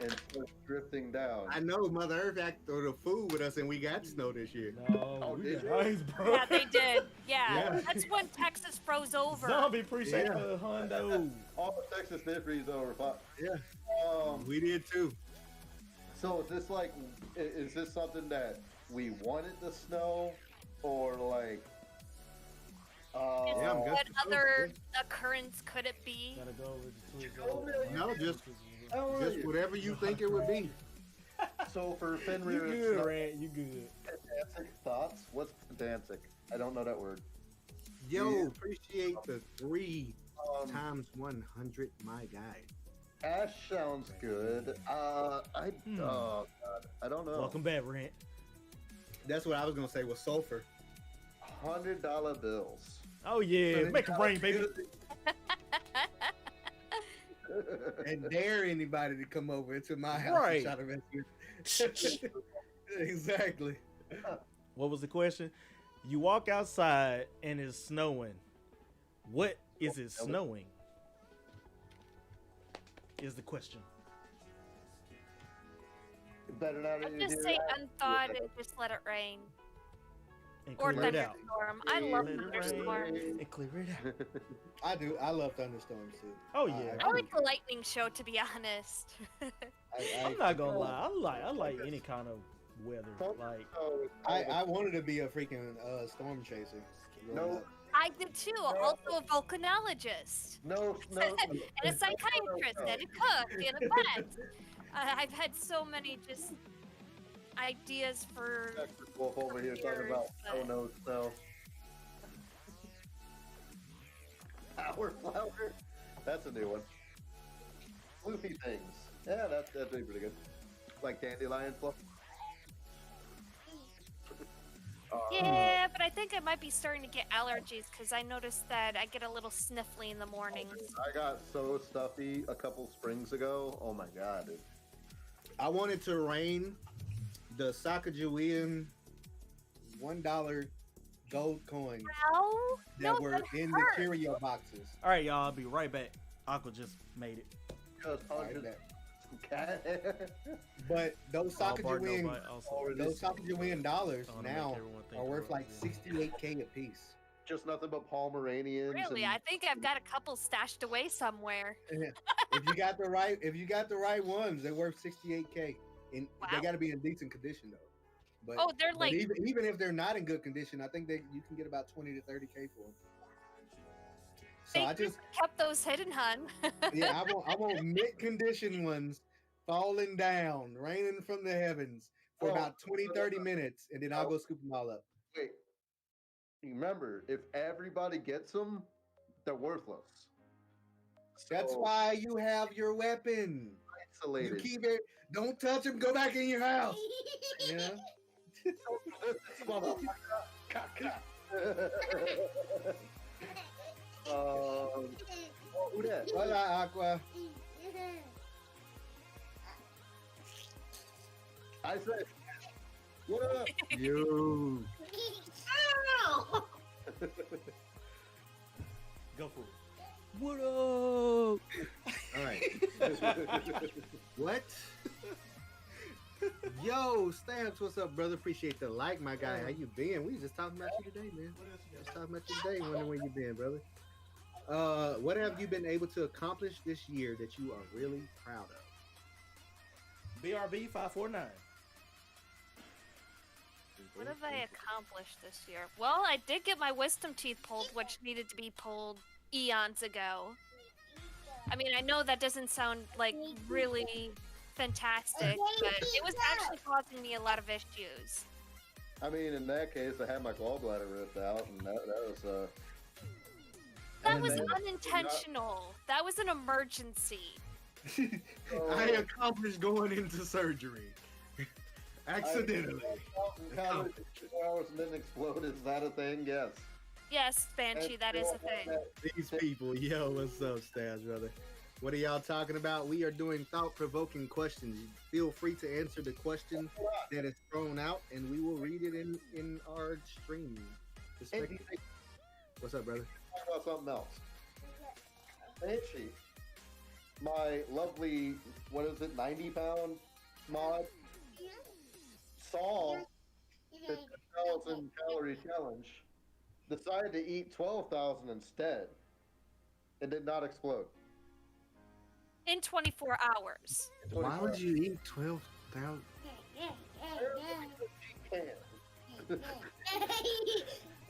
and starts drifting down. I know Mother Earth acted the fool with us and we got snow this year. No, Oh, we did got you? ice, bro. Yeah, they did. Yeah, Yeah. that's when Texas froze over. Zombie, appreciate Yeah. the hundo. All of Texas did freeze over. But, Yeah, um, we did too. so is this like, is this something that we wanted to snow, or like, Yeah, I'm good. What other occurrence could it be? Gotta go with the No, just oh, just whatever you think it would be. so for You Fenrir, good, snow, Rand. You good. pedantic thoughts. What's pedantic? I don't know that word. Yo, Yeah. appreciate the 3 Um, times 100, my guy. Ash sounds good. Oh God, I don't know. Welcome back, Rand. That's what I was gonna say was sulfur. $100 bills. Oh, yeah. Make it rain, baby. And dare anybody to come over into my house Right. and try to rescue. Exactly. What was the question? You walk outside and it's snowing. What is it snowing? Is the question. Better not I'd even just hear say that. unthawed and just let it rain. And Or clear it out. thunderstorm. I love Let it thunderstorms. rain and clear it out. I do. I love thunderstorms too. Oh, yeah. I like the lightning show, to be honest. I'm not gonna lie. I like any kind of weather. Like, So, I wanted to be a freaking storm chaser. growing no, up. I did too. Also a volcanologist. No. And a psychiatrist, and a cook, and a vet. I've had so many just ideas for. Dr. Wolf over here talking about But- no snow. Power flower. That's a new one. Floofy things. Yeah, that'd be pretty good. Like dandelion fluff. Yeah, but I think I might be starting to get allergies because I noticed that I get a little sniffly in the mornings. I got so stuffy a couple springs ago. Oh my god, dude. I wanted to rain the Sacagawean $1 gold coins Ow! that No, were that in hurt. the cereal boxes. All right, y'all. I'll be right back. Aqua just made it. Just Alright, hundred bet. cat hair. But those Sacagawean, those Oh, Sacagawean dollars I wanna make now everyone think are worth we're like real. 68K a piece. Just nothing but Pomeranians. Really, and- I think I've got a couple stashed away somewhere. If you got the right ones, they're worth 68K. And they Wow. got to be in decent condition though. But, Oh, they're but like even if they're not in good condition, I think you can get about 20 to 30K for them. So they I just kept those hidden, hun. yeah, I want mint condition ones falling down, raining from the heavens for Oh, about 20, 30 minutes, and then I'll go scoop them all up. Wait. Remember, if everybody gets them, they're worthless. That's So, why you have your weapon. You isolated. keep it. Don't touch them. Go back in your house. Yeah. Who that? Hola, Aqua. I said, what up? You. Ow! Go for it. What up? All right. What? Yo, Stabs, what's up, brother? Appreciate the like, my guy. How you been? We was just talking about you today, man. Just talking about you today. Wondering where you been, brother. What have you been able to accomplish this year that you are really proud of? BRB 549. What have I accomplished this year? Well, I did get my wisdom teeth pulled, which needed to be pulled eons ago. I mean, I know that doesn't sound like really fantastic, but it was actually causing me a lot of issues. I mean, in that case, I had my gallbladder ripped out, and that was That And was then- unintentional. That was an emergency. I accomplished going into surgery. Accidentally. Calories in 2 hours and then explode. Is that a thing? Yes. Yes, Banshee, that is a thing. These people, yo, what's up, Stabs, brother? What are y'all talking about? We are doing thought-provoking questions. Feel free to answer the question that is thrown out, and we will read it in our stream. Hey, What's up, brother? talk about something else. Banshee, my lovely, what is it, 90-pound mod, saw the 2,000 calorie challenge, decided to eat 12,000 instead, and did not explode. In 24 hours. Why would you eat 12,000?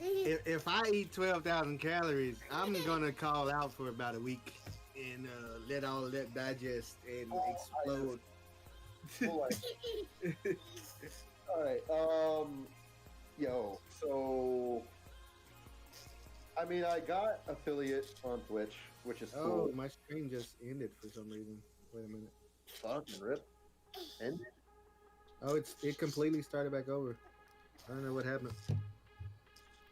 If I eat 12,000 calories, I'm gonna call out for about a week and let all that digest and explode. All right. Yo. So, I mean, I got affiliate on Twitch, which is Oh, cool. my stream just ended for some reason. Wait a minute. Fucking rip. And Oh, it completely started back over. I don't know what happened.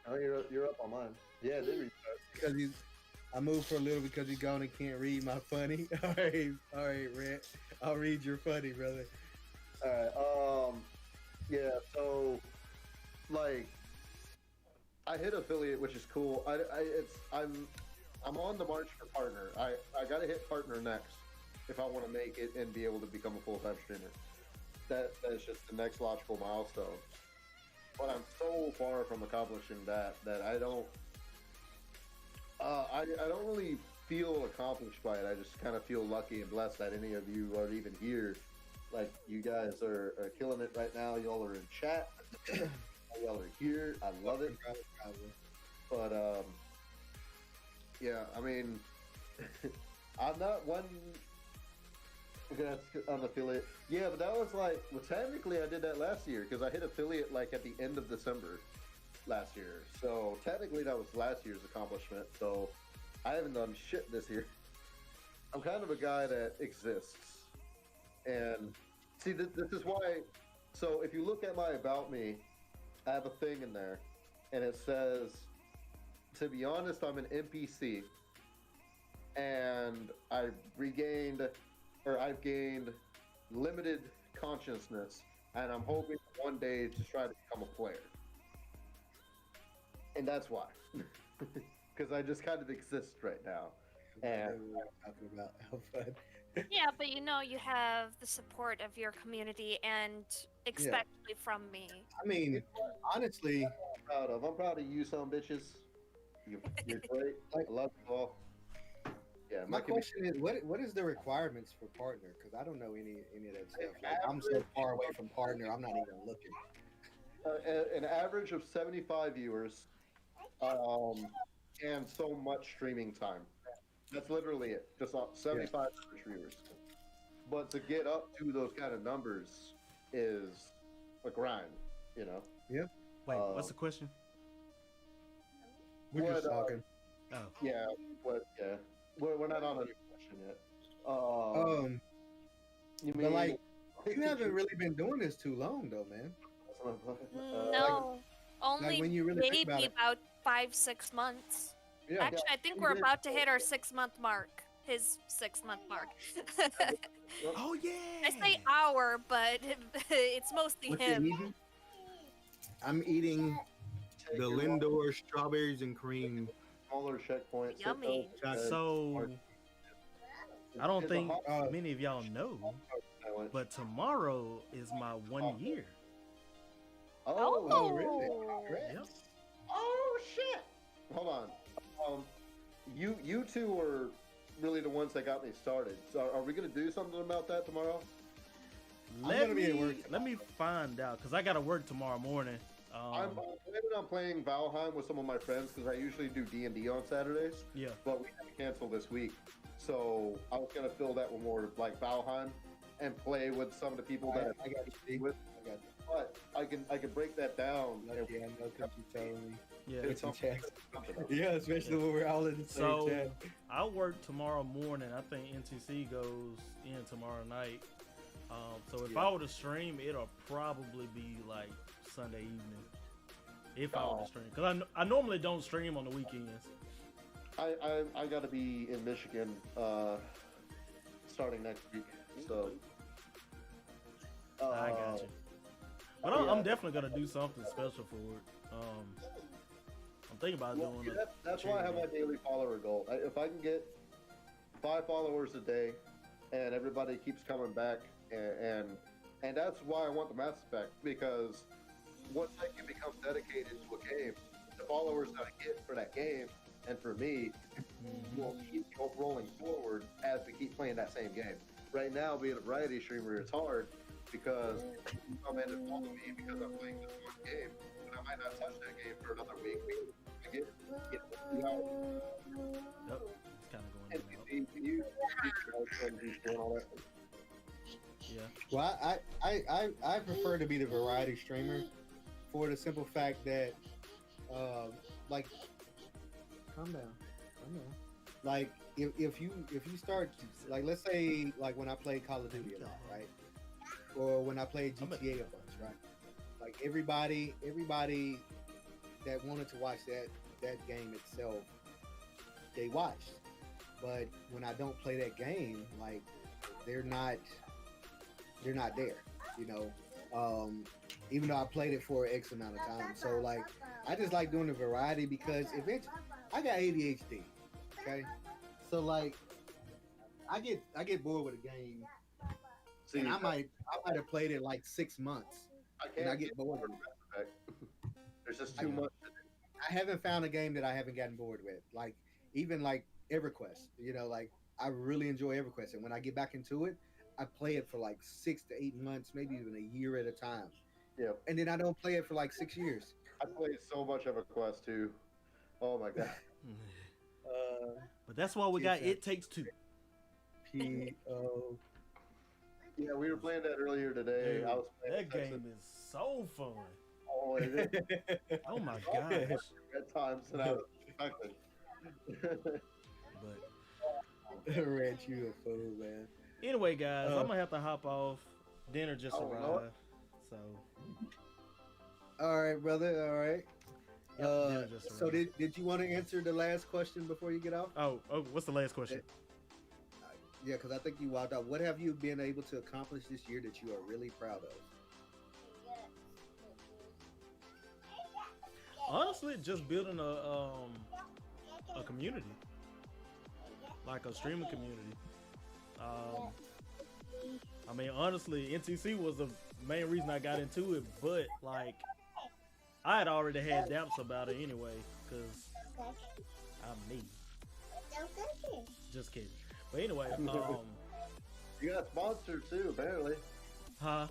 oh, you're up on mine. Yeah, it did restart. Because I moved for a little because he's gone and can't read my funny. All right, Rhett. I'll read your funny, brother. All right. Yeah. So, like, I hit affiliate, which is cool. I'm on the march for partner. I gotta hit partner next if I want to make it and be able to become a full-time streamer. That's just the next logical milestone. But I'm so far from accomplishing that I don't. I don't really feel accomplished by it. I just kind of feel lucky and blessed that any of you are even here. Like, you guys are killing it right now. Y'all are in chat. Y'all are here. I love it. But yeah, I mean, I'm not one. Okay, that's an affiliate. Yeah, but that was like, well, technically I did that last year because I hit affiliate like at the end of December last year. So technically that was last year's accomplishment. So I haven't done shit this year. I'm kind of a guy that exists. And see, this is why. So if you look at my About Me, I have a thing in there and it says, to be honest, I'm an NPC and I've gained limited consciousness, and I'm hoping one day to try to become a player. And that's why. Because I just kind of exist right now. And talking about how fun. Yeah, but you know, you have the support of your community and especially from me. I mean, honestly, I'm proud of you, some bitches. You're great. I love you all. Yeah, my question is, what is the requirements for partner? Because I don't know any of that stuff. Like, I'm so far away from partner, I'm not even looking. An average of 75 viewers, and so much streaming time. That's literally it. Just 75 average viewers. But to get up to those kind of numbers is a grind, you know. Yeah. Wait, what's the question? We're just talking. Oh. Yeah, but yeah. We're not on a question yet. You mean, but like, you haven't really been doing this too long, though, man. No, only like when you really think maybe about it. about 5-6 months. Yeah. Actually, I think we're about to hit our 6-month mark. His 6-month mark. Oh yeah. I say our, but it's mostly What him. you eating? I'm eating the Lindor strawberries and cream. Smaller checkpoints. Yummy. So I don't think many of y'all know, but tomorrow is my 1 year. Oh, really? Yep. Oh shit! Hold on. You two were really the ones that got me started. So are we gonna do something about that tomorrow? Let me find out because I gotta work tomorrow morning. I'm planning on playing Valheim with some of my friends because I usually do D&D on Saturdays. Yeah. But we had to cancel this week, so I was gonna fill that with more like Valheim and play with some of the people that I got you. with. I got you. But I can break that down. Yeah, I know because you told me. Yeah. It's something. Yeah, especially when we're all in the same So chat. I work tomorrow morning. I think NTC goes in tomorrow night. So if I were to stream, it'll probably be like Sunday evening. If I were to stream, because I normally don't stream on the weekends. I gotta be in Michigan starting next week. So I got you. But I'm definitely gonna do something special for it. I'm thinking about doing it. That's why I have my daily follower goal. If I can get 5 followers a day, and everybody keeps coming back, and that's why I want the Mass Effect, because once I can become dedicated to a game, the followers that I get for that game and for me will keep rolling forward as we keep playing that same game. Right now, being a variety streamer, it's hard because you come in and follow me because I'm playing this one game, and I might not touch that game for another week. I get Yep, it's kind of going in and out. Yeah. Well, I prefer to be the variety streamer for the simple fact that, like, calm down. Like, if you start, like, let's say, like when I played Call of Duty a lot, right? Or when I played GTA a bunch, right? Like everybody that wanted to watch that game itself, they watched. But when I don't play that game, like they're not there, you know. Even though I played it for X amount of time. So like I just like doing the variety because eventually I got ADHD. Okay. So like I get bored with a game. See, and I might have played it like 6 months. And I get bored with it. There's just too much. I haven't found a game that I haven't gotten bored with. Like even like EverQuest, you know, like I really enjoy EverQuest, and when I get back into it, I play it for like 6 to 8 months, maybe even a year at a time. Yeah. And then I don't play it for like 6 years. I played so much EverQuest too. Oh my god. But that's why we got It Takes Two. P-O. Yeah, we were playing that earlier today. Dude, I was playing that game is so fun. Oh, it is. Oh my gosh. At times, and I was expecting. But Red, you a fool, man. anyway, guys, I'm gonna have to hop off. Dinner just arrived. So All right, brother. All right. dinner just So arrived. did you want to answer the last question before you get off? Oh, what's the last question? Yeah, because I think you walked out. What have you been able to accomplish this year that you are really proud of? Honestly, just building a community, like a streaming community. I mean, honestly, NTC was the main reason I got into it, but like, I had already had doubts about it anyway, cause I'm me. Just kidding. But anyway, You got sponsored too, apparently. huh?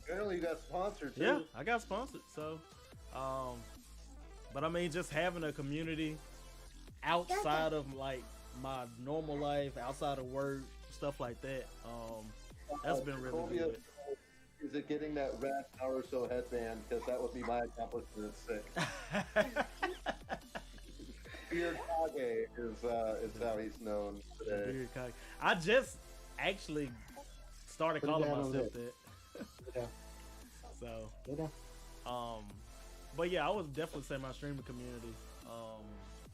Apparently, you got sponsored too. Yeah, I got sponsored. So, but I mean, just having a community outside of like my normal life, outside of work, stuff like that. That's been really Columbia, good. Is it getting that rat hour so headband? Because that would be my accomplishment. Sick. Beardkage is how he's known today. Beardkage. I just actually started Put it calling down on myself that. that. So, but yeah, I would definitely say my streaming community.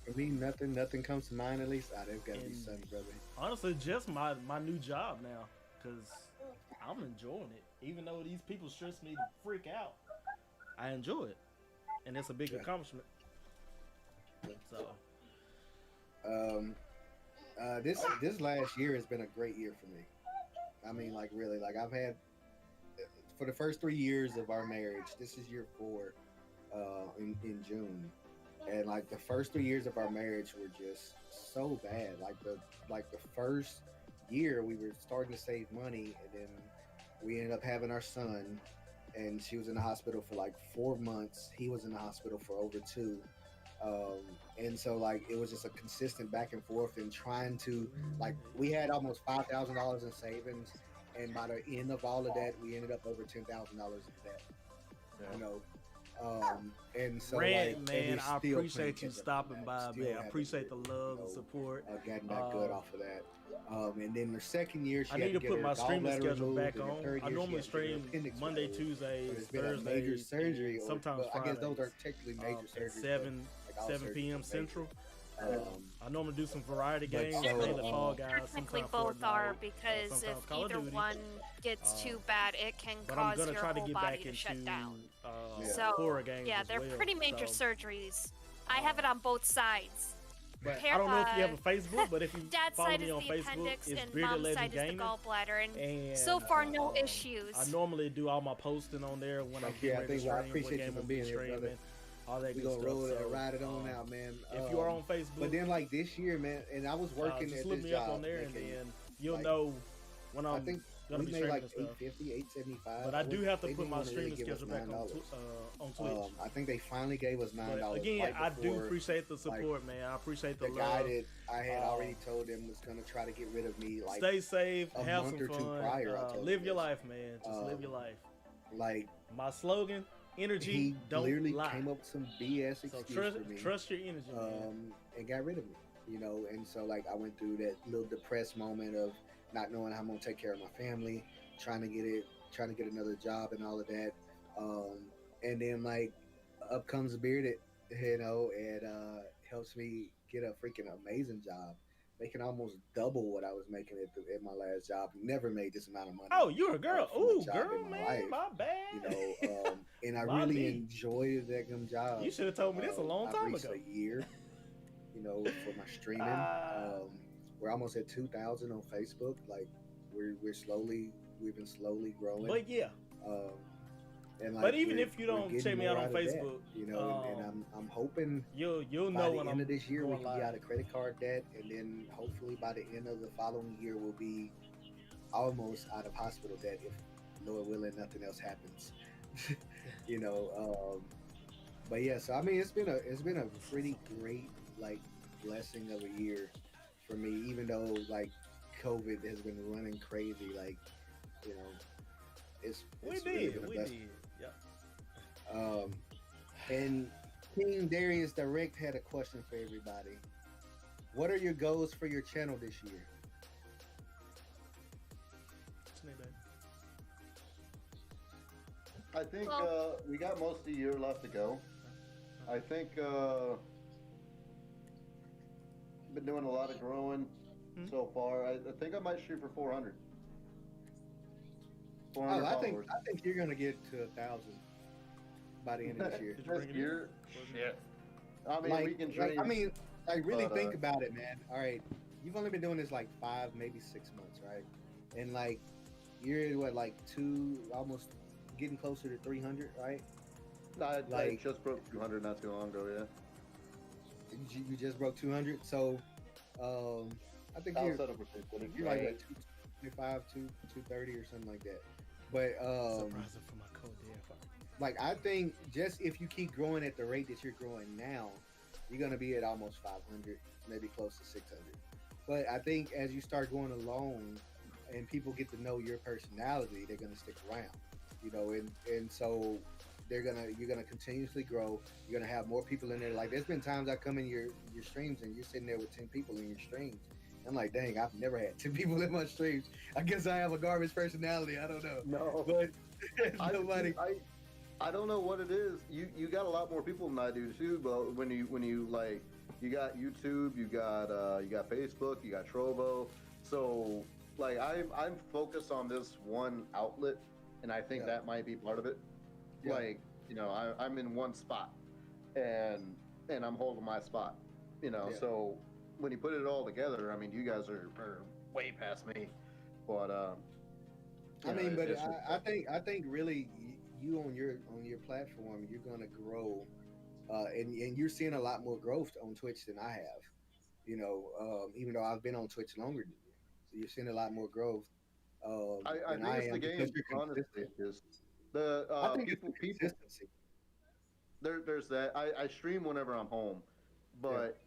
For me, nothing comes to mind at least. There's got to be And- something, brother. Honestly, just my new job now, because I'm enjoying it. Even though these people stress me to freak out, I enjoy it, and it's a big Yeah. accomplishment. So, This last year has been a great year for me. I mean, like really, like I've had for the first 3 years of our marriage. This is year 4, in June, and like the first 3 years of our marriage were just so bad. Like the first year we were starting to save money, and then we ended up having our son, and she was in the hospital for like 4 months. He was in the hospital for over 2. And so like it was just a consistent back and forth and trying to, like, we had almost $5,000 in savings, and by the end of all of that we ended up over $10,000 in debt. You know, and so Red, like, man, and I we still appreciate playing you catch up stopping on by, that. Still man. I haven't appreciate the really, love and support. gotten that good off of that. And then the second year, she I had need to get put her my streaming gallbladder schedule removed, back and the on. third I year she normally had to get her stream appendix Monday, removed. Tuesdays, But it's been a major Thursdays, surgery, and sometimes well, I guess those Fridays, aren't technically major at surgeries. 7 but, like, all 7 surgeries p.m. are major. Central. Um, I normally do some variety But games, so, mainly Fall Guys, Technically, sometimes both Fortnite, are, because if sometimes Call of either Duty. one gets too bad, it can But I'm cause gonna your try to whole get body back to into shut down. Yeah. horror So, games. yeah, as they're well. pretty major So, surgeries. I have it on both sides. But Hair- I don't know if you have a Facebook, but if you Dad's follow side me is on the Facebook, appendix, it's and Bearded mom's Legend side is the Gaming. gallbladder, and And so far, no issues. I normally do all my posting on there when I'm Like, yeah, getting ready to I stream, appreciate what you game for I'm being here, streaming, brother. all that we good gonna stuff. roll it So, and ride it on out, man. If you are on Facebook, But then like this year, man, and I was working just at look this me job. up on there, and making, then you'll like, know when I I'm think gonna we be made streaming like and stuff. 850, 875. But I do have to They put didn't my wanna really streaming give us schedule back on $9. Twitch. I think they finally gave us $9. But again, right I do before appreciate the support, man. I appreciate the the guy love. that I had already told him was gonna try to get rid of me. Like, Stay safe, a have month some or two fun, prior, I told live him your this. life, man. Just live your life. like My slogan: energy, he don't literally lie. came up with some BS So excuse for me. trust your energy, man. And got rid of me, you know. And so like I went through that little depressed moment of not knowing how I'm gonna take care of my family, trying to get another job and all of that. And then like up comes Bearded, you know, and helps me get a freaking amazing job, making almost double what I was making at my last job. Never made this amount of money. Oh, you're a girl. from a Ooh, job girl, in my man, life, my bad. you know. And I Why really me? enjoyed that job. You should have told me this a long I've time reached ago. a year, you know, for my streaming. We're almost at 2,000 on Facebook. Like we've been slowly growing. But yeah, and like, but even we're- if you we're don't getting check me out more on of that, Facebook, you know, and I'm hoping you'll by know the when end I'm of this year we going can get live. out of credit card debt, and then hopefully by the end of the following year we'll be almost out of hospital debt if, Lord willing, nothing else happens. You know, But yeah, so I mean, it's been a pretty great like blessing of a year for me, even though like COVID has been running crazy. Like, you know, it's really been a We blessing. did. Yeah. And King Darius Direct had a question for everybody. What are your goals for your channel this year? I think Well- we got most of the year left to go. I think been doing a lot of growing so far. I think I might shoot for 400. 400 Oh, followers. I think you're gonna get to 1,000 by the end of this year. Did you bring This it year, in? shit. I mean, we can dream. Really but, think about it, man. All right, you've only been doing this like 5, maybe 6 months, right? And like, you're what, like 2, almost getting closer to 300, right? I like- just broke 200 not too long ago. Yeah, You just broke 200, so I think I'll you're set up a 220. like what, 225, 230 or something like that. But Surprising for my code there. like I think just if you keep growing at the rate that you're growing now, you're gonna be at almost 500, maybe close to 600. But I think as you start going along and people get to know your personality, they're gonna stick around, you know, and so you're gonna continuously grow. You're gonna have more people in there. Like there's been times I come in your streams and you're sitting there with 10 people in your streams. I'm like, dang, I've never had 10 people in my streams. I guess I have a garbage personality. I don't know. No, But nobody. I don't know what it is. You got a lot more people than I do too. But when you like, you got YouTube, you got Facebook, you got Trovo. So like I'm focused on this one outlet, and I think that might be part of it. Yeah. Like, you know, I'm in one spot, and I'm holding my spot. You know, Yeah. so when you put it all together, I mean, you guys are way past me. But I you know, mean, but it's I think really you on your platform, you're gonna grow, and you're seeing a lot more growth on Twitch than I have. You know, even though I've been on Twitch longer than you, so you're seeing a lot more growth. I than think it's the because game. you're Honestly, consistent. is the I think people it's the consistency. there's that. I stream whenever I'm home, but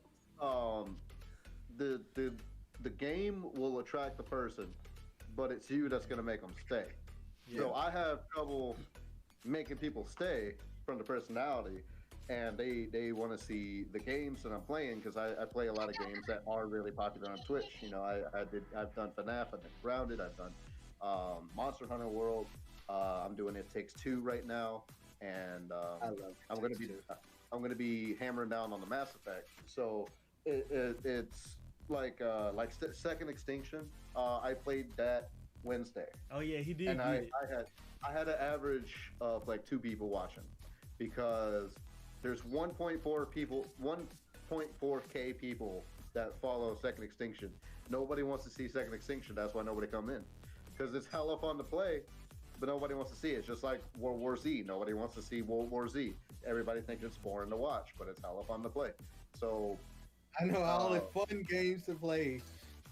the game will attract the person, but it's you that's gonna make them stay. So I have trouble making people stay from the personality, and they want to see the games that I'm playing because I play a lot of games that are really popular on Twitch. You know, I've done FNAF, I've done Grounded, I've done Monster Hunter World. I'm doing It Takes Two right now, and I love I'm gonna be hammering down on the Mass Effect. So it's like Second Extinction. I played that Wednesday. Oh yeah, he did. And Get I had an average of like 2 people watching because there's 1.4K people that follow Second Extinction. Nobody wants to see Second Extinction. That's why nobody come in, because it's hella fun to play, but nobody wants to see it. It's just like World War Z. Nobody wants to see World War Z. Everybody thinks it's boring to watch, but it's hella fun to play. So I know all the fun games to play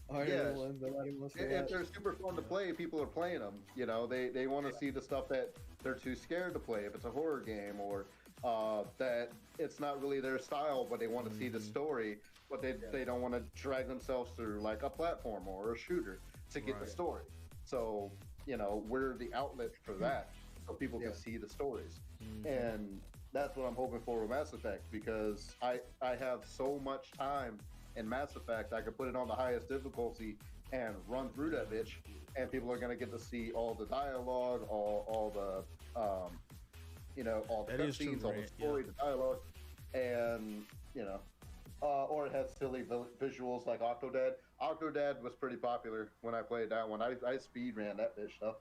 are the ones that I want to if they're super fun to play, people are playing them. You know, they want to see the stuff that they're too scared to play. If it's a horror game or that it's not really their style, but they want to see the story, but they don't want to drag themselves through like a platform or a shooter to get the story. So, you know, we're the outlet for that, so people can see the stories. And that's what I'm hoping for with Mass Effect, because I have so much time in Mass Effect, I could put it on the highest difficulty and run through that bitch, and people are gonna get to see all the dialogue, all the all the cutscenes, all the story, the dialogue, and or it has silly visuals like Octodad. Octodad was pretty popular when I played that one. I speed ran that bitch though.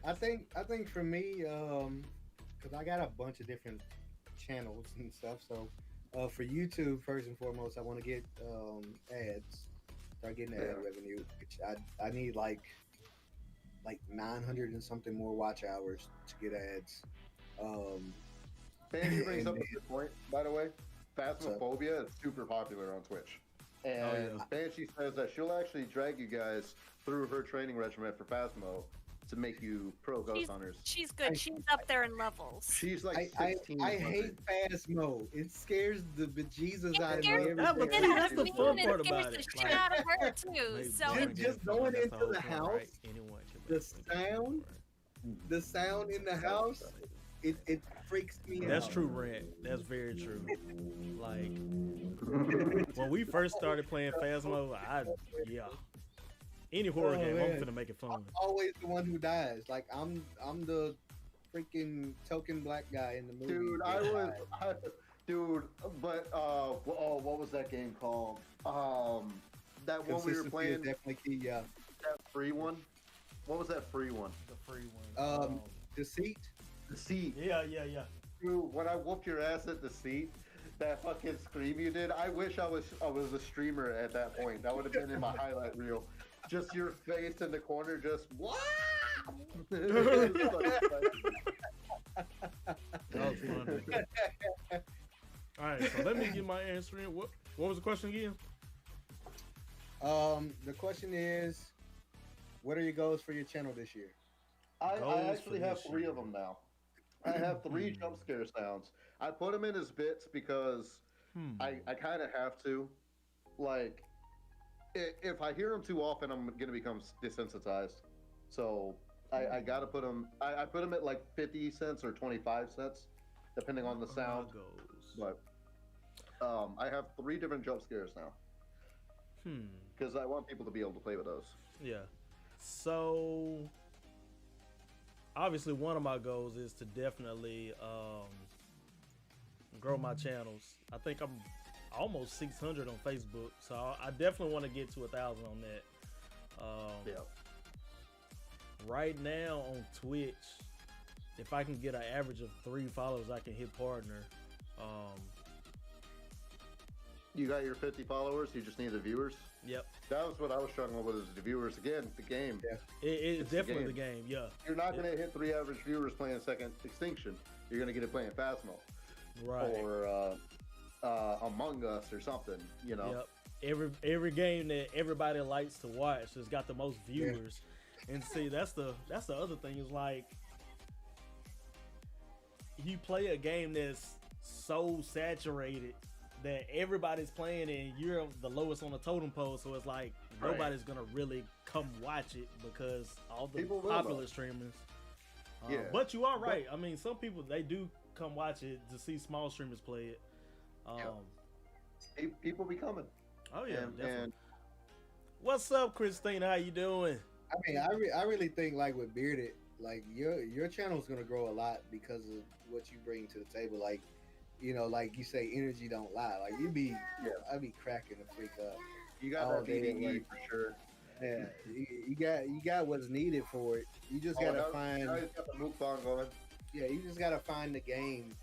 I think for me, because I got a bunch of different channels and stuff, so for YouTube, first and foremost, I want to get ads, start getting ad revenue, which I need like 900 and something more watch hours to get ads. Banshee brings up a good point, by the way. Phasmophobia is super popular on Twitch. And Banshee says that she'll actually drag you guys through her training regimen for Phasmo to make you pro ghost hunters. She's good. She's up there in levels. She's like I 16. hate Phasmo. It scares the bejesus out of me scares every That was- day. see, that's the me, fun and it part scares about the it. shit Like, out of her too. maybe So one Just game for going that's the into whole the point, house, right? Anyone can the basically do it, sound, right? the sound in the house, it freaks me out. That's true, Rant. That's very true. Like when we first started playing Phasmo, any horror Oh, game, man. I'm finna make it fun. I'm always the one who dies. Like I'm the freaking token black guy in the movie. Dude, that dies. What was that game called? That one we were Consistency is playing, definitely key. Yeah. that free one. What was that free one? The free one. Deceit. Deceit. Yeah. Dude, when I whooped your ass at Deceit, that fucking scream you did, I wish I was a streamer at that point. That would have been in my highlight reel. Just your face in the corner, just what? That was fun. All right, so let me get my answer in. What was the question again? The question is, what are your goals for your channel this year? I Goals actually for have this 3 year. of them now. I have 3 jump scare sounds. I put them in as bits because I kind of have to. Like, if I hear them too often, I'm going to become desensitized. So I got to put them, I put them at like 50 cents or 25 cents, depending on the sound. But I have 3 different jump scares now. Because I want people to be able to play with those. Yeah. So obviously one of my goals is to definitely grow my channels. I think I'm almost 600 on Facebook, so I definitely want to get to 1,000 on that. Yeah. Right now on Twitch, if I can get an average of 3 followers, I can hit partner. You got your 50 followers, you just need the viewers. Yep. That was what I was struggling with, is the viewers. Again, the game. Yeah. It's It's the definitely game. the game. Yeah. You're not going to hit 3 average viewers playing Second Extinction. You're going to get it playing Phasmo. Right. Or Among Us or something, you know. Yep. Every game that everybody likes to watch has got the most viewers. And see, that's the other thing, is like, you play a game that's so saturated that everybody's playing and you're the lowest on the totem pole, so it's like nobody's gonna really come watch it because all the People will, popular though. streamers. Yeah. But you are right. I mean, some people, they do come watch it to see small streamers play it. People be coming. Oh yeah, And- definitely. and What's up, Christina? How you doing? I mean, I really think, like, with Bearded, like, your channel's gonna grow a lot because of what you bring to the table. Like, you know, like you say, energy don't lie. Like, I'd be cracking the freak up. You got all that day, BDE like- for sure. Yeah, you got what's needed for it. You just gotta now find. he's got the mukbang going. Yeah, you just gotta find the game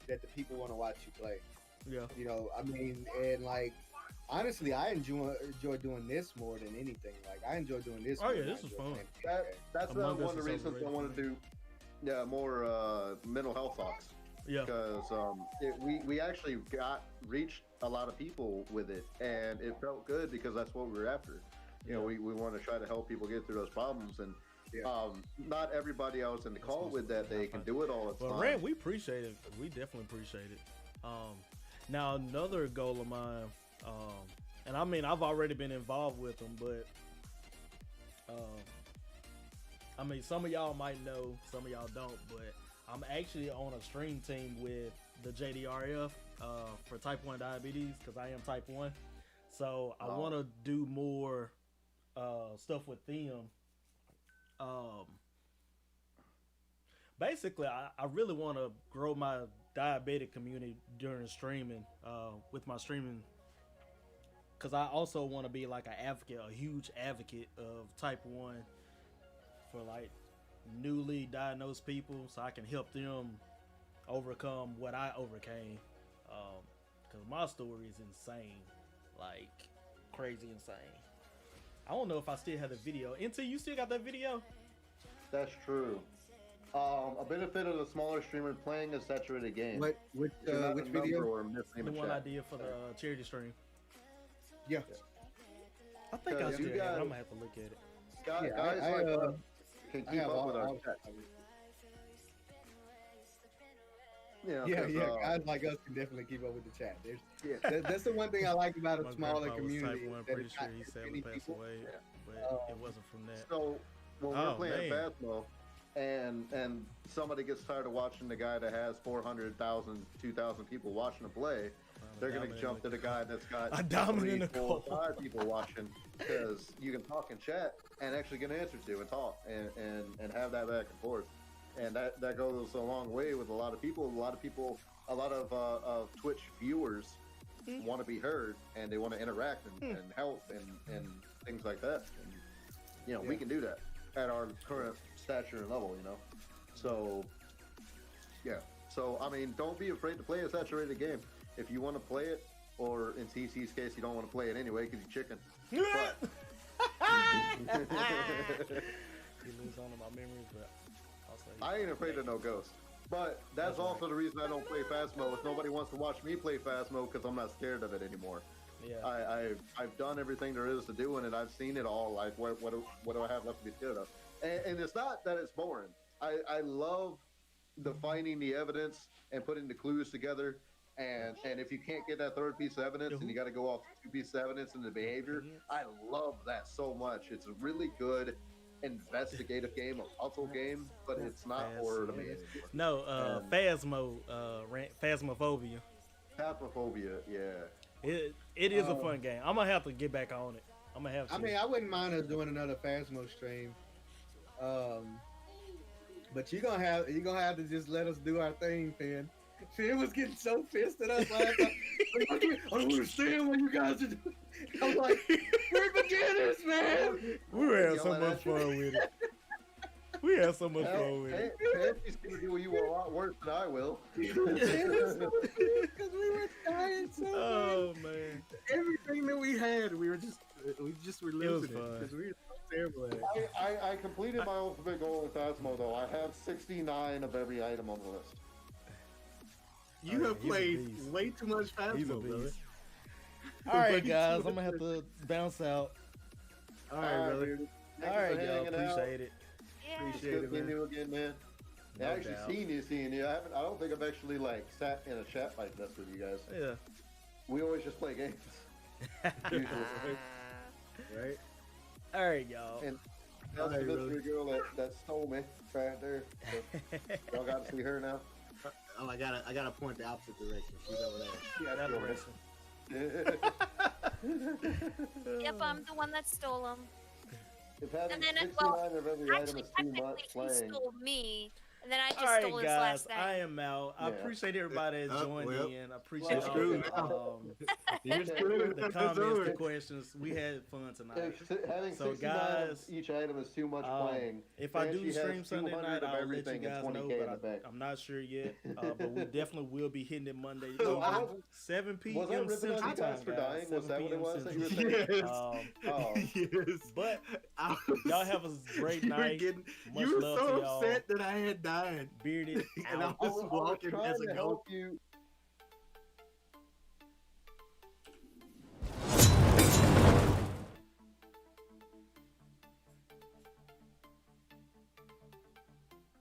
that the people want to watch you play. Yeah. You know, I mean, and like, honestly, I enjoy doing this more than anything. Like, I enjoy doing this. Oh, more yeah, than I this is enjoy fun. playing the game. That's Among Us one of the is reasons I overrated. want to do more mental health talks. Yeah. Because we actually reached a lot of people with it, and it felt good because that's what we were after. You know, we want to try to help people get through those problems, and not everybody I was in the call with that they can do it all the Well, time. Rand, we appreciate it. We definitely appreciate it. Now another goal of mine, and I mean, I've already been involved with them, but I mean, some of y'all might know, some of y'all don't, but I'm actually on a stream team with the JDRF for type 1 diabetes, because I am type 1. So I want to do more stuff with them. Basically, I really want to grow my diabetic community during streaming, with my streaming, because I also want to be like a huge advocate of type 1 for like newly diagnosed people, so I can help them overcome what I overcame, because my story is insane, like crazy insane. I don't know if I still have the video. NT, you still got that video? That's true. A benefit of the smaller streamer playing a saturated game. Which You're not which a number video? or missing The a one I chat. did for the charity stream. Yeah. I think I Because still you have it. got- I'm gonna have to look at it. Guys, Yeah, like can I keep have up with our all chat. Yeah, Yeah, 'cause, guys like us can definitely keep up with the chat. yeah. That's the one thing I like about a My smaller grandpa was community. type 1, that pretty it's sure not he as sadly many passed people. away, Yeah. but it wasn't from that. So when Oh, we're playing man. Phasmo, and somebody gets tired of watching the guy that has 400,000, 2,000 people watching him play, they're gonna jump to the guy that's got A diamond in 3, the 4, coal. 5 people watching, because you can talk in chat and actually get an answer to and talk and have that back and forth, and that goes a long way with a lot of people. A lot of Twitch viewers want to be heard and they want to interact and help and things like that. And, we can do that at our current stature and level, So, yeah. So, I mean, don't be afraid to play a saturated game. If you want to play it, or in TC's case, you don't want to play it anyway because you're chicken. But, You lose all of my memories, but I'll say I ain't afraid of no ghost. But that's also the reason I don't play Phasmo. If nobody wants to watch me play Phasmo, because I'm not scared of it anymore. Yeah. I've done everything there is to do in it. I've seen it all. Like, what do I have left to be scared of? And it's not that it's boring. I love finding the evidence and putting the clues together. And if you can't get that third piece of evidence and you got to go off 2 pieces of evidence and the behavior, I love that so much. It's a really good investigative game, a puzzle game, but it's not horror to me. No, Phasmo, Phasmophobia. Phasmophobia, yeah. It is a fun game. I'm gonna have to get back on it. I'm gonna have to. I mean, I wouldn't mind us doing another Phasmo stream. But you're gonna have to just let us do our thing, Finn. Finn was getting so pissed at us last time. I don't understand what you guys are doing. I'm like, we're beginners, man. We had so much fun with it. We had so much fun with it. He's gonna do you a lot worse than I will. Because we were dying so Oh much. man. Everything that we had, we just were losing it because we were so terrible at it. I completed my ultimate goal in Phasmo though. I have 69 of every item on the list. You have he's a played beast. way too much He's a Phasmo, brother. beast. All right, guys, I'm gonna have to bounce out. All right, brother. All right, y'all. Appreciate it. Yeah. It's Appreciate good it, seeing man. you again, man. No I actually doubt. seeing you. I don't think I've actually sat in a chat like this with you guys. Yeah. We always just play games. Right? All right, y'all. And that's All right, the mystery girl that stole me right there. So, y'all got to see her now. Oh, I gotta point the opposite direction. She's over there. Yeah, That sure. direction. Yep, I'm the one that stole them. If having And then, 69 well, of every item Actually, is too much technically, he playing. stole me, and then I just All stole right, his guys. last name. I am out. I Yeah. appreciate everybody that joined well, in. I appreciate that's all true the, now. Here's the comments, the questions. We had fun tonight. If having So, 69 guys, of each item is too much playing. If I and do she has stream Sunday 200 night, of I'll let you everything and guys know, 20K in the but bank. I'm not sure yet. But we definitely will be hitting it Monday. So I hope- 7 Was I p.m. ripping on Central you Time, guys for guys. dying? Was 7 that what it p.m. was that you were Central. saying? Yes. Oh. Yes. But I was- y'all have a great you were night. getting- Much you were love so to y'all. upset that I had died. Bearded And I out. was walking trying as a to ghost. help you.